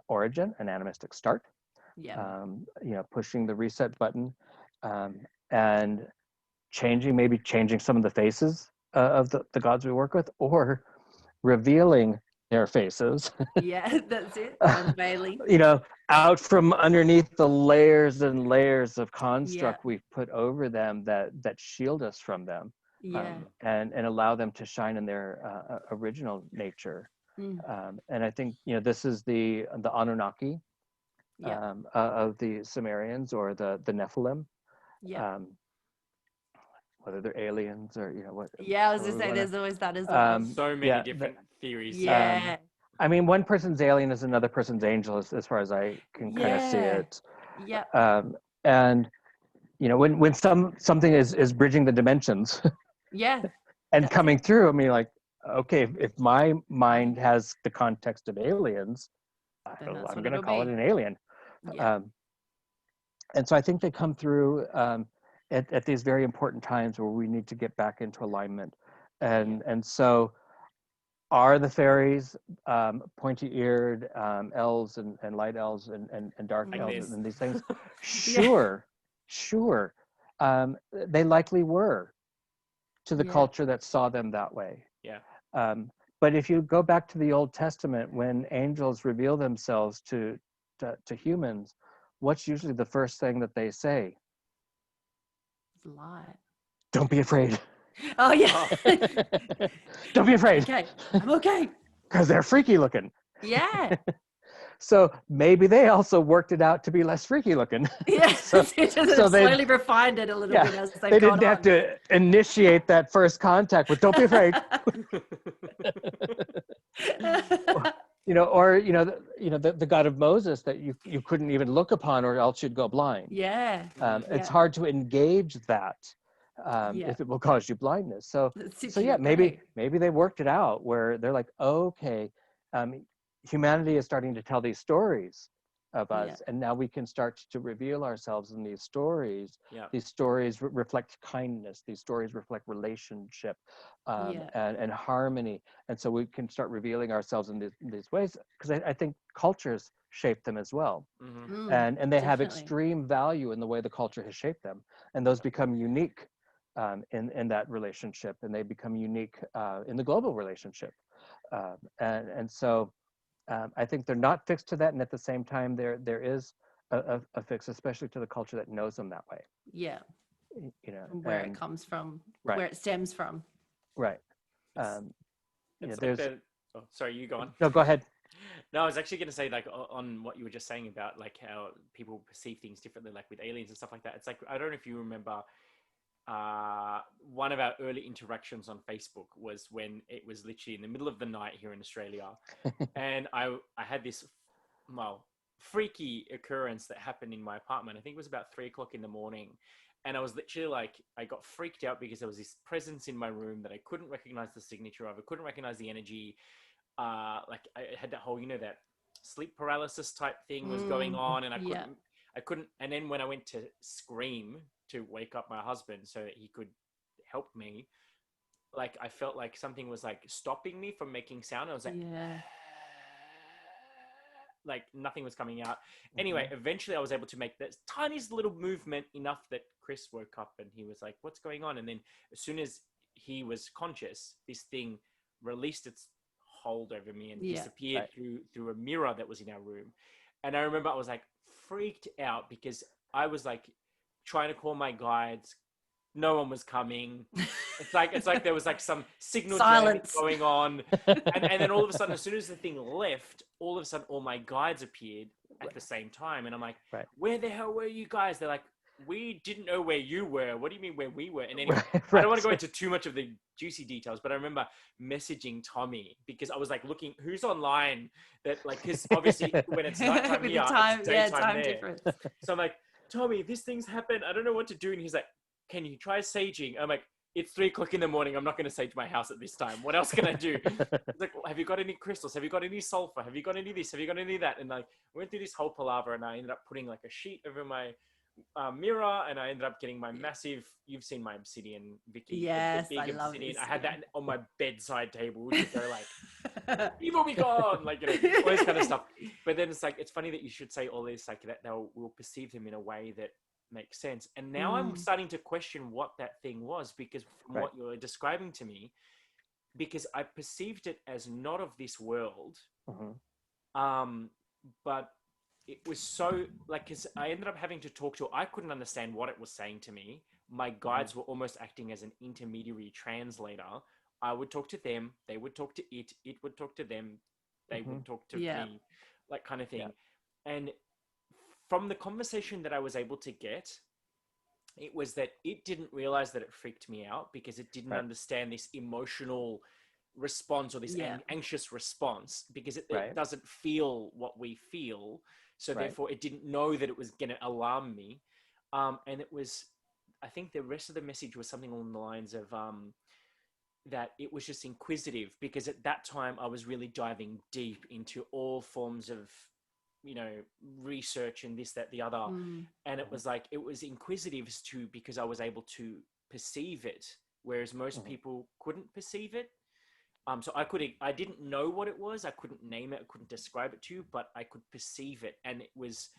origin, an animistic start. Pushing the reset button, and changing some of the faces of the gods we work with, or revealing their faces. That's it. Unveiling. Out from underneath the layers and layers of construct we've put over them that shield us from them, and allow them to shine in their original nature. And I think this is the Anunnaki of the Sumerians, or the Nephilim. Whether they're aliens or what. I was gonna say there's always that as well. So many different theories. I mean, one person's alien is another person's angel, as far as I can kind of see it. And when something is bridging the dimensions, and coming through, I mean, like, okay, if my mind has the context of aliens, I'm going to call it an alien. And so I think they come through at these very important times where we need to get back into alignment. And so are the fairies pointy-eared elves and light elves and dark elves and these things? Sure. They likely were to the culture that saw them that way. But if you go back to the Old Testament, when angels reveal themselves to humans, what's usually the first thing that they say? It's a lie. Don't be afraid. Oh, yeah. Don't be afraid. Okay, I'm okay. Because they're freaky looking. So maybe they also worked it out to be less freaky looking. Yeah, so they slowly refined it a little bit as they've they gone didn't have on. to initiate that first contact with "Don't be afraid." The God of Moses that you couldn't even look upon, or else you'd go blind. Yeah. It's hard to engage that if it will cause you blindness. So yeah, maybe they worked it out where they're like, okay, humanity is starting to tell these stories of us, and now we can start to reveal ourselves in these stories. These stories reflect kindness. These stories reflect relationship and harmony. And so we can start revealing ourselves in these ways, because I think cultures shape them as well. And they have extreme value in the way the culture has shaped them. And those become unique in that relationship, and they become unique in the global relationship. And so I think they're not fixed to that, and at the same time, there is a fix, especially to the culture that knows them that way. Yeah. Where it comes from, where it stems from. Right. It's oh, sorry, you go on. No, go ahead. No, I was actually going to say, like, on what you were just saying about like how people perceive things differently, like with aliens and stuff like that. It's like, I don't know if you remember. One of our early interactions on Facebook was when it was literally in the middle of the night here in Australia, and I had this freaky occurrence that happened in my apartment. I think it was about 3:00 in the morning, and I was literally like, I got freaked out because there was this presence in my room that I couldn't recognize the signature of. I couldn't recognize the energy. Like I had that whole, that sleep paralysis type thing was going on, and I couldn't. And then when I went to scream to wake up my husband so that he could help me, like I felt like something was like stopping me from making sound. I was like, like nothing was coming out. Anyway, eventually I was able to make this tiniest little movement enough that Chris woke up, and he was like, "What's going on?" And then as soon as he was conscious, this thing released its hold over me and disappeared through a mirror that was in our room. And I remember I was like freaked out because I was like trying to call my guides. No one was coming. It's like there was like some signal silence going on. And then all of a sudden, as soon as the thing left, all of a sudden all my guides appeared at the same time. And I'm like, where the hell were you guys? They're like, we didn't know where you were. What do you mean where we were? And anyway, I don't want to go into too much of the juicy details, but I remember messaging Tommie because I was like looking who's online that like, because obviously when it's nighttime here, it's daytime there. Difference. So I'm like, Tommie, this thing's happened. I don't know what to do. And he's like, can you try saging? I'm like, it's 3:00 in the morning. I'm not going to sage my house at this time. What else can I do? He's like, well, have you got any crystals? Have you got any sulfur? Have you got any of this? Have you got any of that? And like, I went through this whole palaver, and I ended up putting like a sheet over my mirror, and I ended up getting my massive, you've seen my obsidian, Vicky. Yes, the big I love obsidian. it. I had that on my bedside table to go like, evil be gone, like, all this kind of stuff. But then it's like, it's funny that you should say all this, like that we'll perceive them in a way that makes sense. And now I'm starting to question what that thing was, because from what you're describing to me, because I perceived it as not of this world, but it was so like, because I ended up having to talk to, I couldn't understand what it was saying to me. My guides were almost acting as an intermediary translator. I would talk to them, they would talk to it would talk to them, they would talk to me, like kind of thing. And from the conversation that I was able to get, it was that it didn't realize that it freaked me out because it didn't understand this emotional response or this anxious response, because it doesn't feel what we feel. So therefore it didn't know that it was going to alarm me. And it was, I think the rest of the message was something along the lines of that it was just inquisitive, because at that time I was really diving deep into all forms of, research and this, that, the other. And it was like, it was inquisitive because I was able to perceive it, whereas most people couldn't perceive it. So I didn't know what it was. I couldn't name it. I couldn't describe it to you, but I could perceive it. And it was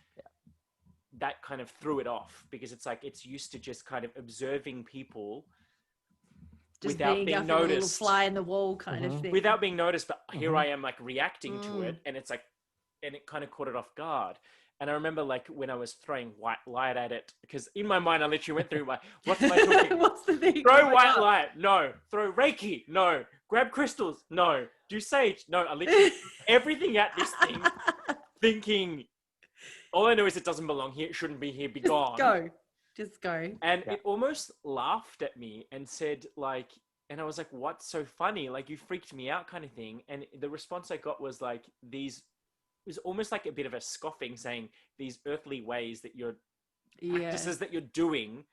that kind of threw it off, because it's like, it's used to just kind of observing people just without being noticed. A little fly in the wall kind of thing. Without being noticed, but here I am like reacting to it. And it's like, and it kind of caught it off guard. And I remember like when I was throwing white light at it, because in my mind I literally went through what's my talking? What's the thing? Throw white light, no. Throw Reiki, no. Grab crystals, no. Do sage, no. I literally everything at this thing, thinking, all I know is it doesn't belong here. It shouldn't be here. Be gone. Just go. And it almost laughed at me and said, like, and I was like, what's so funny? Like, you freaked me out kind of thing. And the response I got was like, it was almost like a bit of a scoffing, saying these earthly ways that you're, practices that you're doing,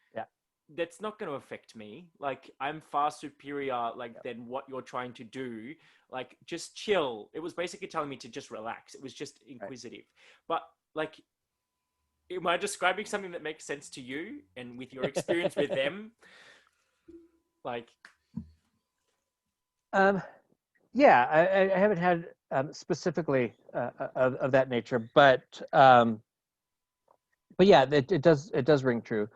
that's not going to affect me. Like, I'm far superior, like, than what you're trying to do. Like, just chill. It was basically telling me to just relax. It was just inquisitive. But, like, am I describing something that makes sense to you and with your experience with them? Like, yeah, I haven't had specifically of that nature, but yeah, it does ring true,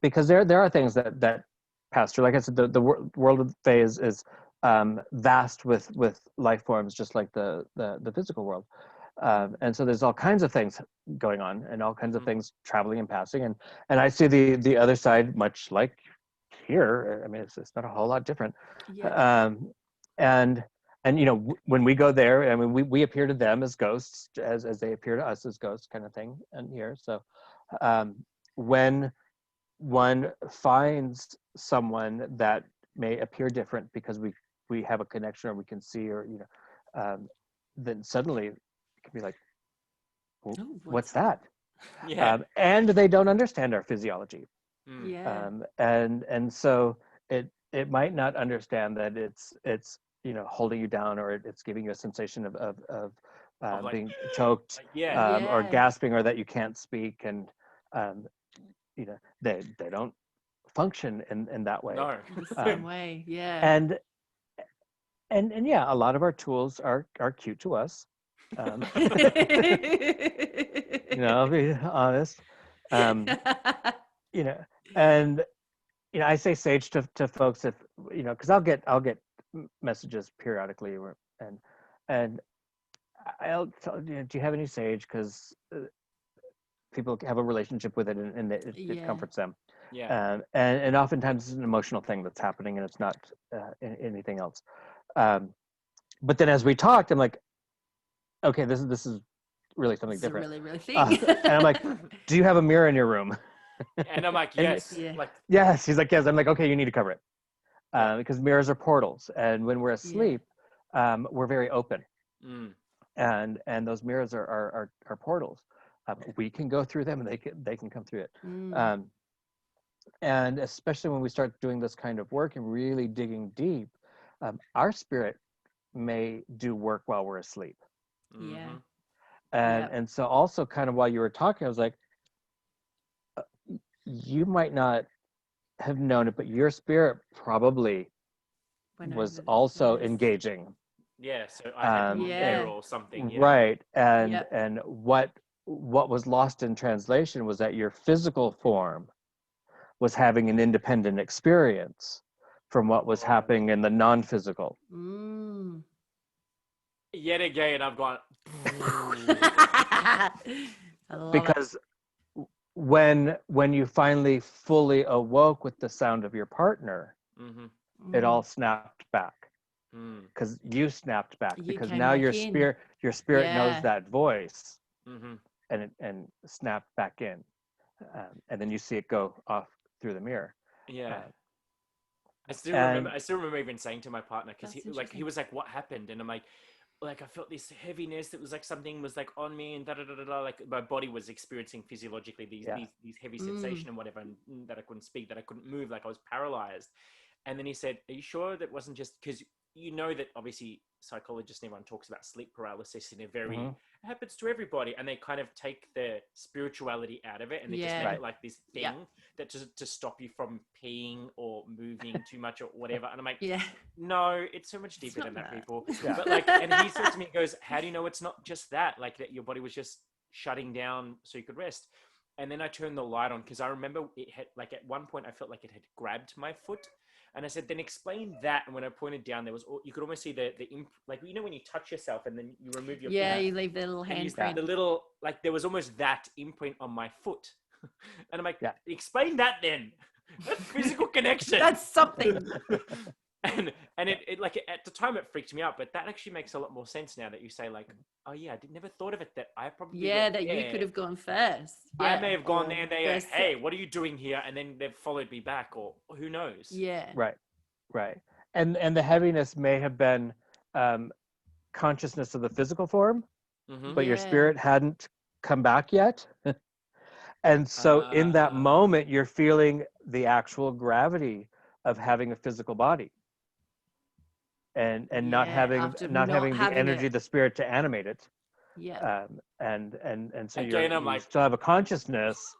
because there are things that pass through. Like I said, the world of Fae is vast with life forms, just like the physical world. And so there's all kinds of things going on and all kinds of things traveling and passing. And I see the other side, much like here. I mean, it's not a whole lot different. And when we go there, I mean, we appear to them as ghosts, as they appear to us as ghosts, kind of thing. And here, so when one finds someone that may appear different because we have a connection, or we can see, or then suddenly it can be like, well, what's that? And they don't understand our physiology. And so it might not understand that it's holding you down, or it's giving you a sensation of like, being choked, or gasping, or that you can't speak, and they don't function in that way. No, the same way. And yeah, a lot of our tools are cute to us. I'll be honest. And I say sage to folks, if because I'll get messages periodically, and I'll tell do you have any sage, because people have a relationship with it, and it comforts them. And oftentimes it's an emotional thing that's happening, and it's not anything else. But then as we talked, I'm like, okay, this is really something different. Really thing. And I'm like, do you have a mirror in your room? And I'm like, yes. Like, yes. He's like, yes. I'm like, okay, you need to cover it, because mirrors are portals, and when we're asleep, we're very open, and those mirrors are portals. We can go through them, and they can come through it. And especially when we start doing this kind of work and really digging deep, our spirit may do work while we're asleep. And so also, kind of while you were talking, I was like, you might not have known it, but your spirit probably was also engaging. So I had a mirror or something. Right. And what was lost in translation was that your physical form was having an independent experience from what was happening in the non-physical. Yet again, I've gone. Because when you finally fully awoke with the sound of your partner, it all snapped back. Because you snapped back, because now your spirit knows that voice, and snapped back in, and then you see it go off through the mirror. I still remember even saying to my partner, because he was like, what happened? And I'm like, I felt this heaviness that was like something was like on me, and like my body was experiencing physiologically these heavy sensation and whatever, and that I couldn't speak, that I couldn't move, like I was paralyzed. And then he said, are you sure that wasn't just because that obviously psychologists and everyone talks about sleep paralysis in a very it happens to everybody, and they kind of take the spirituality out of it, and they just make it like this thing that to stop you from peeing or moving too much or whatever. And I'm like, no, it's so much deeper than that, people. But like, and he said to me, he goes, how do you know it's not just that, like that your body was just shutting down so you could rest? And then I turned the light on, because I remember it had, like, at one point I felt like it had grabbed my foot. And I said, then explain that. And when I pointed down, there was, you could almost see like, when you touch yourself and then you remove your foot. You leave the little handprint. The little, like, there was almost that imprint on my foot. And I'm like, explain that then. That's physical connection. That's something. And it like at the time it freaked me out, but that actually makes a lot more sense now that you say like, oh yeah, Mm-hmm. never thought of it that I probably Yeah, went that you there. could have gone first. I Yeah. may have gone Or there and they first- hey, what are you doing here? And then they've followed me back, or who knows? Yeah. Right. And the heaviness may have been consciousness of the physical form, Mm-hmm. but your Yeah. spirit hadn't come back yet. And so in that moment, you're feeling the actual gravity of having a physical body, and not Yeah, having after not not having the having energy it. of the spirit to animate it. Yeah. And so Again, I'm you like, still have a consciousness.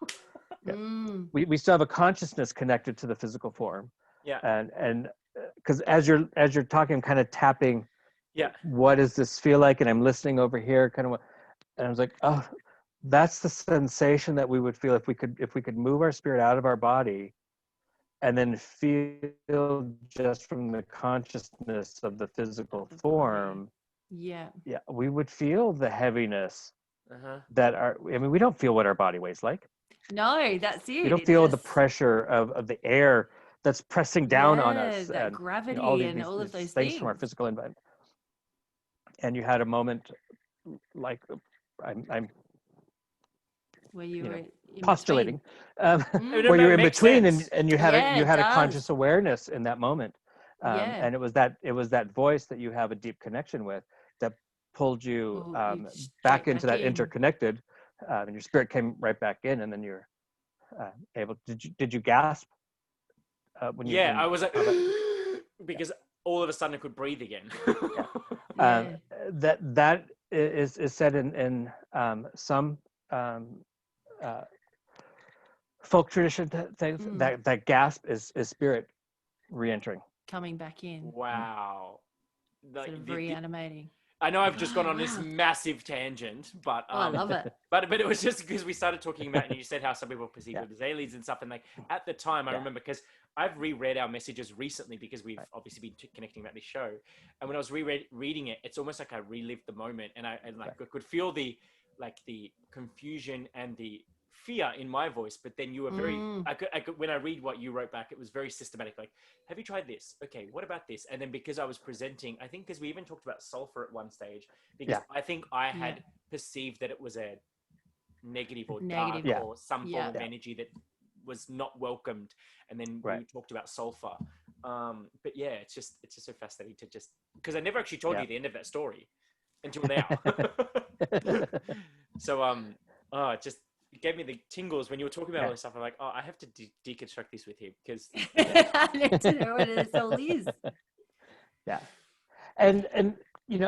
Yeah. Mm. We still have a consciousness connected to the physical form. yeah, And because as you're talking, I'm kind of tapping. yeah. What does this feel like? And I'm listening over here, kind of. And I was like, oh, that's the sensation that we would feel if we could move our spirit out of our body, and then feel just from the consciousness of the physical The body. form. Yeah. Yeah, we would feel the heaviness Uh-huh. that we don't feel what our body weighs like. No, that's it. We don't It feel the just, pressure of the air that's pressing down on us, that and gravity all and all of these those things from our things. physical environment. And you had a moment like I'm Where you were in postulating, between. where you're in Makes between, sense. and you had Yeah, you it had a does. conscious awareness in that moment, Yeah. and it was that voice that you have a deep connection with that pulled you back straight into that in. interconnected, and your spirit came right back in, and then you're able. Did you gasp when you Yeah, when I you was like, saw that? because all of a sudden I could breathe again. Yeah. Yeah. That is said in some uh, folk tradition things, that gasp is spirit re-entering. Coming back in. Wow. Sort of reanimating. I know I've just gone on this Wow. massive tangent, but Oh, I love it. but it was just because we started talking about, and you said how some people perceive Yeah. it as aliens and stuff, and like at the time I remember, because I've reread our messages recently because we've obviously been connecting about this show, and when I was reading it, it's almost like I relived the moment, and I could feel the confusion and the fear in my voice, but then you were very I could when I read what you wrote back, it was very systematic, like, have you tried this? Okay, what about this? And then because I was presenting, I think because we even talked about sulfur at one stage, because I think I had perceived that it was a negative or dark or some form of energy that was not welcomed, and then we talked about sulfur. But yeah, it's just so fascinating to just, because I never actually told you the end of that story until now. So it just gave me the tingles when you were talking about all this stuff. I'm like, oh, I have to deconstruct this with him, because I need to know what it all is. Yeah. And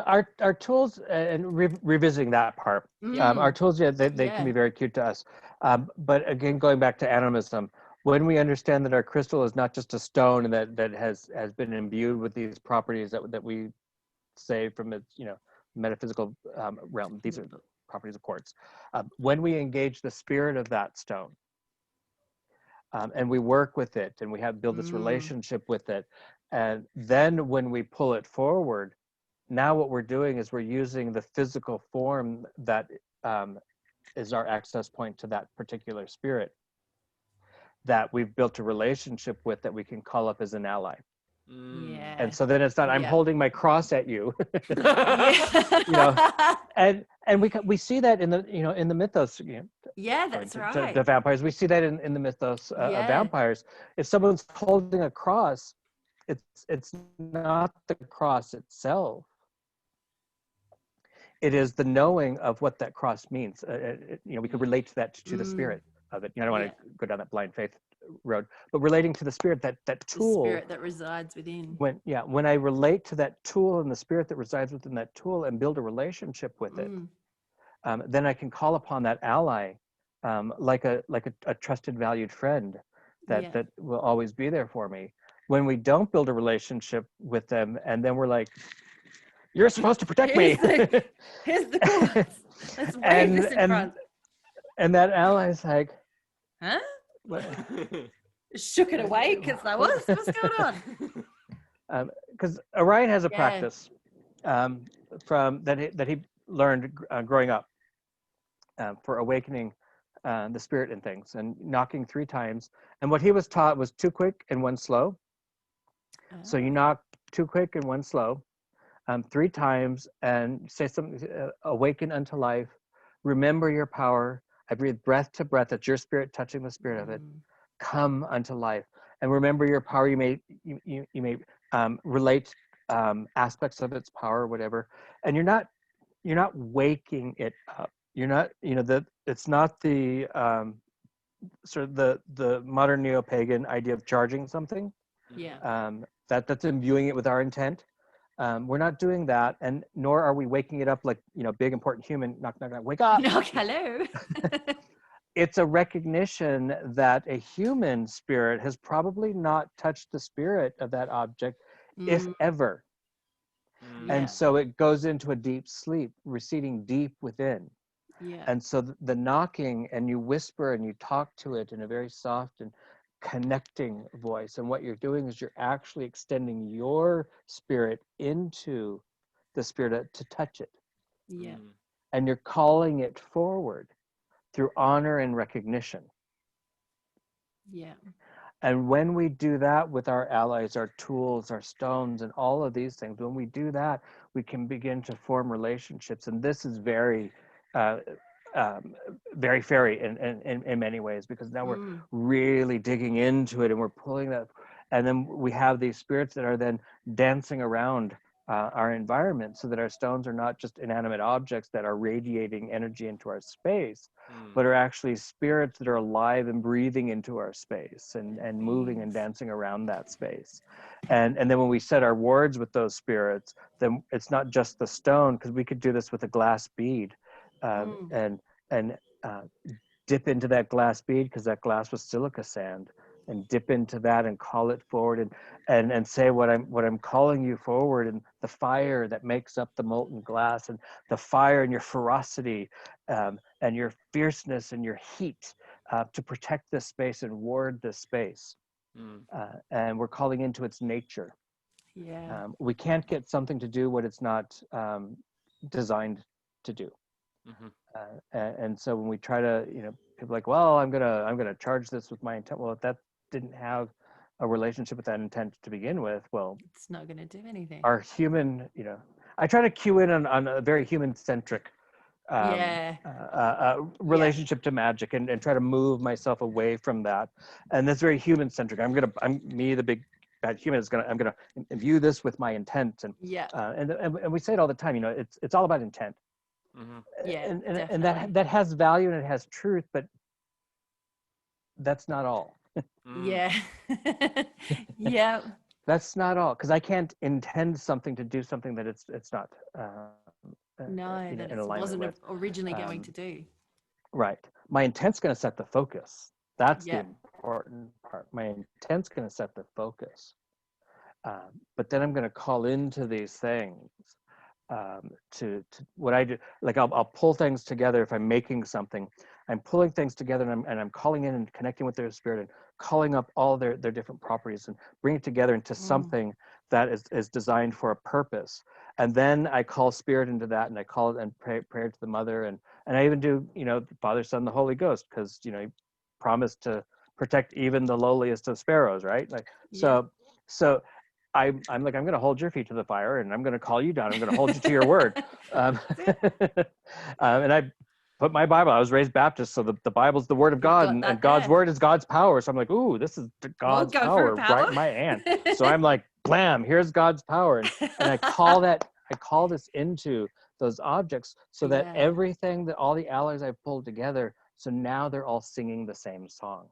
our tools, and revisiting that part, our tools, they can be very cute to us, but again, going back to animism, when we understand that our crystal is not just a stone and that has been imbued with these properties that we say from its metaphysical realm, these are the properties of quartz. When we engage the spirit of that stone, and we work with it, and we build this relationship with it, and then when we pull it forward, now what we're doing is we're using the physical form that is our access point to that particular spirit that we've built a relationship with, that we can call up as an ally. Yeah. And so then it's not, I'm holding my cross at you. And we see that in the mythos. Yeah, that's right. The vampires, we see that in the mythos of vampires. If someone's holding a cross, it's not the cross itself. It is the knowing of what that cross means. We could relate to that to the spirit of it. I don't want to go down that blind faith road, but relating to the spirit, that tool, the spirit that resides within. When I relate to that tool and the spirit that resides within that tool and build a relationship with it, then I can call upon that ally, like a trusted, valued friend that will always be there for me. When we don't build a relationship with them, and then we're like, you're supposed to protect me. Here's the cross. Let's wave this in front. And that ally's like, huh? Shook it away because what's going on? Because Orion has a practice from that he learned growing up for awakening the spirit in things, and knocking 3 times. And what he was taught was 2 quick and 1 slow. So you knock 2 quick and 1 slow, 3 times, and say something, awaken unto life, remember your power. I breathe breath to breath, that's your spirit touching the spirit of it. Come unto life, and remember your power. You may relate aspects of its power, whatever, and you're not waking it up. You're not, that it's not the sort of the modern neo-pagan idea of charging something. Yeah. That's imbuing it with our intent. We're not doing that, and nor are we waking it up like, big important human, knock, knock, knock, wake up. Knock, hello. It's a recognition that a human spirit has probably not touched the spirit of that object, if ever. And so it goes into a deep sleep, receding deep within. Yeah. And so the knocking, and you whisper and you talk to it in a very soft and connecting voice. And what you're doing is you're actually extending your spirit into the spirit to touch it. Yeah. And you're calling it forward through honor and recognition. Yeah. And when we do that with our allies, our tools, our stones, and all of these things, when we do that, we can begin to form relationships. And this is very, very Faery in many ways, because now we're really digging into it, and we're pulling that. And then we have these spirits that are then dancing around our environment, so that our stones are not just inanimate objects that are radiating energy into our space, but are actually spirits that are alive and breathing into our space, and moving and dancing around that space. And then when we set our wards with those spirits, then it's not just the stone, because we could do this with a glass bead, and dip into that glass bead, because that glass was silica sand, and dip into that and call it forward, and say what I'm calling you forward, and the fire that makes up the molten glass, and the fire and your ferocity, and your fierceness and your heat, to protect this space and ward this space. And we're calling into its nature. Yeah. We can't get something to do what it's not designed to do. And so when we try to, people are like, well, I'm gonna charge this with my intent. Well, if that didn't have a relationship with that intent to begin with, well, it's not going to do anything. Our human, I try to cue in on a very human-centric relationship to magic, and try to move myself away from that. And that's very human-centric. I'm me, the big bad human, I'm gonna imbue this with my intent, and and we say it all the time. It's all about intent. And that has value and it has truth, but that's not all. Yeah. Yeah. That's not all, because I can't intend something to do something that it's not. No, that it wasn't originally going to do. Right. My intent's going to set the focus. That's the important part. My intent's going to set the focus. But then I'm going to call into these things. To what I do, like I'll pull things together. If I'm making something, I'm pulling things together, and I'm calling in and connecting with their spirit, and calling up all their different properties, and bring it together into something that is designed for a purpose. And then I call spirit into that, and I call it and pray to the mother, and I even do, the Father, Son, the Holy Ghost, because he promised to protect even the lowliest of sparrows, right? Like so. I'm like, I'm going to hold your feet to the fire, and I'm going to call you down. I'm going to hold you to your word. And I put my Bible. I was raised Baptist, so the Bible's the word of God, and God's word is God's power. So I'm like, ooh, this is God's power right in my hand. So I'm like, blam, here's God's power. And I call this into those objects, so that everything, that all the allies I've pulled together, so now they're all singing the same song.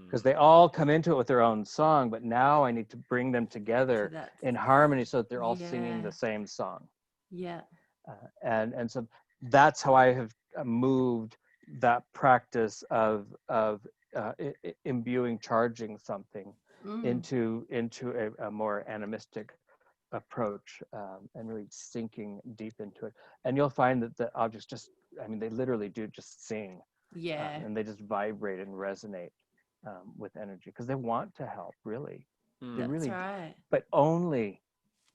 Because they all come into it with their own song, but now I need to bring them together in harmony, so that they're all singing the same song. And so that's how I have moved that practice of imbuing, charging something into a more animistic approach, and really sinking deep into it. And you'll find that the objects they literally do just sing. And they just vibrate and resonate with energy, because they want to help, really. They really do. But only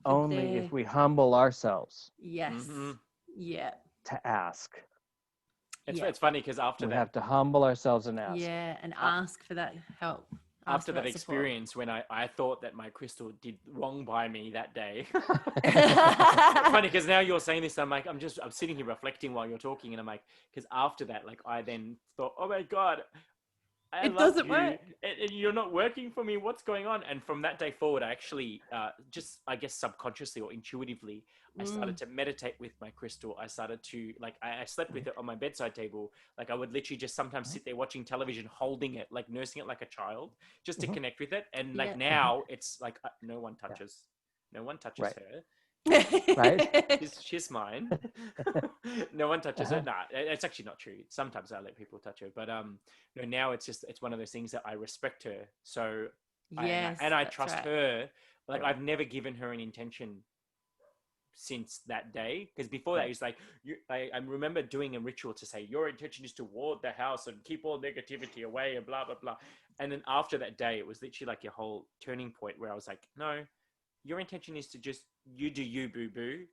if we humble ourselves. To ask. It's funny, because after we that, have to humble ourselves and ask. And ask for that help. after that experience when I thought that my crystal did wrong by me that day. It's funny because now you're saying this, I'm like, I'm sitting here reflecting while you're talking, and I'm like, because after that, like, I then thought, oh my God, it doesn't work. And you're not working for me. What's going on? And from that day forward, I actually just, I guess, subconsciously or intuitively, I started to meditate with my crystal. I started to, like, I slept with it on my bedside table. Like, I would literally just sometimes sit there watching television, holding it, like nursing it like a child, just to connect with it. And like now, it's like no one touches her. Right. She's mine. No one touches her. Nah, it's actually not true. Sometimes I let people touch her, but no, now it's one of those things that I respect her. So I trust her. Like, I've never given her an intention since that day, because before that, it's like I remember doing a ritual to say your intention is to ward the house and keep all negativity away and blah blah blah. And then after that day, it was literally like a whole turning point where I was like, no, your intention is to just you do you, boo boo.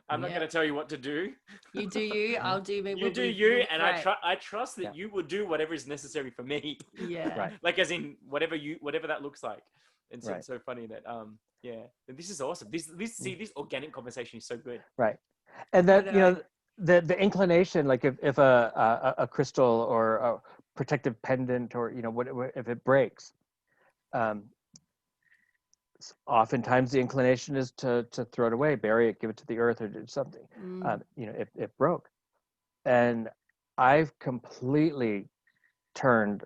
I'm not going to tell you what to do. You do you, I'll do me. You do you, and I trust that you will do whatever is necessary for me. Yeah. Right. Like, as in whatever that looks like. And so it's so funny that this is awesome. This organic conversation is so good. Right. And that, you know, the inclination, like if a crystal or a protective pendant, or, you know, whatever, if it breaks, oftentimes the inclination is to throw it away, bury it, give it to the earth, or do something. You know, it broke. And I've completely turned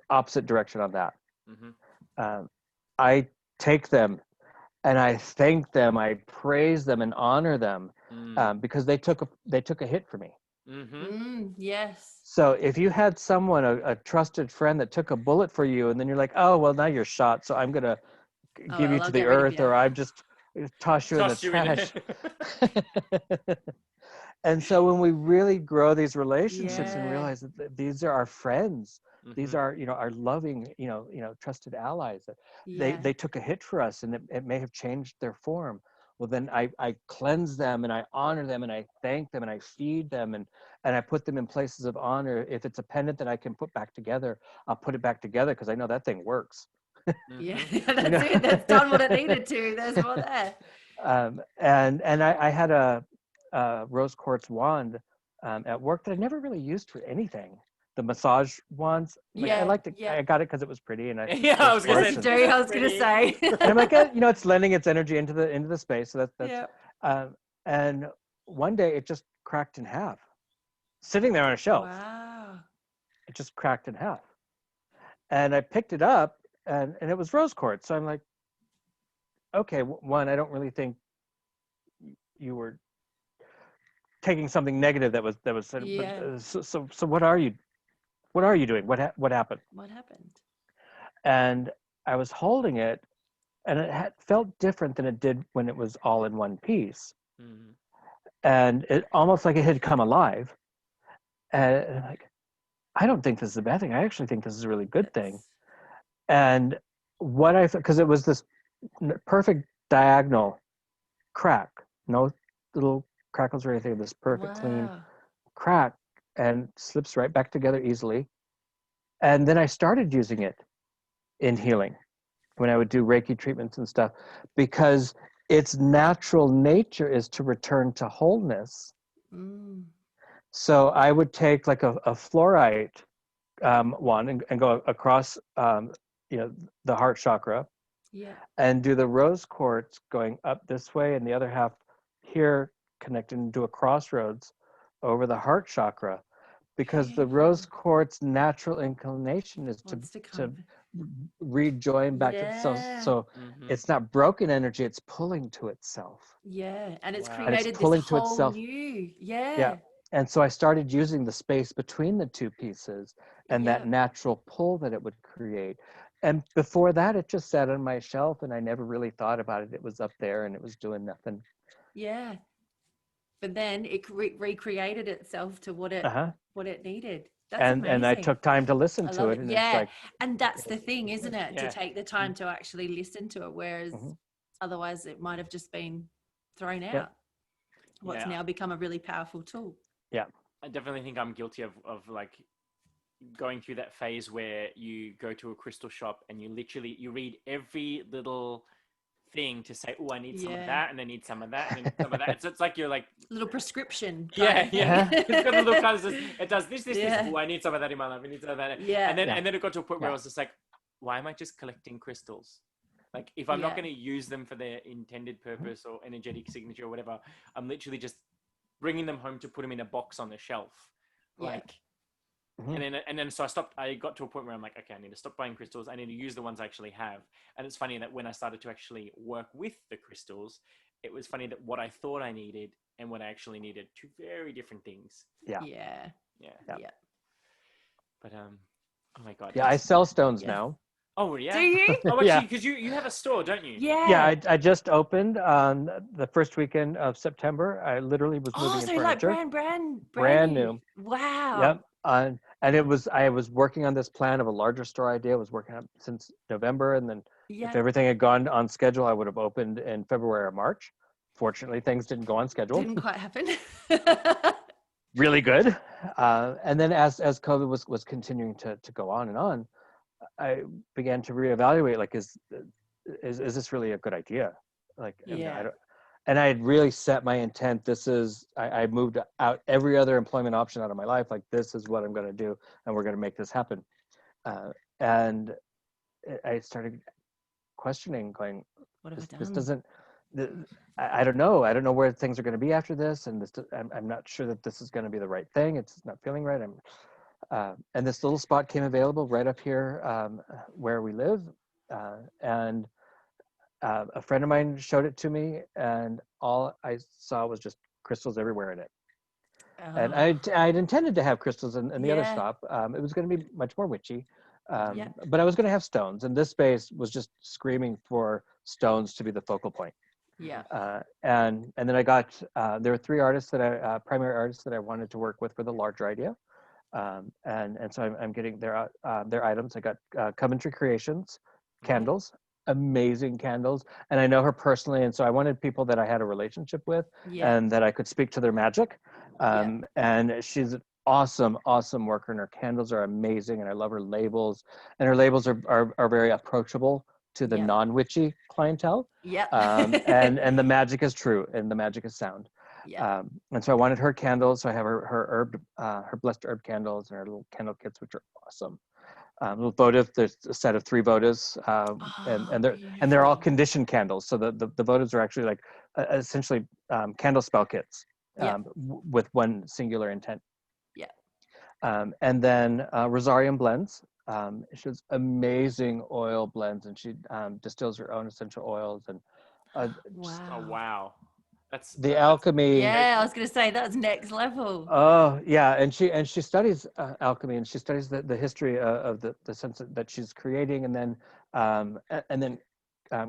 opposite direction on that. I take them and I thank them, I praise them and honor them, because they took a hit for me. Yes. So if you had someone, a trusted friend, that took a bullet for you, and then you're like, oh well, now you're shot, so I'm gonna give you to the earth, or I'm just toss you in the trash. And so when we really grow these relationships and realize that these are our friends, these are, you know, our loving, you know, trusted allies, that they took a hit for us, and it may have changed their form. Well, then I cleanse them and I honor them and I thank them and I feed them and I put them in places of honor. If it's a pendant that I can put back together, I'll put it back together, because I know that thing works. Yeah, that's it. That's done what it needed to. There's more there. And I had a rose quartz wand at work that I never really used for anything. The massage wands. Like, I liked it. I got it because it was pretty, and I was gonna say. And I'm like, you know, it's lending its energy into the space. So that's and one day it just cracked in half, sitting there on a shelf. Wow. It just cracked in half, and I picked it up, and it was rose quartz. So I'm like, okay, one, I don't really think you were taking something negative that was so what are you doing? What happened? What happened? And I was holding it, and it felt different than it did when it was all in one piece. And it almost like it had come alive. And I'm like, I don't think this is a bad thing. I actually think this is a really good thing. And what I thought, because it was this perfect diagonal crack, no little crackles or anything, this perfect clean crack, and slips right back together easily. And then I started using it in healing when I would do Reiki treatments and stuff, because its natural nature is to return to wholeness. So I would take like a fluorite one and go across you know, the heart chakra, and do the rose quartz going up this way, and the other half here, connected into a crossroads over the heart chakra, because the rose quartz natural inclination is to rejoin back to itself. So it's not broken energy, it's pulling to itself. And it's created and it's pulling this to whole itself. new And so I started using the space between the two pieces and that natural pull that it would create. And before that, it just sat on my shelf, and I never really thought about it. It was up there and it was doing nothing. But then it recreated itself to what it needed. That's amazing. And I took time to listen to it. And it's like, and that's the thing, isn't it? To take the time to actually listen to it, whereas otherwise it might have just been thrown out. What's now become a really powerful tool. I definitely think I'm guilty of like, going through that phase where you go to a crystal shop and you read every little thing to say, oh, I need some of that, and I need some of that, and I need some of that. So it's like you're like little prescription. Yeah. It's got a little kind of it does this. Yeah. Oh, I need some of that in my life. I need some of that. Yeah. And then it got to a point where I was just like, why am I just collecting crystals? Like, if I'm not going to use them for their intended purpose or energetic signature or whatever, I'm literally just bringing them home to put them in a box on the shelf. Like, and then so I got to a point where I'm like, okay, I need to stop buying crystals. I need to use the ones I actually have. And it's funny that when I started to actually work with the crystals, it was funny that what I thought I needed and what I actually needed, two very different things. Yeah. But oh my god. Yeah, I sell stones now. Oh yeah. Do you? Oh, actually, because you have a store, don't you? Yeah. Yeah, I just opened on the first weekend of September. I literally was moving in furniture. Like brand new. Wow. Yep. And I was working on this plan of a larger store idea. I was working on it since November, and then if everything had gone on schedule, I would have opened in February or March. Fortunately, things didn't go on schedule. Didn't quite happen. Really good. And then as COVID was continuing to go on and on, I began to reevaluate, like, is this really a good idea? Like, and I had really set my intent. I moved out every other employment option out of my life. Like, this is what I'm going to do, and we're going to make this happen. And I started questioning, going, what have I done? This doesn't, I don't know. I don't know where things are going to be after this. And I'm not sure that this is going to be the right thing. It's not feeling right. And this little spot came available right up here where we live. And a friend of mine showed it to me, and all I saw was just crystals everywhere in it. And I'd intended to have crystals in the other stop. It was going to be much more witchy. But I was going to have stones, and this space was just screaming for stones to be the focal point. And then I got there were three artists primary artists that I wanted to work with for the larger idea. And so I'm getting their items. I got Coventry Creations candles, amazing candles, and I know her personally, and so I wanted people that I had a relationship with and that I could speak to their magic. And she's an awesome worker, and her candles are amazing, and I love her labels, and her labels are very approachable to the non-witchy clientele. And the magic is true, and the magic is sound. And so I wanted her candles. So I have her blessed herb candles and her little candle kits, which are awesome. Little votive. There's a set of 3 votives, and they're all conditioned candles. So the votives are actually like essentially candle spell kits with one singular intent. And then Rosarium blends. She has amazing oil blends, and she distills her own essential oils. And wow. That's the alchemy. Yeah, I was going to say that's next level. Oh yeah, and she studies alchemy, and she studies the history of the sense that she's creating, and then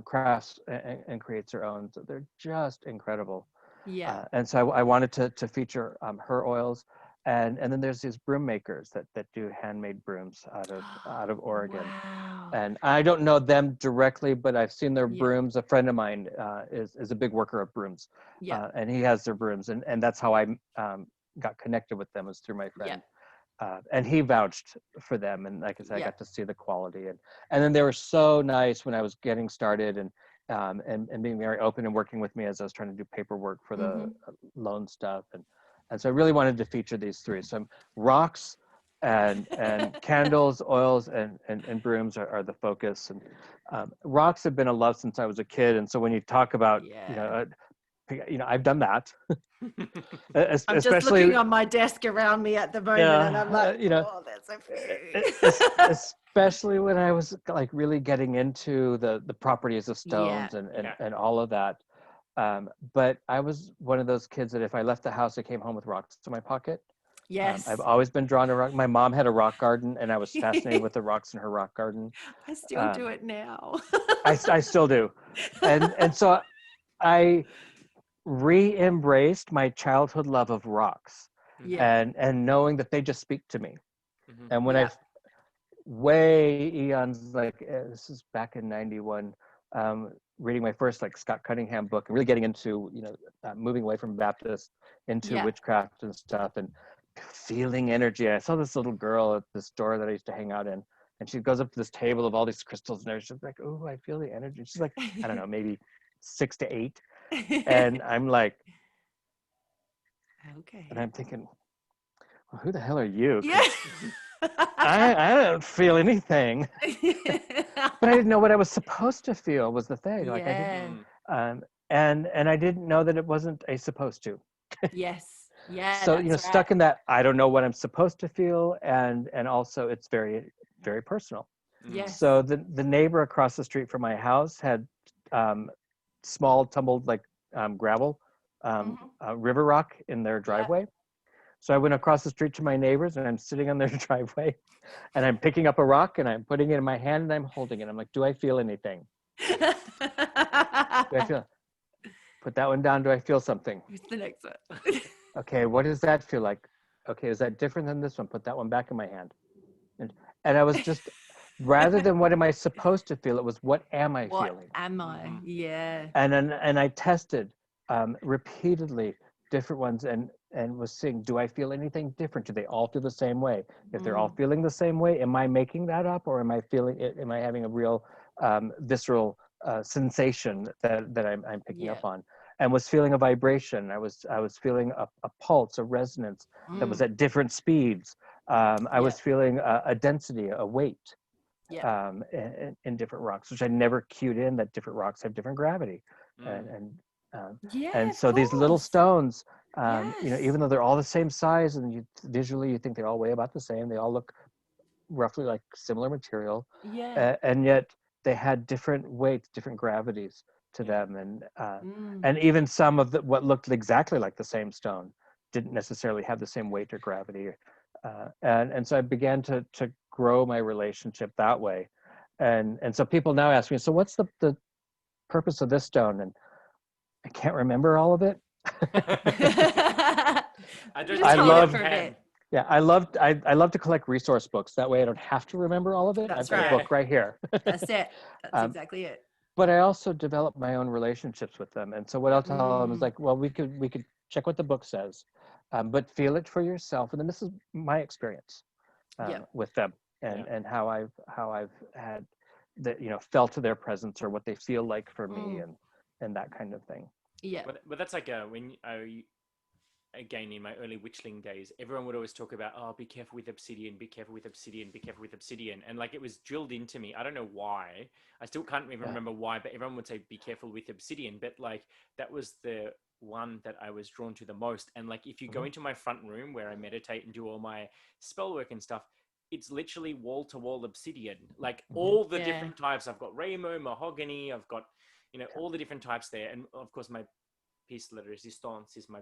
crafts and creates her own. So they're just incredible. And so I wanted to feature her oils, and then there's these broom makers that do handmade brooms out of Oregon. Wow. And I don't know them directly, but I've seen their brooms. A friend of mine is a big worker of brooms, and he has their brooms, and that's how I got connected with them, was through my friend. And he vouched for them, and like I said, I got to see the quality, and then they were so nice when I was getting started, and being very open and working with me as I was trying to do paperwork for the loan stuff, and so I really wanted to feature these 3. So rocks and candles, oils, and brooms are the focus. And rocks have been a love since I was a kid. And so when you talk about, I've done that. I'm just looking on my desk around me at the moment, and I'm like, oh, that's so pretty. Especially when I was like really getting into the properties of stones and all of that. But I was one of those kids that if I left the house, I came home with rocks in my pocket. I've always been drawn to rock. My mom had a rock garden, and I was fascinated with the rocks in her rock garden. I still do it now. I still do. And so I re-embraced my childhood love of rocks, and knowing that they just speak to me. And when eons, like this is back in 91, reading my first like Scott Cunningham book, and really getting into moving away from Baptist into witchcraft and stuff, and feeling energy. I saw this little girl at this store that I used to hang out in, and she goes up to this table of all these crystals, and she's like, "Oh, I feel the energy." She's like, I don't know, maybe 6 to 8, and I'm like, Okay. and I'm thinking, well, who the hell are you? 'Cause Yeah. I don't feel anything, but I didn't know what I was supposed to feel was the thing. Like I didn't, and I didn't know that it wasn't a supposed to. Yes. Yeah. So That's stuck in that, I don't know what I'm supposed to feel, and also it's very, very personal. Yes. So the neighbor across the street from my house had small tumbled like gravel river rock in their driveway. So I went across the street to my neighbors, and I'm sitting on their driveway, and I'm picking up a rock, and I'm putting it in my hand, and I'm holding it. I'm like, do I feel anything? Do I feel? Put that one down. Do I feel something? Who's the next one? Okay, what does that feel like? Okay, is that different than this one? Put that one back in my hand. And I was just, rather than what am I supposed to feel, it was what am I feeling? What am I? Yeah. And I tested repeatedly different ones and was seeing, do I feel anything different? Do they all feel the same way? If they're all feeling the same way, am I making that up, or am I feeling it? Am I having a real visceral sensation that I'm picking up on? And was feeling a vibration. I was feeling a pulse, a resonance that was at different speeds. I was feeling a density, a weight in different rocks, which I never cued in, that different rocks have different gravity. And so these little stones, even though they're all the same size, and visually you think they all weigh about the same, they all look roughly like similar material, and yet they had different weights, different gravities to them, and even some of what looked exactly like the same stone didn't necessarily have the same weight or gravity, and so I began to grow my relationship that way, and so people now ask me, so what's the purpose of this stone? And I can't remember all of it. I love to collect resource books. That way I don't have to remember all of it. I've got a book right here. That's it. That's exactly it. But I also developed my own relationships with them. And so what I'll tell them is like, well, we could check what the book says, but feel it for yourself. And then this is my experience with them, and how I've had that, felt their presence, or what they feel like for me, and that kind of thing. Yeah. But that's like when again, in my early witchling days, everyone would always talk about, oh, be careful with obsidian, be careful with obsidian, be careful with obsidian. And like, it was drilled into me. I don't know why. I still can't even remember why, but everyone would say, be careful with obsidian. But like, that was the one that I was drawn to the most. And like, if you go into my front room where I meditate and do all my spell work and stuff, it's literally wall to wall obsidian, like all the different types. I've got Ramo, mahogany, I've got, all the different types there. And of course, my piece de resistance is my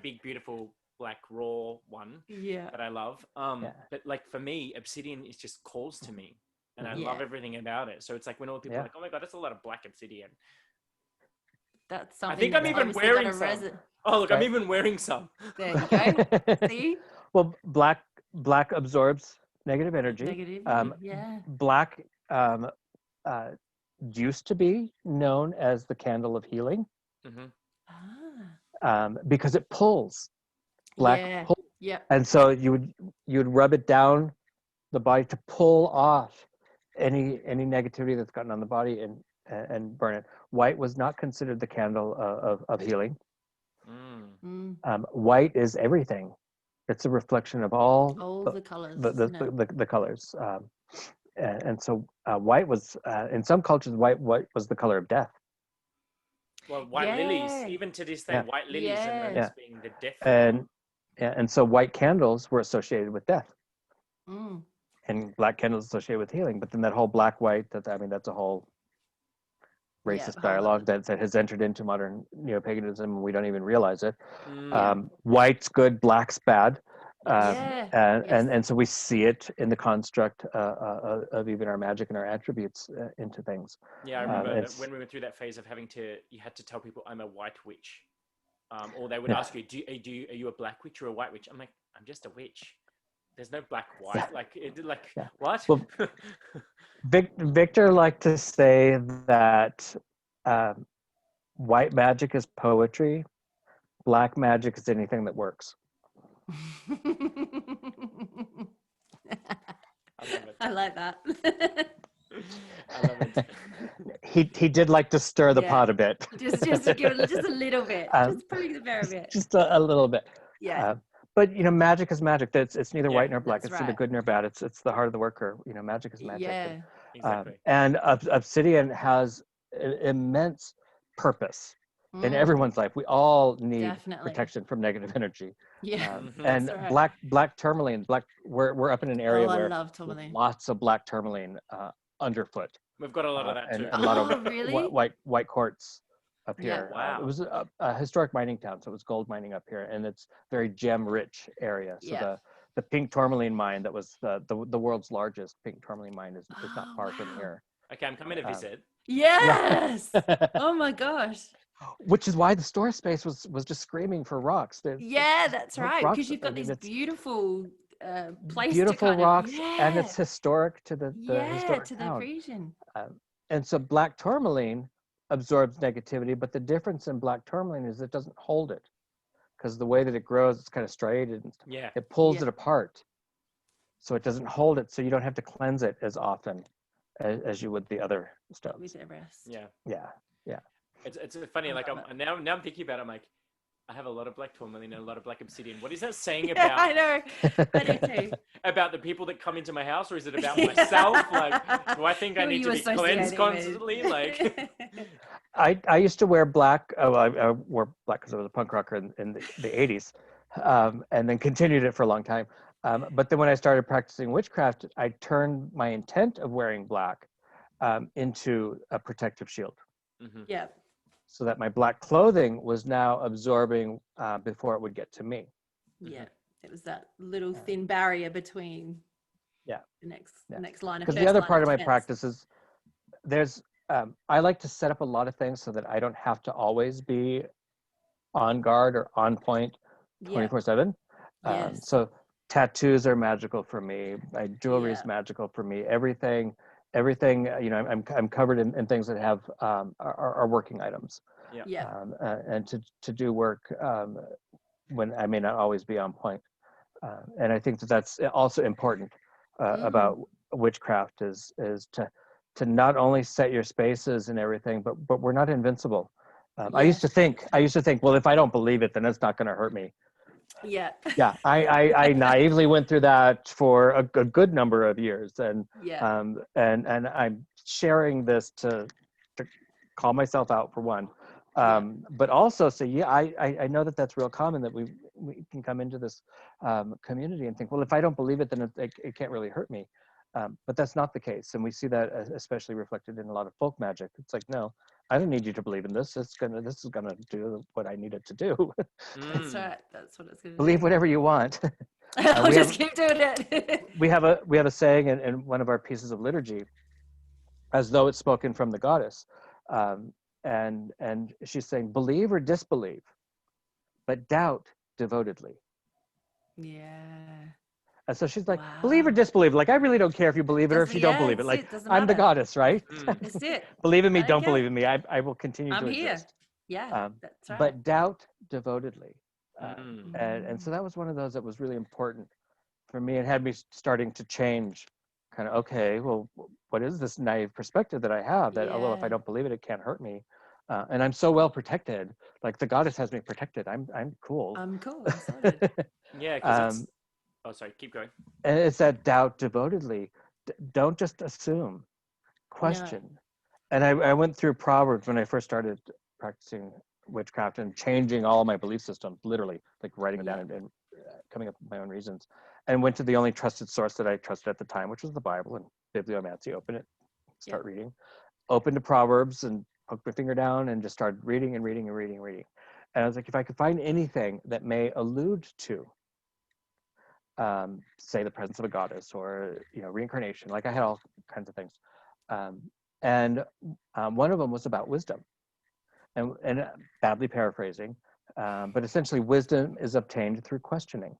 big, beautiful black raw one that I love. But like, for me, obsidian is just calls to me, and I love everything about it. So it's like when all people are like, oh my God, that's a lot of black obsidian. That's something. I think I'm even wearing some. Oh, look, I'm even wearing some. There you go. See? Well, black absorbs negative energy. Black used to be known as the candle of healing. Because it pulls. Black pulls. And so you would rub it down the body to pull off any negativity that's gotten on the body and burn it. White was not considered the candle of healing. White is everything. It's a reflection of all the colors. The colors. And so white was, in some cultures, white was the color of death. Well, white lilies, even to this day, white lilies are known as being the death. And so white candles were associated with death. And black candles associated with healing. But then that whole black-white, that's a whole racist dialogue that has entered into modern neo-paganism, and we don't even realize it. White's good, black's bad. And so we see it in the construct of even our magic and our attributes into things. Yeah, I remember when we went through that phase of you had to tell people, I'm a white witch. Or they would ask you, are you a black witch or a white witch? I'm like, I'm just a witch. There's no black, white. What? Well, Victor liked to say that white magic is poetry, black magic is anything that works. I like that. I love it. He did like to stir the pot a bit. Just to give it just a little bit. Just poke the bear a bit. Just a little bit. Yeah. But magic is magic. It's neither white nor black. That's It's neither right. good nor bad. It's the heart of the worker. Magic is magic. Yeah. Exactly. And obsidian has immense purpose in everyone's life. We all need protection from negative energy. Yeah. And right. black tourmaline, we're up in an area where I love tourmaline. lots of black tourmaline underfoot. We've got a lot of that too. And a lot of really? white quartz up here. Wow. It was a historic mining town, so it was gold mining up here, and it's very gem-rich area. So the pink tourmaline mine that was the world's largest pink tourmaline mine is not far from here. Okay, I'm coming to visit. Yes. Oh my gosh. Which is why the store space was just screaming for rocks. That's right. Because you've got these beautiful places. Beautiful rocks, and it's historic to the historic to town. the region. And so black tourmaline absorbs negativity, but the difference in black tourmaline is it doesn't hold it, because the way that it grows, it's kind of striated and it pulls it apart, so it doesn't hold it, so you don't have to cleanse it as often as you would the other stones. With the rest. Yeah. It's funny. Like now I'm thinking about it. I'm like, I have a lot of black tourmaline and a lot of black obsidian. What is that saying about? I know. I do too. About the people that come into my house, or is it about myself? Like, do I think I need to be cleansed constantly? Like, I used to wear black. I wore black because I was a punk rocker in the 80s, and then continued it for a long time. But then when I started practicing witchcraft, I turned my intent of wearing black into a protective shield. Yeah. So that my black clothing was now absorbing before it would get to me. Yeah, it was that little thin barrier between the next line of because the other part of my practice is I like to set up a lot of things so that I don't have to always be on guard or on point 24/7. So tattoos are magical for me. My jewelry is magical for me. Everything, I'm covered in things that have are working items. And to do work when I may not always be on point. And I think that's also important about witchcraft is to not only set your spaces and everything, but we're not invincible. I used to think, well, if I don't believe it, then it's not going to hurt me. I naively went through that for a good number of years, and I'm sharing this to call myself out for one, but also say I know that that's real common, that we can come into this community and think, well, if I don't believe it, then it can't really hurt me, but that's not the case, and we see that especially reflected in a lot of folk magic. It's like, no, I don't need you to believe in this. This is gonna do what I need it to do. That's right. That's what it's gonna believe do. whatever you want. I'll just keep doing it. we have a saying in one of our pieces of liturgy, as though it's spoken from the goddess, and she's saying, believe or disbelieve, but doubt devotedly. And so she's like, believe or disbelieve. Like, I really don't care if you believe it or if you don't believe it. Like, I'm the goddess, right? That's it. Believe in me, don't believe in me. I will continue to exist. Yeah, that's right. But doubt devotedly. And so that was one of those that was really important for me. It had me starting to change kind of, okay, well, what is this naive perspective that I have that, oh, well, if I don't believe it, it can't hurt me. And I'm so well protected. Like, the goddess has me protected. I'm cool. I'm cool. I'm sorted. Because oh, sorry, keep going. And it's that doubt devotedly. Don't just assume, question. And I went through Proverbs when I first started practicing witchcraft and changing all of my belief systems, literally, like writing them down and coming up with my own reasons, and went to the only trusted source that I trusted at the time, which was the Bible, and bibliomancy. Open it, start reading, open to Proverbs, and poked my finger down and just started reading and reading and reading and reading. And I was like, if I could find anything that may allude to say the presence of a goddess or reincarnation, like I had all kinds of things, and one of them was about wisdom, and badly paraphrasing, but essentially wisdom is obtained through questioning,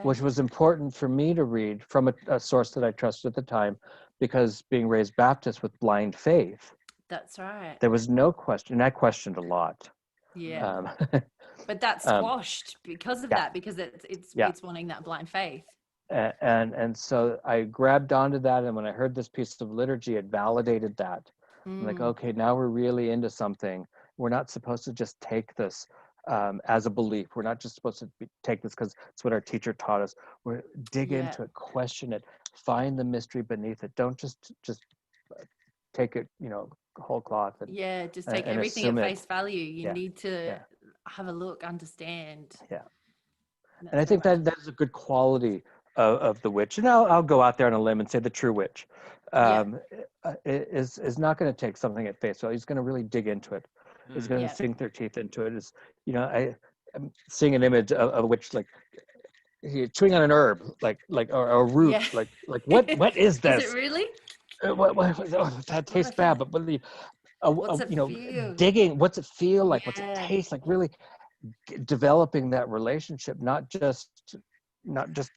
which was important for me to read from a source that I trusted at the time, because being raised Baptist with blind faith, that's right, there was no question. I questioned a lot. But that's squashed because of that, because it's wanting that blind faith. And so I grabbed onto that, and when I heard this piece of liturgy, it validated that. I'm like, okay, now we're really into something. We're not supposed to just take this as a belief. We're not just supposed to take this because it's what our teacher taught us. We're dig into it, question it, find the mystery beneath it. Don't just take it, whole cloth. And, just take everything at face value. You need to have a look, understand. Yeah. And I think that is a good quality of the witch. And I'll go out there on a limb and say the true witch is not going to take something at face value. He's going to really dig into it. He's going to sink their teeth into it. I'm seeing an image of a witch like chewing on an herb, or a root, like what is this? Is it really? That tastes bad, but what do what's it feel? Digging, what's it feel like? What's it taste like? Really developing that relationship, not just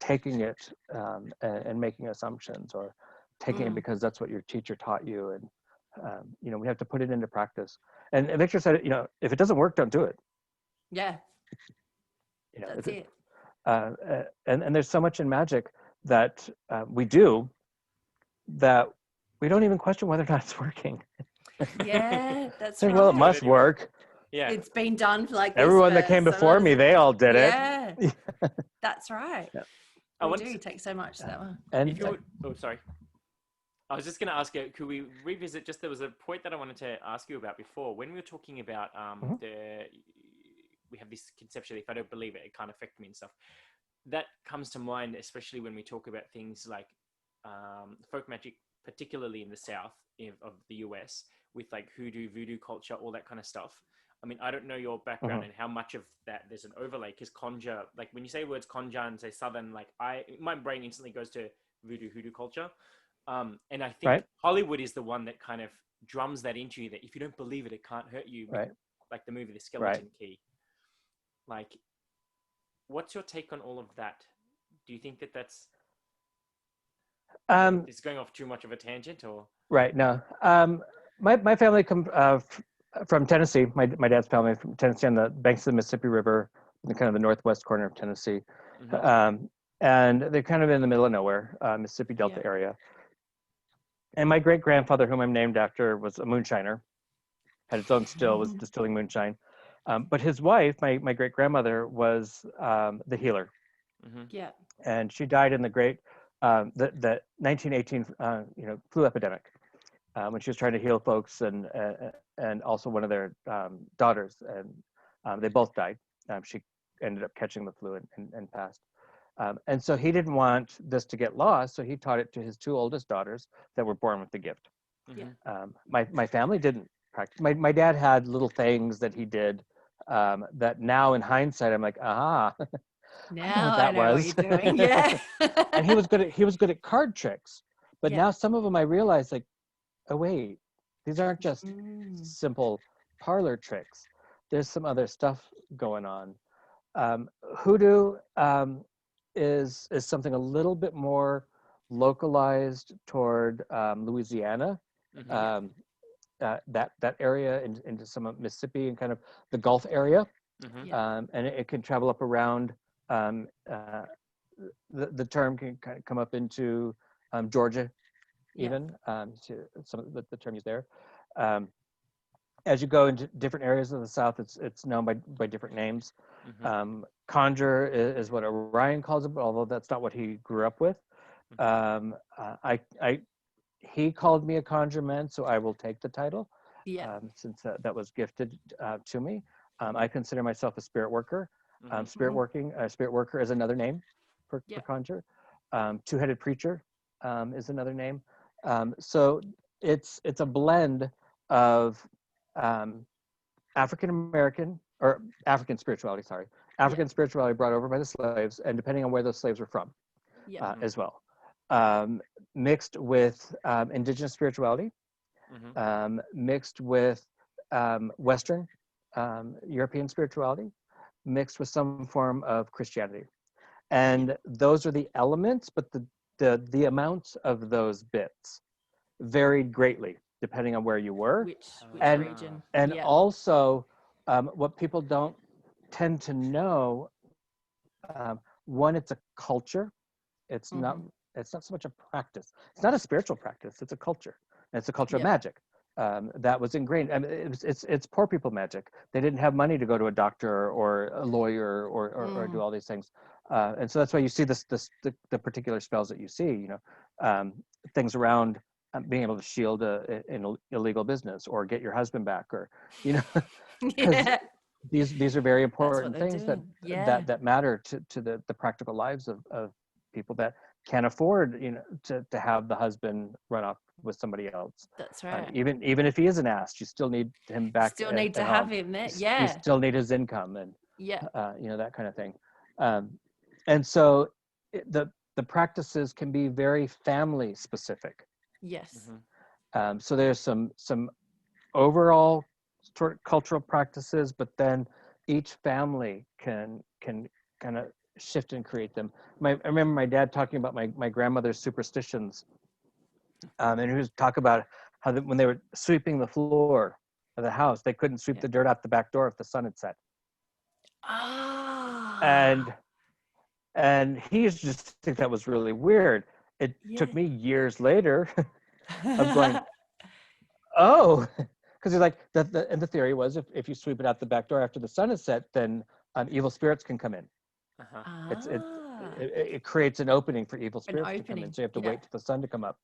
taking it and making assumptions, or taking it because that's what your teacher taught you. And we have to put it into practice. And Victor said, if it doesn't work, don't do it. Yeah. That's it. And there's so much in magic that we do that we don't even question whether or not it's working. Yeah, that's right. right. Well, it must work. Yeah, it's been done for everyone that came before me. They all did it. Yeah, that's right. Yeah. We do take so much that one. And sorry. I was just going to ask you, could we revisit? There was a point that I wanted to ask you about before when we were talking about we have this conception. If I don't believe it, it can't affect me and stuff. That comes to mind, especially when we talk about things like folk magic, particularly in the South of the US, with like hoodoo, voodoo culture, all that kind of stuff. I mean, I don't know your background and how much of that there's an overlay, because conjure, like when you say words conjure and say Southern, like my brain instantly goes to voodoo, hoodoo culture. And I think Hollywood is the one that kind of drums that into you, that if you don't believe it, it can't hurt you. Right. Like the movie The Skeleton Key. Like, what's your take on all of that? Do you think that that's it's going off too much of a tangent, or? Right. No. My family come from Tennessee. My dad's family from Tennessee, on the banks of the Mississippi River, in the kind of the northwest corner of Tennessee. And they're kind of in the middle of nowhere, Mississippi Delta area. And my great grandfather, whom I'm named after, was a moonshiner, had its own still, was distilling moonshine. But his wife, my great grandmother, was the healer. Yeah. And she died in the great the 1918 flu epidemic, when she was trying to heal folks, and also one of their daughters, and they both died. She ended up catching the flu and passed. And so he didn't want this to get lost, so he taught it to his two oldest daughters that were born with the gift. My family didn't practice. My dad had little things that he did that now in hindsight I'm like, aha. Now I know what you're doing. Yeah. And he was good at card tricks, but now some of them I realize, like, oh wait, these aren't just simple parlor tricks. There's some other stuff going on. Hoodoo is something a little bit more localized toward Louisiana, that area into some of Mississippi and kind of the Gulf area, and it can travel up around. The term can kind of come up into Georgia, even to some of the term used there. As you go into different areas of the South, it's known by different names. Conjure is what Orion calls it, although that's not what he grew up with. He called me a conjure man, so I will take the title. Since that was gifted to me. I consider myself a spirit worker. Spirit worker is another name for conjure. Two-headed preacher is another name. So it's a blend of African American or African spirituality. African spirituality brought over by the slaves, and depending on where those slaves were from, as well. Mixed with indigenous spirituality, mixed with Western European spirituality, mixed with some form of Christianity. And those are the elements, but the amounts of those bits varied greatly depending on where you were. Which and region. And also what people don't tend to know, one, it's a culture. It's not so much a practice. It's not a spiritual practice. It's a culture. And it's a culture of magic that was ingrained. I mean, it's poor people magic. They didn't have money to go to a doctor or a lawyer or do all these things. And so that's why you see the particular spells that you see, you know, things around being able to shield an illegal business or get your husband back, or, you know, because these are very important things that matter to the practical lives of people that can't afford, you know, to have the husband run off with somebody else. That's right. Even if he isn't asked, you still need him back. Still need to have him there. You still need his income, and you know, that kind of thing. And so the practices can be very family specific. Yes. So there's some overall sort of cultural practices, but then each family can kind of shift and create them. I remember my dad talking about my grandmother's superstitions, and he was talking about how when they were sweeping the floor of the house, they couldn't sweep the dirt out the back door if the sun had set. And he used to just think that was really weird. It took me years later of going, oh, because he's like, and the theory was if you sweep it out the back door after the sun is set, then evil spirits can come in. It creates an opening for evil spirits to come in, so you have to wait for the sun to come up.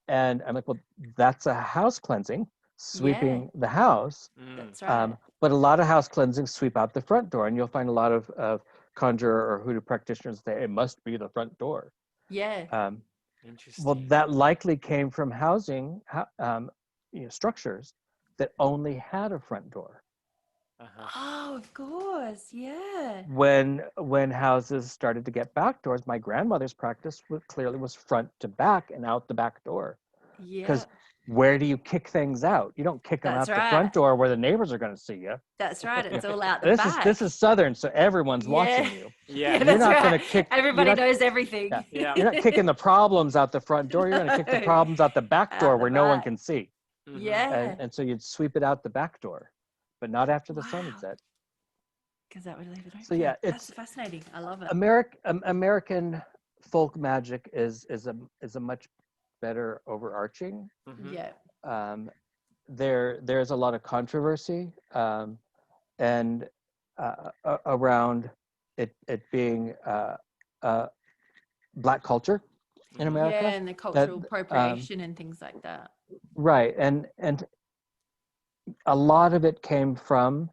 And I'm like, well, that's a house cleansing, sweeping the house. That's right. But a lot of house cleansings sweep out the front door, and you'll find a lot of conjurer or hoodoo practitioners say it must be the front door. Interesting. Well, that likely came from housing, you know, structures that only had a front door. Oh, of course, When houses started to get back doors, my grandmother's practice clearly was front to back and out the back door. Because where do you kick things out? You don't kick them out the front door where the neighbors are going to see you. That's right. It's all out the back. This is Southern, so everyone's watching you. You're not going to kick. Everybody knows everything. You're not kicking the problems out the front door. You're going to kick the problems out the back door where no one can see. And so you'd sweep it out the back door, but not after the sun had set. Because that would leave it open. So that's fascinating. I love it. American folk magic is a much better overarching. There's a lot of controversy and around it being Black culture in America. And the cultural appropriation and things like that. Right, and a lot of it came from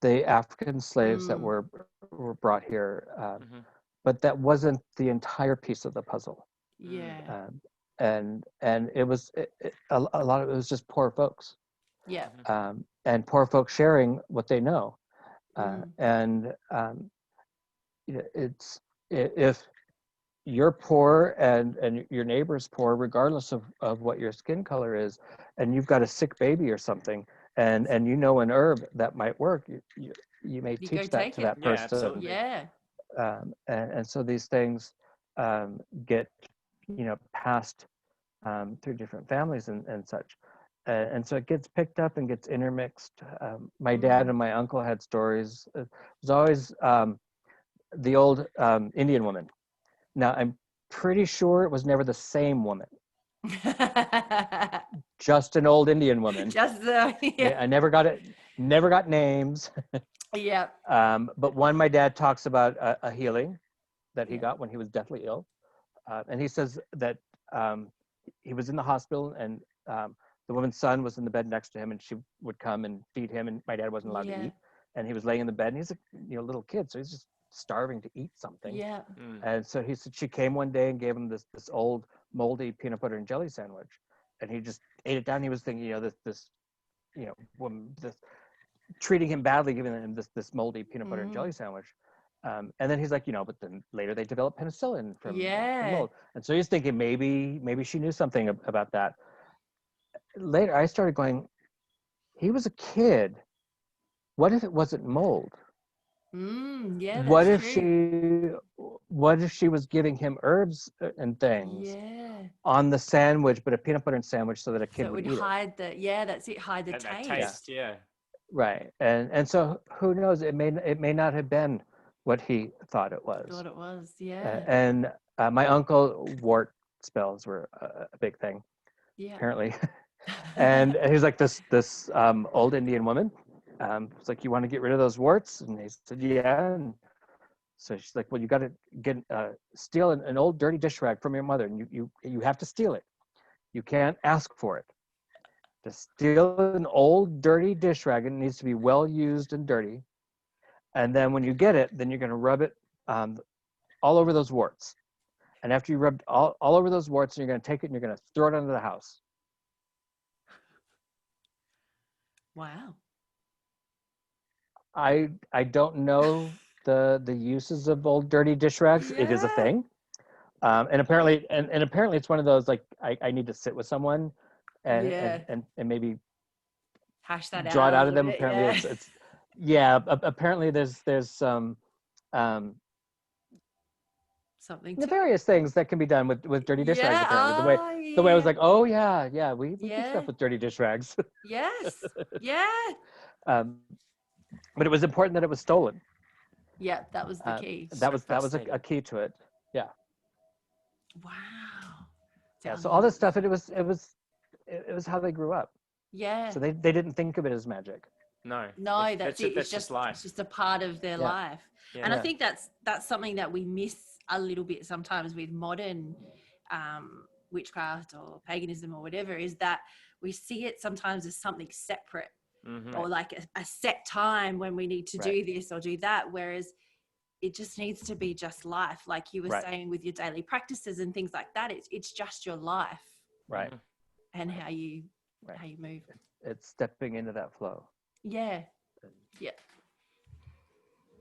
the African slaves that were brought here, but that wasn't the entire piece of the puzzle. And it was a lot of it was just poor folks. And poor folks sharing what they know, and you know, it's if you're poor and your neighbor's poor, regardless of what your skin color is, and you've got a sick baby or something, and you know an herb that might work, you may teach that to that person. And so these things get, you know, passed through different families and such. And so it gets picked up and gets intermixed. My dad and my uncle had stories. It was always the old Indian woman. Now, I'm pretty sure it was never the same woman. Just an old Indian woman. I never got names. But one, my dad talks about a healing that he got when he was deathly ill. And he says that he was in the hospital and the woman's son was in the bed next to him, and she would come and feed him, and my dad wasn't allowed to eat. And he was laying in the bed, and he's a little kid, so he's just starving to eat something. And so he said she came one day and gave him this old moldy peanut butter and jelly sandwich, and he just ate it down. He was thinking, you know, this you know, woman treating him badly, giving him this moldy peanut butter and jelly sandwich. And then he's like, you know, but then later they developed penicillin from mold. And so he's thinking maybe she knew something about that. Later, I started going, he was a kid. What if it wasn't mold? What if she was giving him herbs and things on the sandwich, but a peanut butter and sandwich so that a kid would eat hide it? Hide the taste. Right. And so who knows? It may not have been what he thought it was. Thought it was, yeah. And my uncle, wart spells were a big thing, Yeah. apparently. And he was like this old Indian woman. It's like, you want to get rid of those warts? And he said, yeah. And so she's like, well, you got to steal an old dirty dish rag from your mother, and you have to steal it. You can't ask for it. To steal an old dirty dish rag, it needs to be well used and dirty. And then when you get it, then you're going to rub it all over those warts. And after you rubbed all over those warts, you're going to take it and you're going to throw it under the house. Wow. I don't know the uses of old dirty dish rags. Yeah. It is a thing. And apparently it's one of those, like, I need to sit with someone and maybe hash that draw it out of them. bit, Apparently yeah. it's apparently there's some something the various things that can be done with dirty dish rags. Apparently the way I was like, oh yeah, we do stuff with dirty dish rags. Yes. Yeah. But it was important that it was stolen. Yeah, that was the key. That was a key to it. Yeah. Wow. Yeah. So all this stuff, it was how they grew up. Yeah. So they didn't think of it as magic. No, that's it. It's just life. It's just a part of their life. Yeah. And I think that's something that we miss a little bit sometimes with modern witchcraft or paganism or whatever, is that we see it sometimes as something separate, or like a set time when we need to do this or do that, whereas it just needs to be just life, like you were saying with your daily practices and things like that. It's just your life, right? And how you move. It's stepping into that flow. Yeah.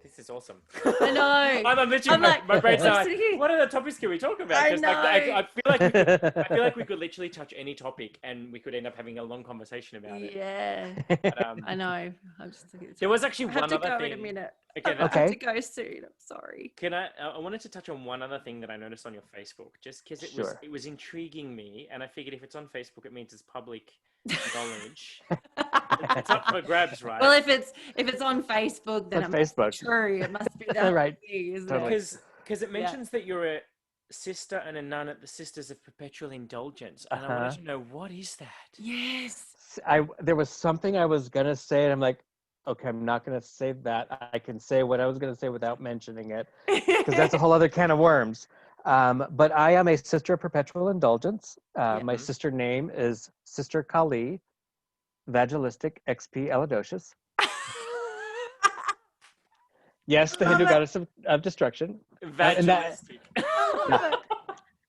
This is awesome. I know. I'm literally, my brain's like, what other topics can we talk about? I know. I feel like we could literally touch any topic and we could end up having a long conversation about it. Yeah. But, I know. There was actually one other thing. I have to go in a minute. Okay. I have to go soon. I'm sorry. I wanted to touch on one other thing that I noticed on your Facebook, just because it was intriguing me, and I figured if it's on Facebook, it means it's public knowledge. It's up for grabs, right? Well, if it's on Facebook, then it's Facebook. True, it must be that right. thing, isn't Totally. it? Because it mentions that you're a sister and a nun at the Sisters of Perpetual Indulgence, and I wanted to know, what is that? Yes. There was something I was gonna say, and I'm like, okay, I'm not gonna say that. I can say what I was gonna say without mentioning it, because that's a whole other can of worms. But I am a sister of Perpetual Indulgence. My sister name is Sister Kali, Vagilistic XP Elidocious. Yes, the Hindu goddess of destruction. Vagilistic.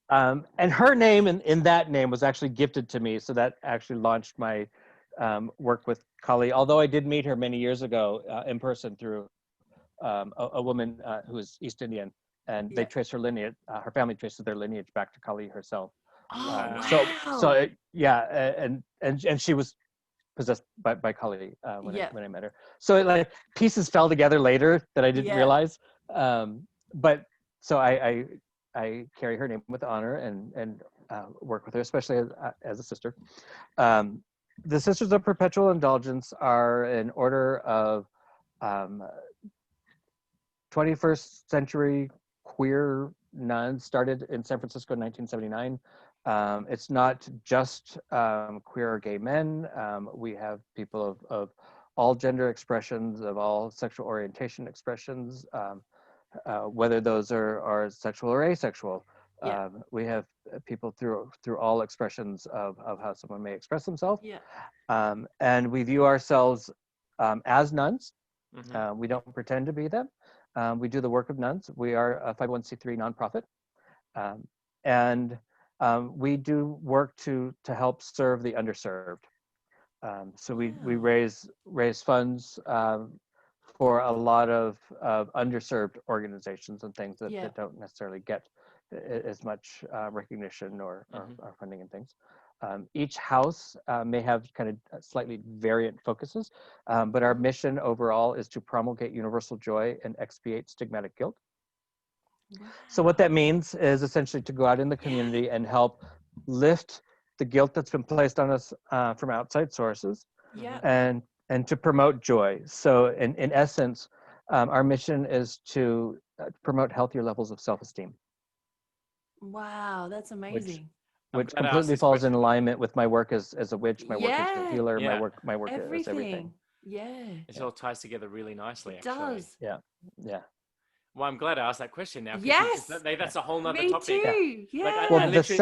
And her name in that name was actually gifted to me, so that actually launched my work with Kali. Although I did meet her many years ago in person through a woman who is East Indian, and they trace her lineage. Her family traces their lineage back to Kali herself. Oh, wow. And she was possessed by Kali when I met her. So pieces fell together later that I didn't realize. But so I carry her name with honor and work with her, especially as a sister. The Sisters of Perpetual Indulgence are an order of 21st century queer nuns, started in San Francisco in 1979. It's not just queer or gay men. We have people of all gender expressions, of all sexual orientation expressions, whether those are sexual or asexual. We have people through all expressions of how someone may express themselves. And we view ourselves as nuns. We don't pretend to be them. We do the work of nuns. We are a 501c3 nonprofit. And we do work to help serve the underserved. So we raise funds for a lot of underserved organizations and things that don't necessarily get as much recognition or funding and things. Each house may have kind of slightly variant focuses, but our mission overall is to promulgate universal joy and expiate stigmatic guilt. Wow. So what that means is essentially to go out in the community and help lift the guilt that's been placed on us from outside sources, and and to promote joy. So in essence, our mission is to promote healthier levels of self-esteem, Wow, that's amazing. which glad I asked completely this falls in question. alignment with my work as a witch, my work as a Yeah. healer, Yeah. my work as everything. Yeah, It all ties together really nicely, it actually. does. Yeah. Well, I'm glad I asked that question now. Yes. That's a whole nother Me topic. too. Yeah. Like, Well, I the literally-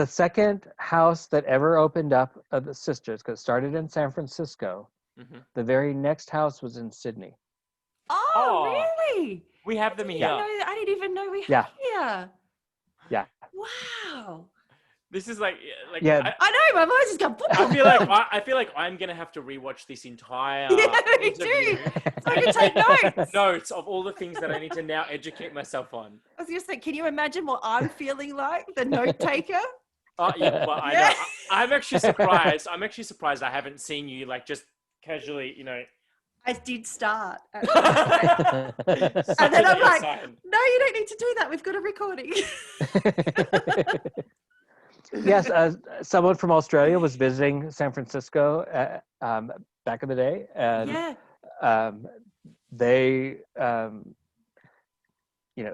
second house that ever opened up of the sisters, because it started in San Francisco, Mhm. the very next house was in Sydney. Oh, Oh, really? we have them I here. didn't even know we had Yeah. here. Yeah. Wow. This is like Yeah. I know, my mind's just gone. I feel like I'm gonna have to rewatch this entire Yeah, me interview too. So I can take notes. notes of all the things that I need to now educate myself on. I was just like, can you imagine what I'm feeling like, the note taker? Oh yeah, well I Yeah. know. I'm actually surprised. I'm actually surprised I haven't seen you like just casually, I did start. Such And then an I'm like, sign. no, you don't need to do that. We've got a recording. Yes, someone from Australia was visiting San Francisco back in the day, and Yeah. they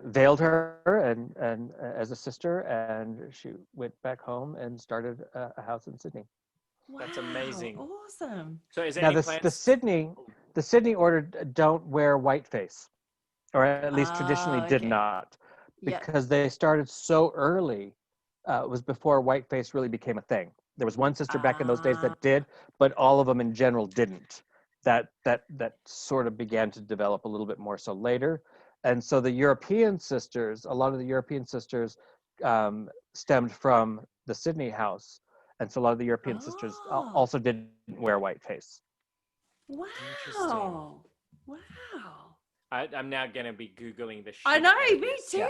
veiled her and as a sister, and she went back home and started a house in Sydney. That's Wow, amazing. Awesome. So is there Now any the plans? Sydney order don't wear whiteface, or at least traditionally Oh, did okay. not, Yeah. because they started so early. It was before whiteface really became a thing. There was one sister back in those days that did, but all of them in general didn't. That sort of began to develop a little bit more so later. And so the European sisters, a lot of the European sisters stemmed from the Sydney house. And so a lot of the European sisters Oh. also didn't wear whiteface. Wow. Wow. I'm now gonna be googling the shit. I know, out of me this, too.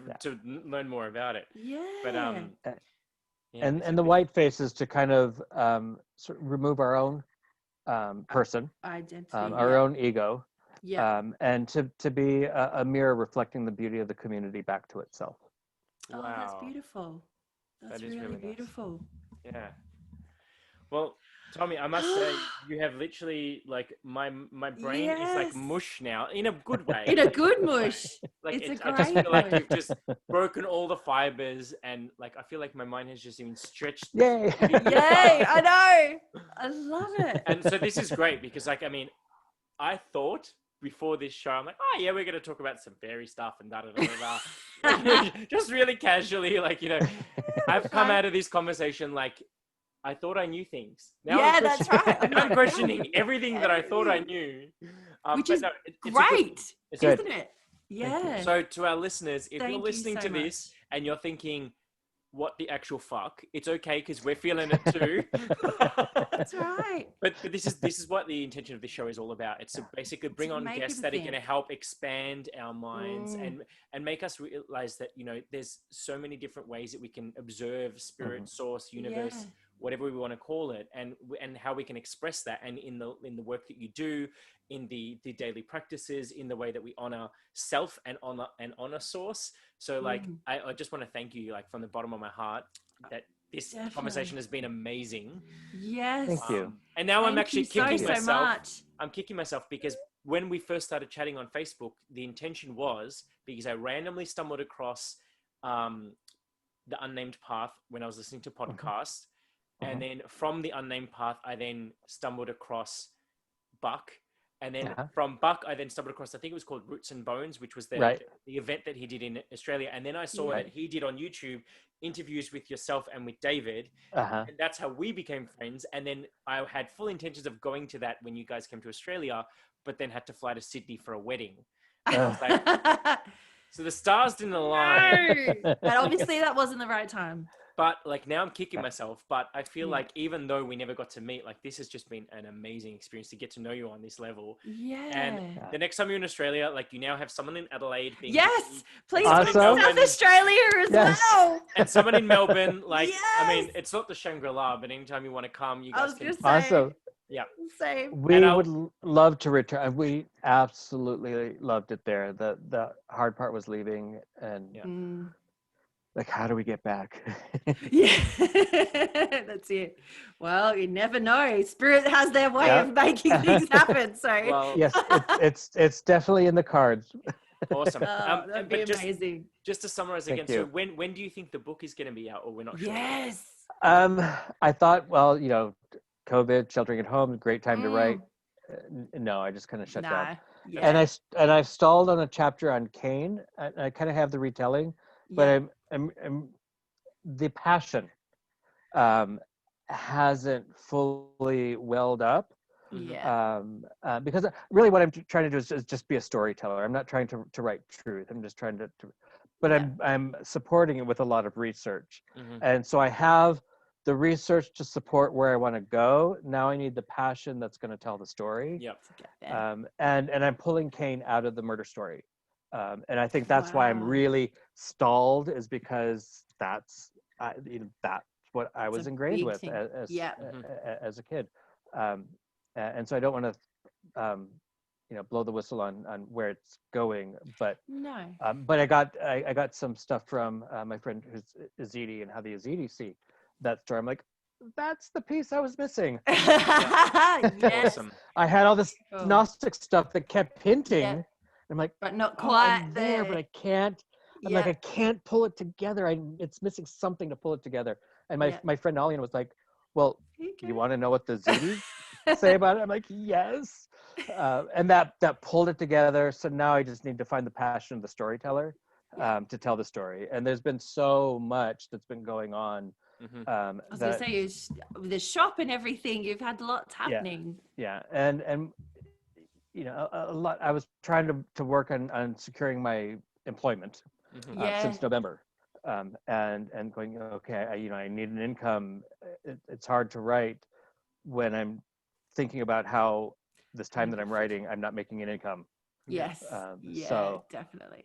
like, to learn more about it. Yeah. But yeah, and it's the a bit- whiteface is to kind of sort of remove our own person, Identity. our own ego, Yeah. and to be a mirror reflecting the beauty of the community back to itself. Oh, that's Wow. beautiful. That's That is really really nice. beautiful. Yeah. Well, Tommie, I must say you have literally like my brain is like Yes. mush now in a good way. In a good mush. Like It's a I just great feel like mush. you've just broken all the fibers, and like I feel like my mind has just even stretched. Yay! Yay, I know. I love it. And so this is great because, like, I mean, I thought before this show, I'm like, oh yeah, we're gonna talk about some fairy stuff and da da da da. Just really casually, like, I've come out of this conversation like I thought I knew things. Now Yeah, that's right. I'm questioning everything that I thought I knew. Which but is no, it's a good- great, it's a good- isn't it? Yeah. So to our listeners, if Thank you're you listening so to this much. and you're thinking, what the actual fuck? It's okay because we're feeling it too. That's right. But this is what the intention of this show is all about. It's to basically bring on make guests people that are going to think. help expand our minds Mm. and make us realize that there's so many different ways that we can observe spirit, source, universe, Yeah. whatever we want to call it, and how we can express that. And in the work that you do, in the daily practices, in the way that we honor self and honor source. So like I just want to thank you like from the bottom of my heart that this Definitely. conversation has been amazing. Yes. Thank you. And now I'm Thank actually you so, kicking so myself. much. I'm kicking myself because when we first started chatting on Facebook, the intention was because I randomly stumbled across the Unnamed Path when I was listening to podcasts. And then from the Unnamed Path, I then stumbled across Buck. And then from Buck, I then stumbled across, I think it was called Roots and Bones, which was the event that he did in Australia. And then I saw that he did on YouTube interviews with yourself and with David. And that's how we became friends. And then I had full intentions of going to that when you guys came to Australia, but then had to fly to Sydney for a wedding. And I was like, so the stars didn't align. No. But obviously that wasn't the right time. But like now I'm kicking myself, but I feel like even though we never got to meet, like this has just been an amazing experience to get to know you on this level. Yeah. And the next time you're in Australia, like you now have someone in Adelaide. Yes, please Awesome. come to South Australia as well. And someone in Melbourne, like, I mean, Yes. it's not the Shangri-La, but anytime you want to come, you I guys was can. just say, Awesome. Yeah. Same. We And would love to return. We absolutely loved it there. The hard part was leaving, and like, how do we get back? Yeah, that's it. Well, you never know. Spirit has their way Yeah. of making things happen. So, Well, Yes, it's definitely in the cards. awesome. that'd be But amazing. just to summarize Thank again, so you. when do you think the book is going to be out, or we're not sure? Yes. I thought, well, COVID, sheltering at home, great time to write. No, I just kind of shut down. Nah. Yeah. And I've stalled on a chapter on Cain. I kind of have the retelling, but I'm the passion hasn't fully welled up. Yeah. Because really what I'm trying to do is just be a storyteller. I'm not trying to write truth. I'm just trying to but Yeah. I'm supporting it with a lot of research. Mhm. And so I have the research to support where I want to go. Now I need the passion that's going to tell the story. Yep. To get there. And I'm pulling Cain out of the murder story. And I think that's why I'm Wow. really stalled, is because that's what I It's was a ingrained big with thing. as a kid. And so I don't want to blow the whistle on where it's going, but No. I got some stuff from my friend who's Yazidi, and how the Yazidi see that story. I'm like, that's the piece I was missing. Yes. Awesome. I had all this Cool. Gnostic stuff that kept hinting. Yeah. I'm like, But not oh, quite I'm there, but I can't. I'm like, I can't pull it together. It's missing something to pull it together. And my friend Alian was like, well, you want to know what the Ziti say about it? I'm like, yes. And that pulled it together. So now I just need to find the passion of the storyteller to tell the story. And there's been so much that's been going on. I was going to say, with the shop and everything, you've had lots happening. Yeah. And a lot. I was trying to work on securing my employment since November, and going, okay, I need an income. It's hard to write when I'm thinking about how this time that I'm writing, I'm not making an income. Yes. So Definitely.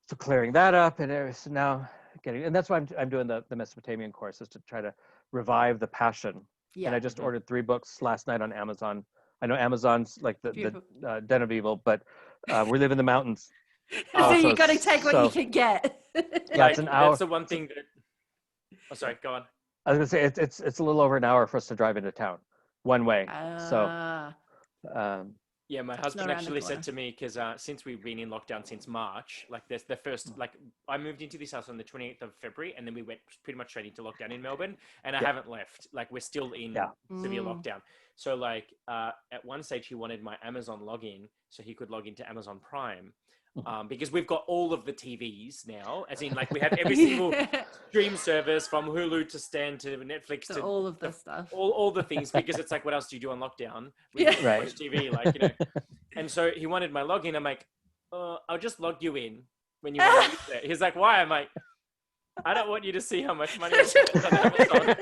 So clearing that up, and so now and that's why I'm doing the Mesopotamian course, is to try to revive the passion. Yeah. And I just ordered 3 books last night on Amazon. I know Amazon's like the den of evil, but we live in the mountains. So you got to take what you can get. Yeah, it's an hour. That's the one thing that. Oh, sorry. Go on. I was gonna say it's a little over an hour for us to drive into town, one way. Yeah, my husband actually said to me, because since we've been in lockdown since March, like there's the first, like I moved into this house on the 28th of February, and then we went pretty much straight into lockdown in Melbourne, and I haven't left. Like we're still in severe lockdown. So like at one stage he wanted my Amazon login so he could log into Amazon Prime. Because we've got all of the TVs now, as in like we have every single stream service from Hulu to Stan to Netflix to all of the stuff, all the things, because it's like, what else do you do on lockdown? We watch TV, like, And so he wanted my login. I'm like, I'll just log you in when you want to use it. He's like, why? I'm like, I don't want you to see how much money I spent on Amazon.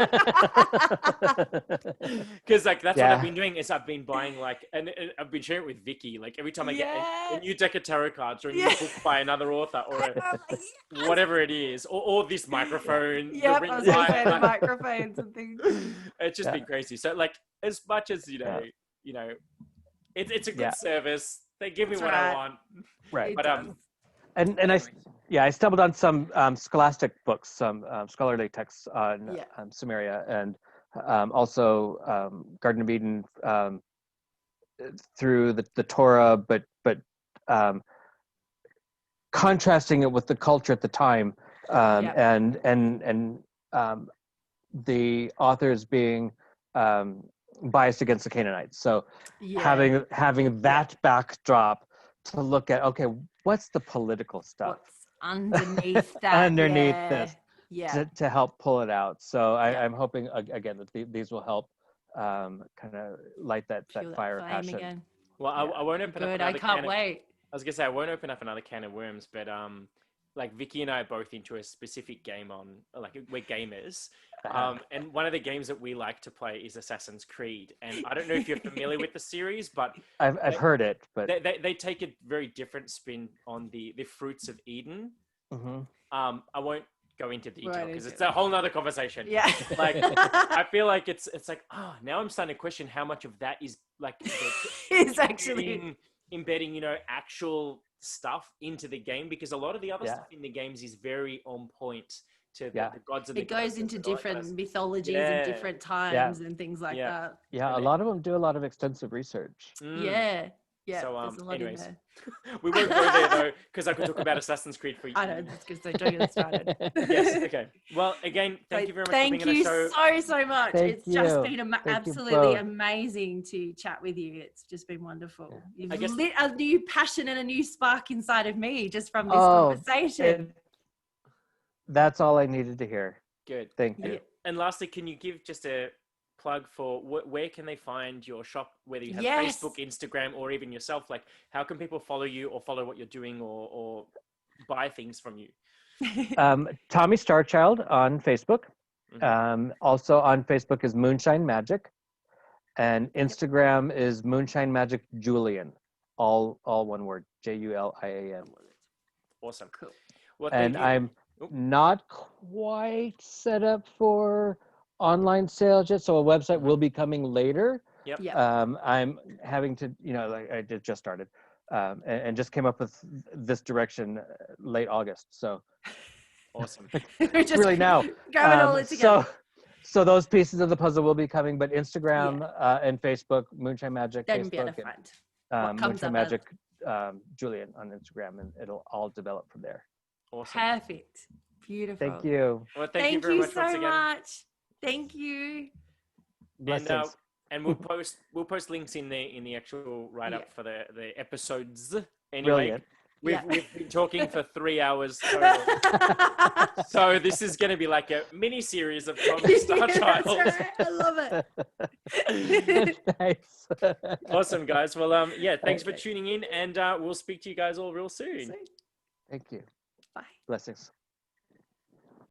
Because like that's what I've been doing, is I've been buying and I've been sharing it with Vicky. Like every time I get a new deck of tarot cards or a new book by another author or whatever it is, or this microphone. I was going to say the microphones and things. It's just been crazy. So like, as much as it's a good service. They give me what I want. Right. But I stumbled on some scholastic books, some scholarly texts on Sumeria, and also Garden of Eden through the Torah, but contrasting it with the culture at the time, and the authors being biased against the Canaanites. So having that backdrop to look at, okay, what's the political stuff? What's underneath that? This to help pull it out. So I'm hoping again that these will help kind of light that fire of passion. Again. Well, I won't open up another I can't wait. I was gonna say I won't open up another can of worms, but like Vicky and I are both into a specific game we're gamers. And one of the games that we like to play is Assassin's Creed. And I don't know if you're familiar with the series, but I've heard it, but they take a very different spin on the fruits of Eden. Mm-hmm. I won't go into detail because it's a whole nother conversation. Yeah. Like I feel like it's like, now I'm starting to question how much of that is like is actually embedding, actual stuff into the game, because a lot of the other stuff in the games is very on point to Yeah. the gods and the It goes goddesses into and all that kind different of mythologies Yeah. and different times and things like Yeah. that. Yeah, a And lot of them do a lot of extensive research. stuff. Yeah. Yeah. So, there's a lot anyways, in there. we won't go there though, because I could talk about Assassin's Creed for you. I know, it's because don't get started. Yes. Okay. Well, again, thank you very much for being Thank on the you show. so much. Thank It's just you. been Thank you absolutely both. amazing to chat with you. It's just been wonderful. I You've guess- lit a new passion and a new spark inside of me just from this Oh, conversation. That's all I needed to hear. Good. Thank you. Yeah. And lastly, can you give just a plug for where can they find your shop, whether you have Yes. Facebook, Instagram, or even yourself? Like, how can people follow you or follow what you're doing or buy things from you? Tommie StarChild on Facebook. Mhm. Also on Facebook is Moonshine Magic, and Instagram is Moonshine Magic Julian, all one word, Julian. Awesome. Cool. Well, thank And you. I'm not quite set up for online sales yet, so a website will be coming later. Yep. Yeah. I'm having to, like I just started, and just came up with this direction late August. So Awesome. We're just really now, grabbing all it together. so those pieces of the puzzle will be coming, but Instagram and Facebook, Moonshine Magic, Then be able Facebook, to find and what comes Moonshine up as- Magic Julian on Instagram, and it'll all develop from there. Awesome. Perfect. Beautiful. Thank you. Well, thank you very much so once again. much. Thank you. Blessings. And we'll post links in the actual write up for the episodes. Anyway, Brilliant. we've been talking for 3 hours total. So this is going to be like a mini series of Tommie StarChild. That's right. I love it. Nice. Awesome, guys. Well, thanks for tuning in, and we'll speak to you guys all real soon. Thank you. Bye. Blessings.